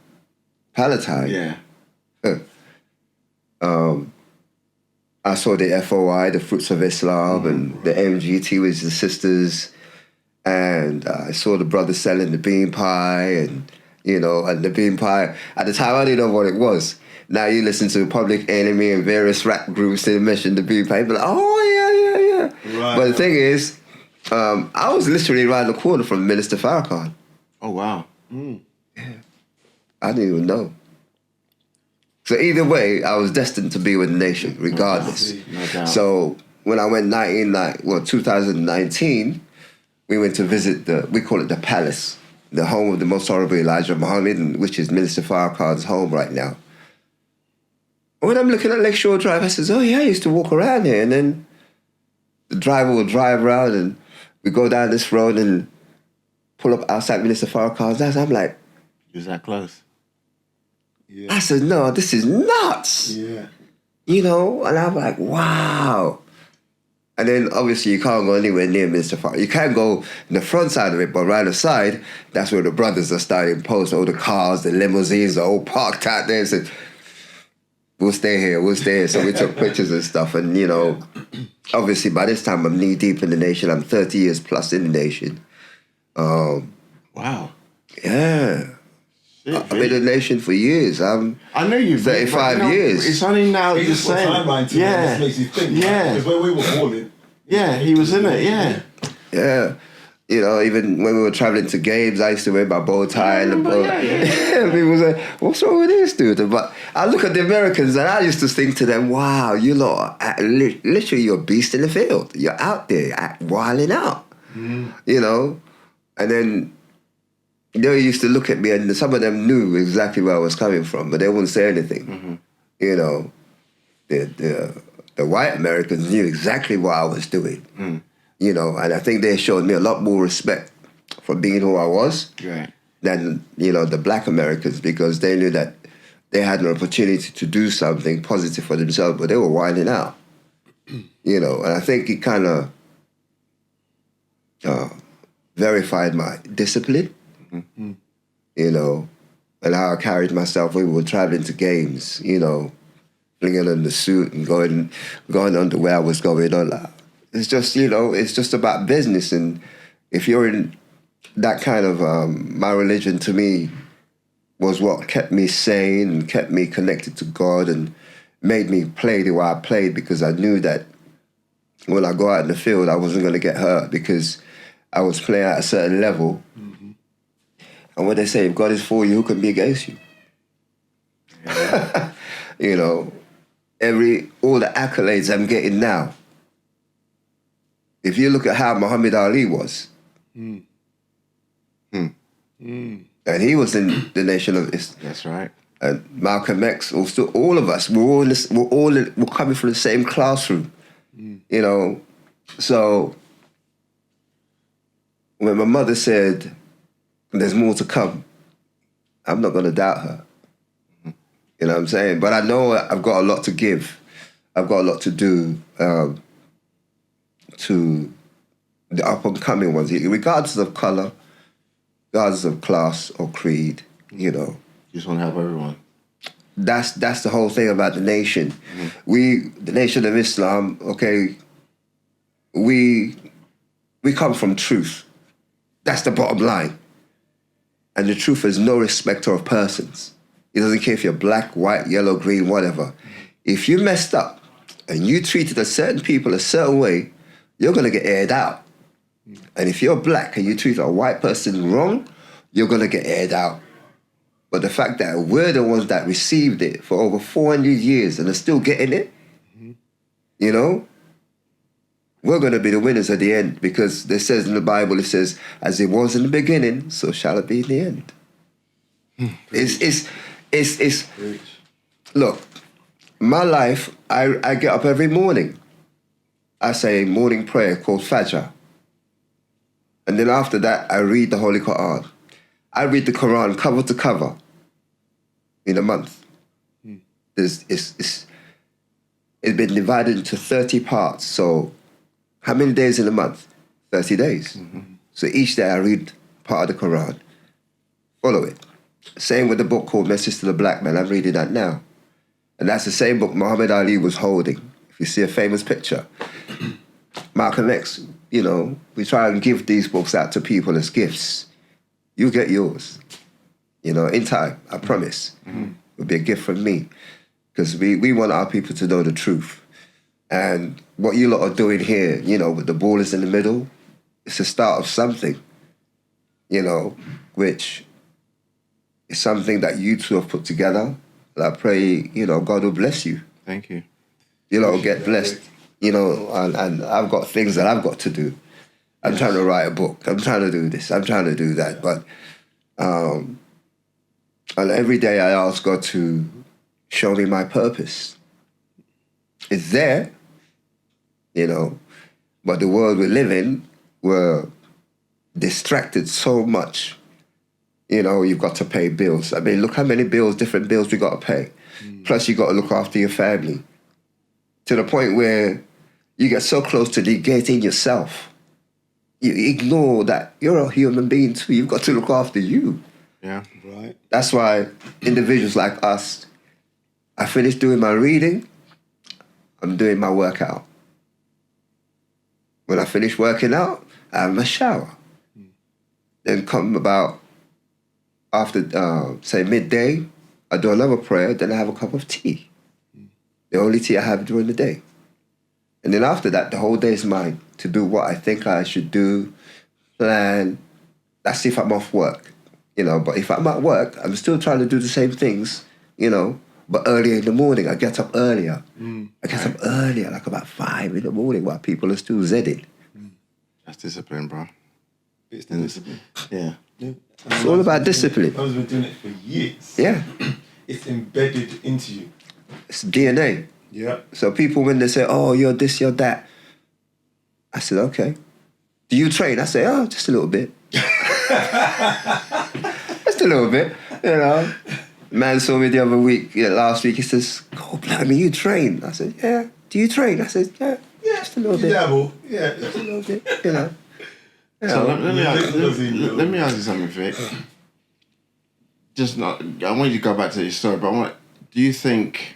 Speaker 2: Palatine, I saw the FOI, the Fruits of Islam, and the MGT was the sisters, and I saw the brothers selling the bean pie, and and the bean pie. At the time, I didn't know what it was. Now you listen to Public Enemy and various rap groups, they mention the bean pie, but like, oh yeah. Right. But the thing is, I was literally around the corner from Minister Farrakhan.
Speaker 3: Oh wow.
Speaker 2: Yeah. I didn't even know. So either way, I was destined to be with the nation, regardless.
Speaker 3: No doubt.
Speaker 2: So when I went 2019, we went to visit we call it the Palace, the home of the Most Honorable Elijah Muhammad, which is Minister Farrakhan's home right now. When I'm looking at Lakeshore Drive, I says, oh yeah, I used to walk around here. And then the driver will drive around and we go down this road and pull up outside Minister Farrakhan's house. I'm like,
Speaker 3: he was that close.
Speaker 1: Yeah.
Speaker 2: I said, no, this is nuts.
Speaker 1: Yeah.
Speaker 2: You know, and I'm like, wow. And then obviously you can't go anywhere near Mr. Farr. You can go in the front side of it, but right aside, that's where the brothers are starting to post all the cars, the limousines, are all parked out there. Said, we'll stay here, we'll stay here. So we took pictures and stuff. And, you know, obviously by this time I'm knee deep in the nation. I'm 30 years plus in the nation.
Speaker 3: Wow.
Speaker 2: Yeah. I've been in the nation for years.
Speaker 3: I know you've
Speaker 2: 35
Speaker 3: been,
Speaker 2: years.
Speaker 3: It's only now
Speaker 1: He
Speaker 3: you're
Speaker 1: just put
Speaker 3: saying.
Speaker 1: timeline to it. This makes you think.
Speaker 3: Yeah.
Speaker 1: Because when we were balling.
Speaker 3: Yeah, he was in it, yeah.
Speaker 2: Yeah. You know, even when we were traveling to games, I used to wear my bow tie and the bow.
Speaker 3: Yeah.
Speaker 2: People say, what's wrong with this dude? But I look at the Americans and I used to think to them, wow, you lot, literally you're a beast in the field. You're out there wilding out. You know? And then they used to look at me and some of them knew exactly where I was coming from, but they wouldn't say anything. You know? The white Americans knew exactly what I was doing. You know, and I think they showed me a lot more respect for being who I was than, you know, the black Americans, because they knew that they had an opportunity to do something positive for themselves, but they were wilding out. You know, and I think it kind of verified my discipline, you know, and how I carried myself when we were traveling to games, you know, flinging on the suit and going under where I was going on. It's just, you know, it's just about business. And if you're in that kind of, my religion to me was what kept me sane and kept me connected to God and made me play the way I played, because I knew that when I go out in the field, I wasn't going to get hurt because I was playing at a certain level. And when they say, if God is for you, who can be against you? You know, all the accolades I'm getting now, if you look at how Muhammad Ali was, and he was in the Nation of Islam.
Speaker 3: That's right.
Speaker 2: And Malcolm X, also, all of us, we're coming from the same classroom, you know. So when my mother said, there's more to come, I'm not going to doubt her. You know what I'm saying? But I know I've got a lot to give. I've got a lot to do to the up-and-coming ones, regardless of colour, regardless of class or creed, you know.
Speaker 3: You just want to help everyone.
Speaker 2: That's the whole thing about the nation. The Nation of Islam, okay, we come from truth. That's the bottom line. And the truth is no respecter of persons. It doesn't care if you're black, white, yellow, green, whatever. If you messed up and you treated a certain people a certain way, you're going to get aired out. And if you're black and you treat a white person wrong, you're going to get aired out. But the fact that we're the ones that received it for over 400 years and are still getting it, you know, we're going to be the winners at the end, because it says in the Bible, it says, as it was in the beginning, so shall it be in the end. It's look, my life, I get up every morning. I say a morning prayer called Fajr. And then after that, I read the Holy Quran. I read the Quran cover to cover in a month. It's been divided into 30 parts. So how many days in a month? 30 days. So each day I read part of the Quran. Follow it. Same with the book called Message to the Black Man. I'm reading that now. And that's the same book Muhammad Ali was holding. If you see a famous picture. Malcolm X, you know, we try and give these books out to people as gifts. You get yours. You know, in time, I promise. It'll be a gift from me. Because we want our people to know the truth. And what you lot are doing here, you know, with the Ballaz In The Middle, it's the start of something, you know, which is something that you two have put together. And I pray, you know, God will bless you.
Speaker 3: Thank you.
Speaker 2: You know, get blessed, you know, and I've got things that I've got to do. I'm trying to write a book. I'm trying to do this. I'm trying to do that. But and every day I ask God to show me my purpose. It's there, you know, but the world we live in, we're distracted so much, You know, you've got to pay bills. I mean, look how many different bills we got to pay. Plus, you got to look after your family. To the point where you get so close to negating yourself. You ignore that you're a human being too. You've got to look after you.
Speaker 3: Yeah.
Speaker 1: Right.
Speaker 2: That's why individuals like us, I finish doing my reading, I'm doing my workout. When I finish working out, I have my shower. Then come about after, say, midday, I do another prayer, then I have a cup of tea. The only tea I have during the day. And then after that, the whole day is mine to do what I think I should do, plan. That's if I'm off work, you know. But if I'm at work, I'm still trying to do the same things, you know. But earlier in the morning, I get up earlier. I get up earlier, like about 5 in the morning while people are still zedding.
Speaker 3: That's discipline, bro.
Speaker 1: It's the discipline.
Speaker 3: Yeah.
Speaker 2: It's all about discipline.
Speaker 1: I've been doing it for years.
Speaker 2: Yeah,
Speaker 1: It's embedded into you.
Speaker 2: it's DNA.
Speaker 1: Yeah.
Speaker 2: So people, when they say, oh, you're this, you're that, I said, okay. Do you train? I say, oh, just a little bit. Just a little bit, you know. Man saw me the other week, last week, he says, oh, blimey, you train? I said, yeah. Do you train? I said, yeah, just a little
Speaker 1: You
Speaker 2: bit.
Speaker 1: dabble. Yeah.
Speaker 2: Just a little bit, you know.
Speaker 3: So let me ask you something, Vic. I want you to go back to your story, but do you think,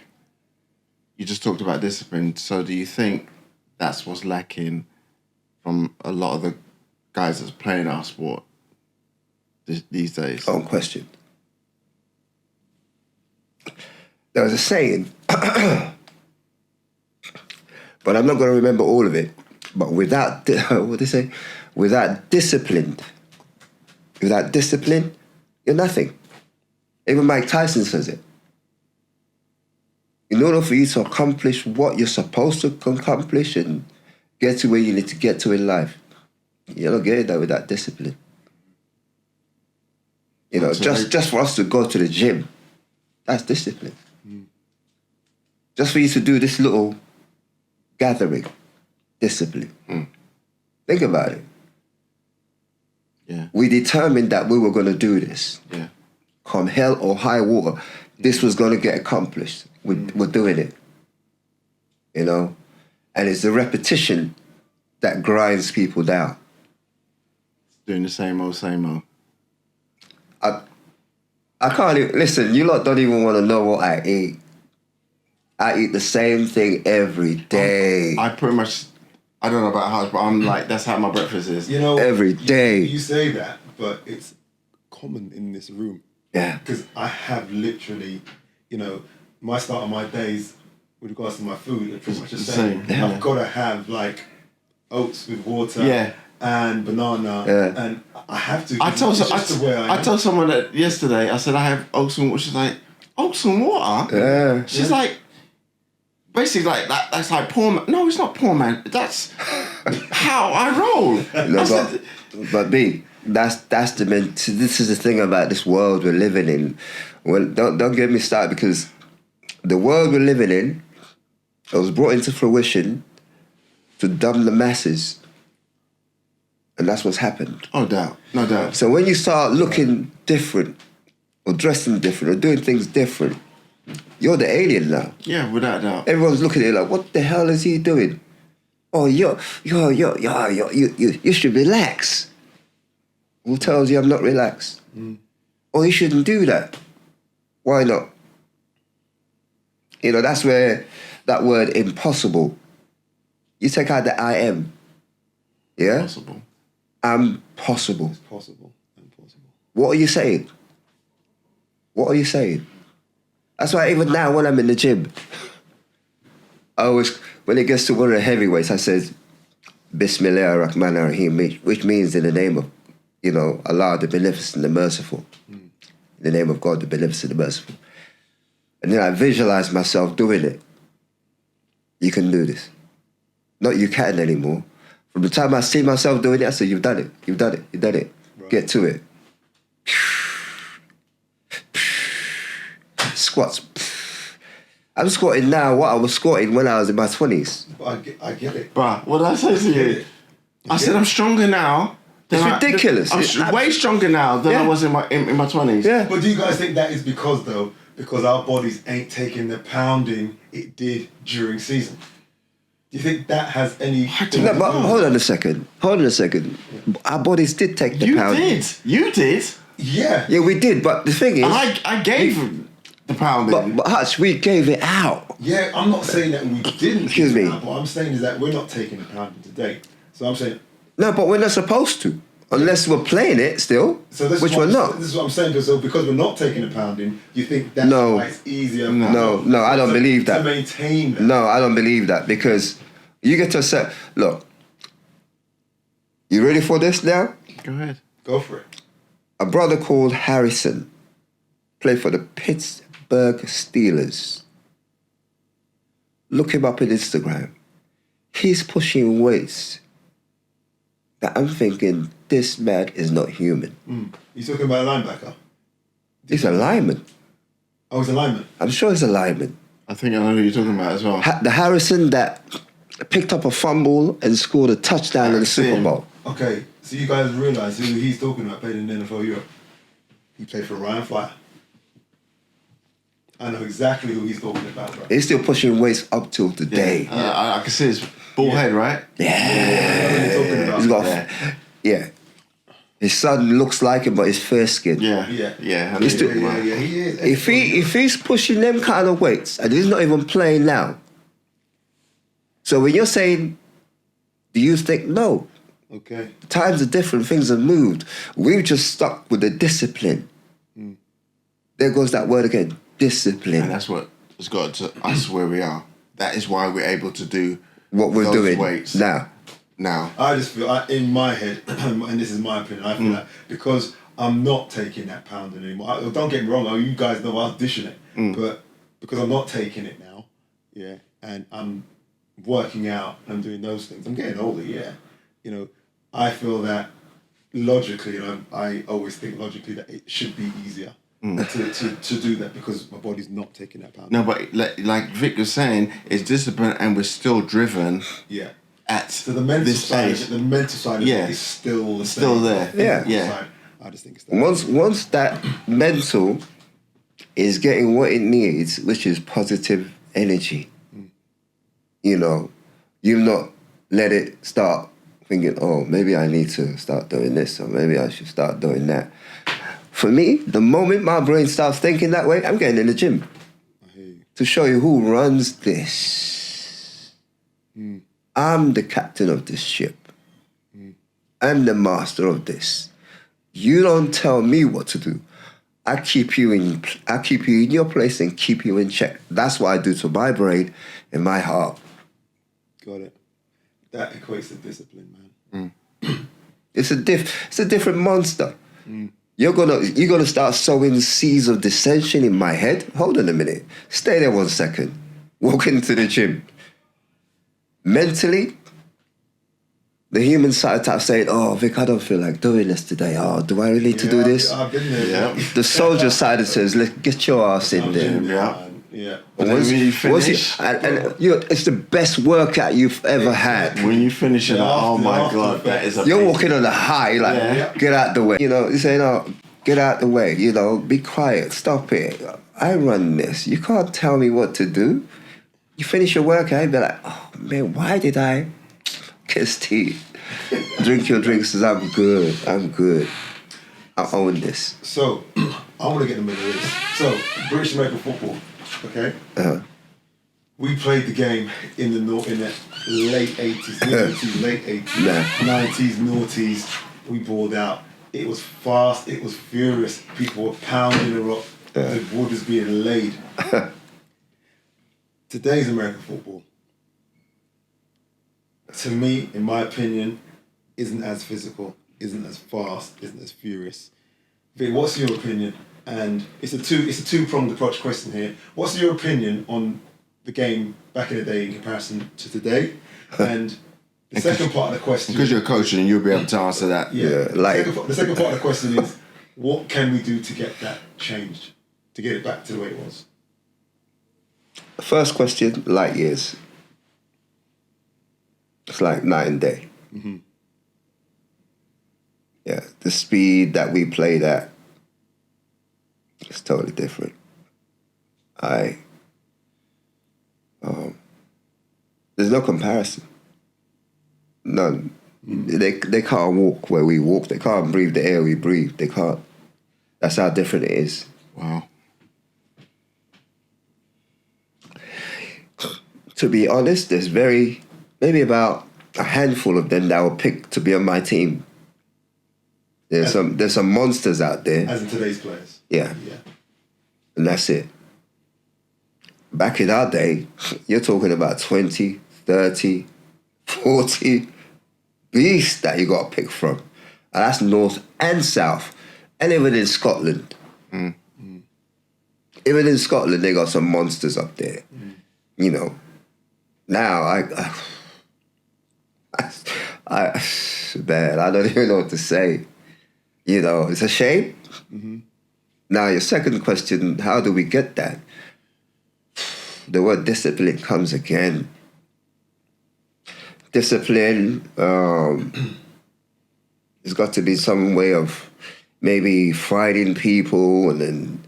Speaker 3: you just talked about discipline, so do you think that's what's lacking from a lot of the guys that's playing our sport these days?
Speaker 2: Don't question. There was a saying, but I'm not going to remember all of it, but without, what they say? Without discipline, you're nothing. Even Mike Tyson says it. In order for you to accomplish what you're supposed to accomplish and get to where you need to get to in life, you're not getting that without discipline. You know, just for us to go to the gym, that's discipline. Just for you to do this little gathering, discipline. Think about it.
Speaker 3: Yeah.
Speaker 2: We determined that we were going to do this.
Speaker 3: Yeah.
Speaker 2: Come hell or high water, this was going to get accomplished. We're doing it. You know? And it's the repetition that grinds people down.
Speaker 3: Doing the same old.
Speaker 2: I can't even, listen, you lot don't even want to know what I eat. I eat the same thing every day.
Speaker 3: I pretty much, I don't know about how, but I'm like, that's how my breakfast is.
Speaker 1: You know,
Speaker 2: Every day.
Speaker 1: You say that, but it's common in this room.
Speaker 2: Yeah.
Speaker 1: Because I have literally, you know, my start of my days with regards to my food are pretty much the same.
Speaker 3: Yeah.
Speaker 1: I've got to have like oats with water
Speaker 3: Yeah.
Speaker 1: and banana,
Speaker 2: Yeah.
Speaker 1: and I have to.
Speaker 3: I told
Speaker 1: I
Speaker 3: told someone that yesterday, I said I have oats and water. She's like, oats and water?
Speaker 2: Yeah.
Speaker 3: She's like, basically like, that's like poor man. No, it's not poor man. That's how I roll.
Speaker 2: No, but B, this is the thing about this world we're living in. Well, don't get me started, because the world we're living in, it was brought into fruition to dumb the masses. And that's what's happened.
Speaker 3: No doubt.
Speaker 2: So when you start looking different, or dressing different, or doing things different, you're the alien now.
Speaker 3: Yeah, without doubt.
Speaker 2: Everyone's looking at you like, what the hell is he doing? Oh, you should relax. Who tells you I'm not relaxed? Oh, you shouldn't do that. Why not? You know, that's where that word impossible, you take out the I am. Yeah?
Speaker 3: Possible.
Speaker 2: I'm possible.
Speaker 1: It's possible. Impossible.
Speaker 2: What are you saying? What are you saying? That's why even now when I'm in the gym, I always, when it gets to one of the heavyweights, I said, Bismillah ar-Rahman ar-Rahim, which means in the name of, you know, Allah, the Beneficent, the Merciful. In the name of God, the Beneficent, the Merciful. And then I visualize myself doing it. You can do this. Not you can't anymore. From the time I see myself doing it, I say, you've done it, you've done it, you've done it. Right. Get to it. Squats. I'm squatting now what I was squatting when I was in my 20s.
Speaker 1: But I get it.
Speaker 3: Bruh, what did I say to you? I said I'm stronger now
Speaker 2: It's ridiculous.
Speaker 3: I'm way stronger now than I was in my 20s.
Speaker 2: Yeah.
Speaker 1: But do you guys think that is because our bodies ain't taking the pounding it did during season? Do you think that has any...
Speaker 2: No, but hold on a second. Our bodies did take the pounding.
Speaker 3: You did.
Speaker 1: Yeah.
Speaker 2: Yeah, we did. But the thing is...
Speaker 3: I gave the pounding.
Speaker 2: But Hutch, we gave it out.
Speaker 1: Yeah, I'm not saying that we didn't.
Speaker 2: Excuse me.
Speaker 1: What I'm saying is that we're not taking the pounding today. So I'm saying...
Speaker 2: No, but we're not supposed to. Unless we're playing it still, which we're not.
Speaker 1: This is what I'm saying. So because we're not taking the pounding, you think that's why it's easier?
Speaker 2: No, I don't believe that.
Speaker 1: To maintain that.
Speaker 2: No, I don't believe that because you get to say, look, you ready for this now?
Speaker 3: Go ahead.
Speaker 1: Go for it.
Speaker 2: A brother called Harrison played for the Pittsburgh Steelers. Look him up on Instagram. He's pushing weights that I'm thinking, this man is not human.
Speaker 1: You talking about a linebacker?
Speaker 2: He's a lineman.
Speaker 1: Oh, he's a lineman.
Speaker 2: I'm sure he's a lineman.
Speaker 3: I think I know who you're talking about as well.
Speaker 2: The Harrison that picked up a fumble and scored a touchdown in the Super Bowl.
Speaker 1: Okay, so you guys realise who he's talking about played in the NFL Europe. He played for Ryan Fire. I know exactly who he's talking about, bro.
Speaker 2: He's still pushing weights up till today.
Speaker 3: Yeah. I can see his bald head, right?
Speaker 1: Yeah.
Speaker 2: He's got, His son looks like him, but he's fair skinned.
Speaker 3: Yeah.
Speaker 1: He is.
Speaker 2: If he's pushing them kind of weights and he's not even playing now. So when you're saying, do you think no?
Speaker 1: Okay.
Speaker 2: Times are different, things have moved. We've just stuck with the discipline. There goes that word again, discipline.
Speaker 3: And that's what has got to us where we are. That is why we're able to do
Speaker 2: what we're
Speaker 3: those
Speaker 2: doing
Speaker 3: weights
Speaker 2: now.
Speaker 1: I just feel, in my head, and this is my opinion, I feel that because I'm not taking that pounding anymore. Don't get me wrong, you guys know I was dishing it, but because I'm not taking it now, and I'm working out and I'm doing those things, I'm getting older, I feel that logically, and I always think logically that it should be easier to do that because my body's not taking that pounding.
Speaker 3: No, but like Vic was saying, it's discipline and we're still driven.
Speaker 1: Yeah.
Speaker 3: At
Speaker 1: the mental
Speaker 3: this
Speaker 1: side,
Speaker 3: age.
Speaker 1: The mental side of it is still the same.
Speaker 3: Still there.
Speaker 2: Yeah.
Speaker 1: Side, I just think it's that.
Speaker 2: Once that mental is getting what it needs, which is positive energy, you'll not let it start thinking, oh, maybe I need to start doing this or maybe I should start doing that. For me, the moment my brain starts thinking that way, I'm getting in the gym to show you who runs this. I'm the captain of this ship. I'm the master of this. You don't tell me what to do. I keep you in your place and keep you in check. That's what I do to my brain and my heart.
Speaker 1: Got it. That equates to discipline, man.
Speaker 2: It's a different monster. You're gonna start sowing seeds of dissension in my head. Hold on a minute. Stay there 1 second. Walk into the gym. Mentally, the human side starts saying, oh, Vic, I don't feel like doing this today. Oh, do I really need to do this?
Speaker 1: I've been there.
Speaker 3: Yeah.
Speaker 2: The soldier side says, let's get your ass in there.
Speaker 1: Yeah.
Speaker 3: But then when you finish,
Speaker 2: it's the best workout you've ever had.
Speaker 3: when you finish it, oh my God, that is amazing.
Speaker 2: You're walking on a high, get out the way. You're saying, oh, get out the way. Be quiet, stop it. I run this. You can't tell me what to do. You finish your workout, you be like, oh man, why did I kiss tea? Drink your drinks, says I'm good. I own this.
Speaker 1: So, I want to get in the middle of this. So, British American football, okay? We played the game in the late 80s, late 80s, 90s, noughties. We balled out. It was fast, it was furious. People were pounding the rock. The wood was being laid. Today's American football, to me, in my opinion, isn't as physical, isn't as fast, isn't as furious. Vic, what's your opinion? And it's a two-pronged approach question here. What's your opinion on the game back in the day in comparison to today? And the second part of the question...
Speaker 3: Because you're coaching and you'll be able to answer that.
Speaker 1: The second part of the question is, what can we do to get that changed? To get it back to the way it was?
Speaker 2: First question, light years. It's like night and day. Yeah, the speed that we played at is totally different. There's no comparison. None. They can't walk where we walk. They can't breathe the air we breathe. They can't. That's how different it is.
Speaker 3: Wow.
Speaker 2: To be honest, there's maybe about a handful of them that will pick to be on my team. There's some monsters out there.
Speaker 1: As in today's players.
Speaker 2: Yeah.
Speaker 1: Yeah.
Speaker 2: And that's it. Back in our day, you're talking about 20, 30, 40 beasts that you got to pick from. And that's north and south. And even in Scotland. Even in Scotland, they got some monsters up there. You know. Now, man, I don't even know what to say. You know, it's a shame. Now, your second question, how do we get that? The word discipline comes again. Discipline, there's got to be some way of maybe fighting people and then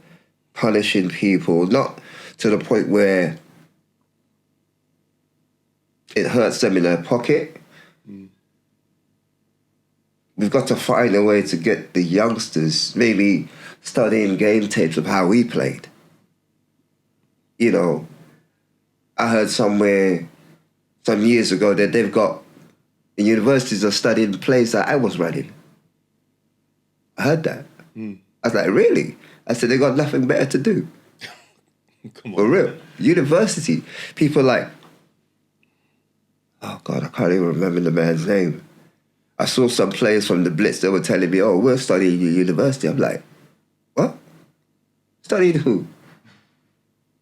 Speaker 2: punishing people, not to the point where it hurts them in their pocket. We've got to find a way to get the youngsters maybe studying game tapes of how we played. You know, I heard somewhere some years ago that they've got the universities are studying plays that I was running. I heard that. I was like, really? I said, they got nothing better to do.
Speaker 1: Come on.
Speaker 2: For real. University. People like, oh God, I can't even remember the man's name. I saw some players from the Blitz that were telling me, oh, we're studying at university. I'm like, what? Studying who?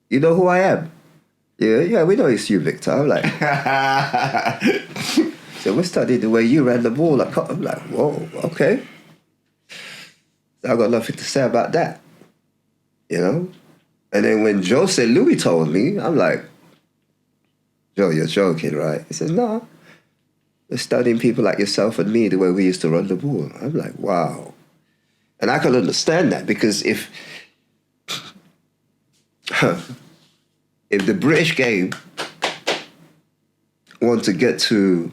Speaker 2: You know who I am? Yeah, we know it's you, Victor. I'm like, so we're studying the way you ran the ball. I'm like, whoa, okay. So I got nothing to say about that, you know? And then when Joe said Louis told me, I'm like, Joe, you're joking, right? He said, no. We're studying people like yourself and me the way we used to run the ball. I'm like, wow. And I can understand that because if the British game want to get to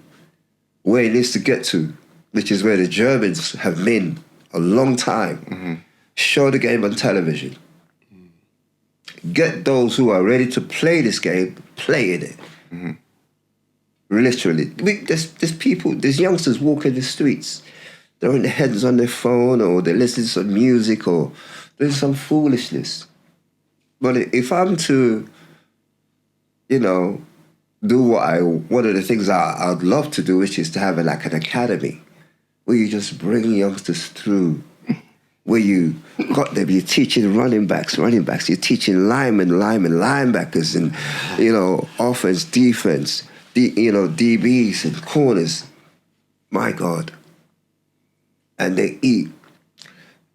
Speaker 2: where it needs to get to, which is where the Germans have been a long time, show the game on television. Get those who are ready to play this game, playing it. Literally. There's youngsters walking the streets. They're on their heads on their phone or they're listening to some music or doing some foolishness. But if I'm to, you know, do one of the things I'd love to do, which is to have an academy where you just bring youngsters through, where you got them, you're teaching running backs, you're teaching linebackers, and, you know, offense, defense, DBs and corners. My God. And they eat,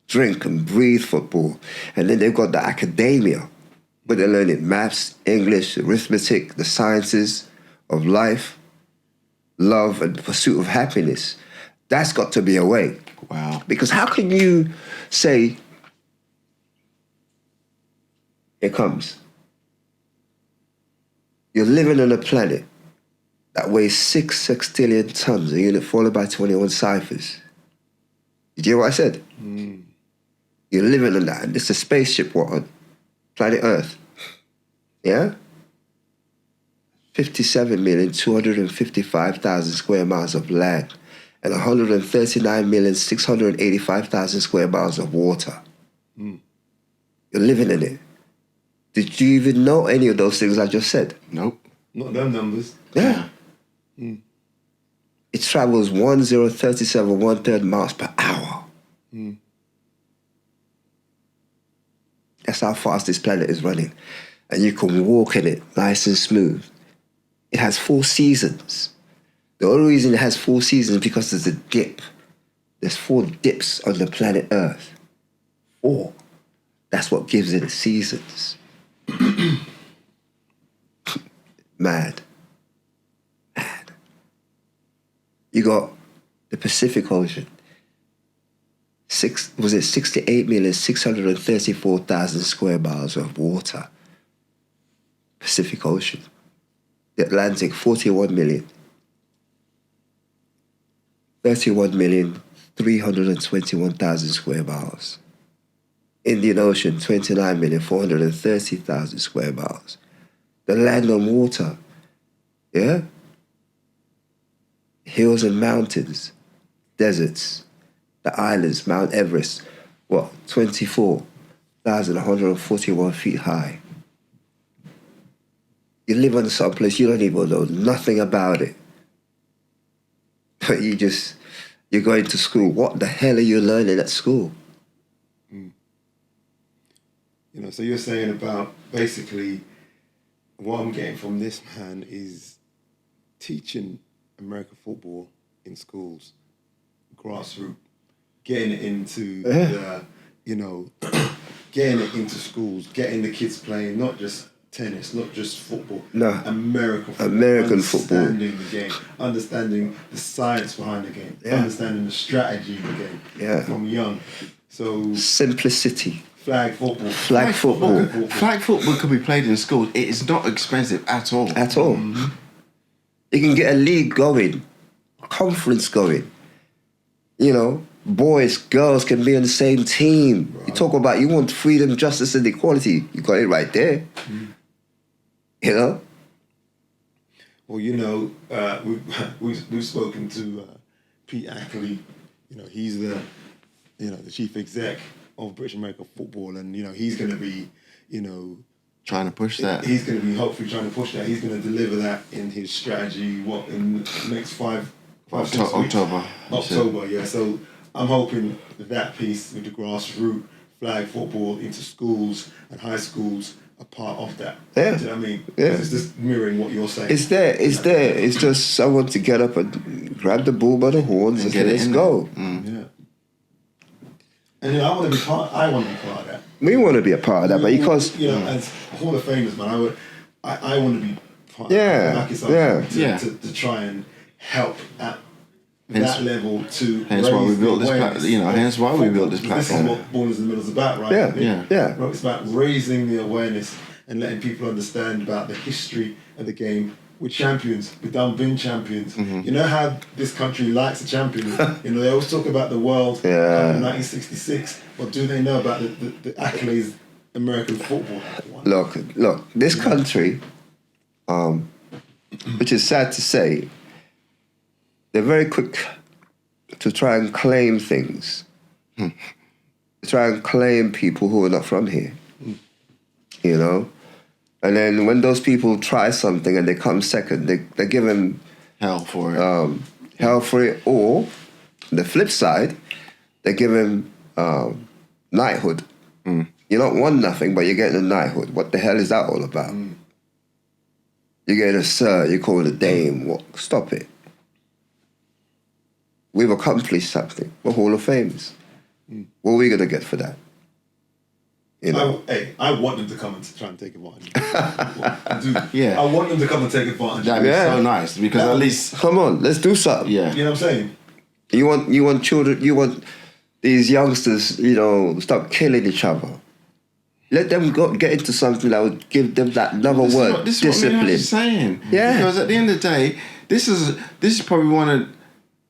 Speaker 2: drink, and breathe football. And then they've got the academia, where they're learning maths, English, arithmetic, the sciences of life, love, and pursuit of happiness. That's got to be a way.
Speaker 3: Wow.
Speaker 2: Because how can you say, here comes, you're living on a planet that weighs 6 sextillion tons, a unit followed by 21 ciphers. Did you hear what I said? You're living on that, and it's a spaceship, what, on planet Earth? Yeah? 57,255,000 square miles of land and 139,685,000 square miles of water. You're living in it. Did you even know any of those things I just said?
Speaker 3: Nope.
Speaker 1: Not them numbers.
Speaker 2: Yeah. It travels 1037 1/3 miles per hour. That's how fast this planet is running. And you can walk in it nice and smooth. It has 4 seasons. The only reason it has 4 seasons is because there's a dip. There's 4 dips on the planet Earth. 4. That's what gives it seasons. Mad. You got the Pacific Ocean. 68,634,000 square miles of water. Pacific Ocean. The Atlantic, 41 million. 31,321,000 square miles. Indian Ocean, 29,430,000 square miles. The land on water, yeah? Hills and mountains, deserts, the islands, Mount Everest, 24,141 feet high. You live on some place, you don't even know nothing about it. But you're going to school. What the hell are you learning at school?
Speaker 1: You know, so you're saying about basically what I'm getting from this man is teaching American football in schools, grassroots, getting it into the, you know, getting it into schools, getting the kids playing not just tennis, not just football, American football, understanding the game, understanding the science behind the game, understanding the strategy of the game from young. So
Speaker 2: simplicity.
Speaker 1: Flag football.
Speaker 3: Flag football could be played in schools. It is not expensive at all.
Speaker 2: At all. Mm-hmm. You can get a league going, a conference going. You know, boys, girls can be on the same team. Right. You talk about you want freedom, justice, and equality. You got it right there. You know.
Speaker 1: Well, you know, we've spoken to Pete Ackley. You know, he's the chief exec of British American football, and you know he's going to be, you know,
Speaker 3: trying to push that.
Speaker 1: He's going to be hopefully trying to push that. He's going to deliver that in his strategy. In the next 5 6 weeks? October, yeah. So I'm hoping that piece with the grassroots flag football into schools and high schools are part of that.
Speaker 2: Yeah.
Speaker 1: Do you know what I mean?
Speaker 2: Yeah.
Speaker 1: It's just mirroring what you're saying.
Speaker 2: It's there. It's just someone to get up and grab the bull by the horns and say, let's go.
Speaker 1: Yeah. And you know, I want to be part of that.
Speaker 2: We want to be a part of that, but because
Speaker 1: as Hall of Famers, man, I want to be part of that. To try and help at that level to
Speaker 3: hence why we built this platform. Hence why we built this platform.
Speaker 1: This is what Ballaz In Da Middle is about, right?
Speaker 2: Yeah.
Speaker 1: It's about raising the awareness and letting people understand about the history of the game. We're champions. We've been champions. Mm-hmm. You know how this country likes a champion. You know, they always talk about the World Cup in 1966. But do they know about the accolades American football have won?
Speaker 2: Look, this country, which is sad to say, they're very quick to try and claim things. To try and claim people who are not from here. You know? And then when those people try something and they come second, they give them
Speaker 3: hell for it.
Speaker 2: Or the flip side, they give them knighthood. You're not won nothing, but you're getting a knighthood. What the hell is that all about? You get a sir, you call it a dame. What? Stop it. We've accomplished something. We're Hall of Famers. What are we gonna get for that? You know?
Speaker 1: I want them to come and try and take advantage. I want them to come and take advantage.
Speaker 3: That'd be so nice because at least
Speaker 2: come on, let's do something.
Speaker 1: Yeah, you know what I'm saying.
Speaker 2: You want children. You want these youngsters. You know, stop killing each other. Let them get into something that would give them that discipline.
Speaker 3: This is what I'm saying.
Speaker 2: Yeah.
Speaker 3: Because at the end of the day, this is probably one of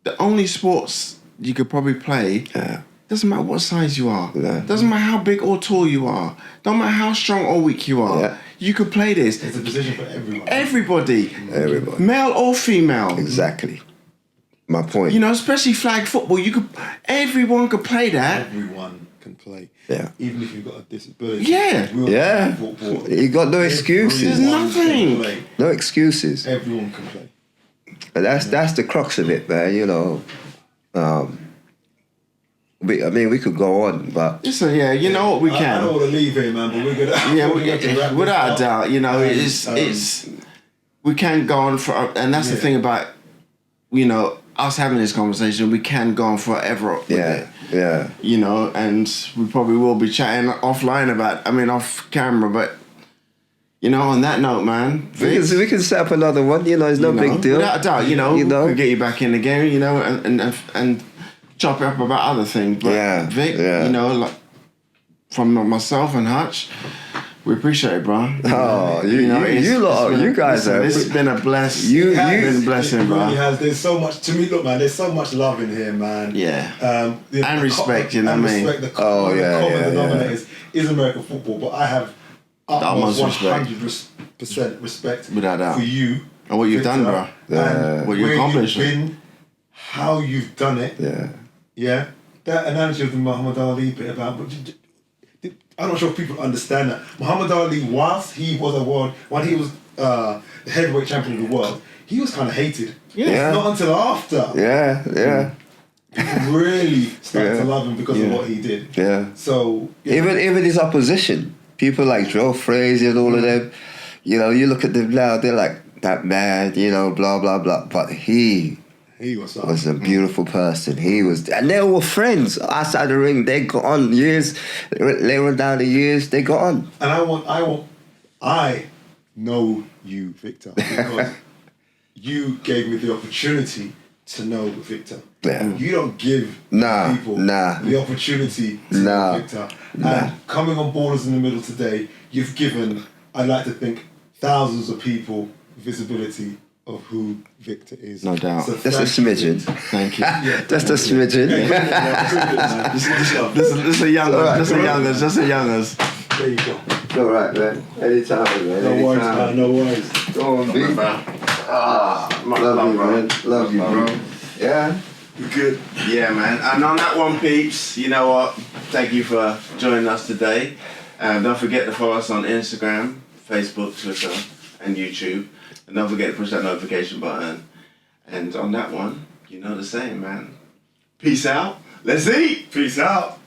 Speaker 3: the only sports you could probably play.
Speaker 2: Yeah.
Speaker 3: Doesn't matter what size you are.
Speaker 2: Yeah.
Speaker 3: Doesn't matter how big or tall you are. Don't matter how strong or weak you are.
Speaker 2: Yeah.
Speaker 3: You could play this.
Speaker 1: It's a position for everyone.
Speaker 3: Everybody.
Speaker 2: Everybody.
Speaker 3: Male or female.
Speaker 2: Exactly. My point.
Speaker 3: You know, especially flag football. Everyone could play that.
Speaker 1: Everyone can play.
Speaker 2: Yeah.
Speaker 1: Even if you've got a disability.
Speaker 3: Yeah.
Speaker 1: Football.
Speaker 2: You got no excuses.
Speaker 3: There's nothing.
Speaker 2: No excuses.
Speaker 1: Everyone can play.
Speaker 2: And that's the crux of it, man. You know. We could go on, but
Speaker 3: listen, you know what we can.
Speaker 1: I don't want to leave here, man, but we're gonna.
Speaker 3: Without a doubt, you know, it's we can go on for, and that's the thing about, you know, us having this conversation. We can go on forever.
Speaker 2: Yeah.
Speaker 3: You know, and we probably will be chatting off camera, but. You know, on that note, man,
Speaker 2: we can set up another one. You know, it's no big deal.
Speaker 3: Without a doubt, you know, we can get you back in the game. You know, and chop it up about other things. But Vic, you know, like from myself and Hutch, we appreciate it, bro.
Speaker 2: Oh, you guys are.
Speaker 3: It's been a bless.
Speaker 2: You've
Speaker 3: been a blessing, bro.
Speaker 1: It really has. There's so much to me. Look, man. There's so much love in here, man.
Speaker 3: Yeah. And respect, you know what I mean?
Speaker 1: Respect. The common denominator is American football, but I have utmost 100% respect
Speaker 3: without doubt
Speaker 1: for you
Speaker 3: and what you've done, bro.
Speaker 2: Yeah.
Speaker 3: What you've accomplished.
Speaker 1: How you've done it.
Speaker 2: Yeah.
Speaker 1: Yeah. That analogy of the Muhammad Ali bit about. I'm not sure if people understand that. Muhammad Ali, whilst he was when he was the heavyweight champion of the world, he was kind of hated.
Speaker 2: Yeah.
Speaker 1: Not until after.
Speaker 2: Yeah.
Speaker 1: People really started to love him because of what he did.
Speaker 2: Yeah.
Speaker 1: So
Speaker 2: even his opposition, people like Joe Frazier and all of them, you know, you look at them now, they're like that man, you know, blah blah blah. But he was a beautiful person. He was, and they were friends outside the ring. They got on years, later down the years, they got on.
Speaker 1: And I know you, Victor, because you gave me the opportunity to know Victor.
Speaker 2: Yeah.
Speaker 1: You don't give people the opportunity to know Victor. And coming on Ballaz In The Middle today, you've given, I like to think, thousands of people visibility of who Victor is.
Speaker 3: No doubt.
Speaker 2: So that's a smidgen.
Speaker 3: Thank you.
Speaker 2: That's a smidgen.
Speaker 3: This a youngers. Just a youngers.
Speaker 1: There you go.
Speaker 2: It's all right, man. Anytime, man.
Speaker 1: No worries, man. No worries.
Speaker 2: Go on, B. Love you, man. Love you, bro. Yeah.
Speaker 1: You're good.
Speaker 3: Yeah, man. And on that one, peeps, you know what? Thank you for joining us today. Don't forget to follow us on Instagram, Facebook, Twitter, and YouTube. And don't forget to push that notification button. And on that one, you know the same, man. Peace out. Let's eat.
Speaker 1: Peace out.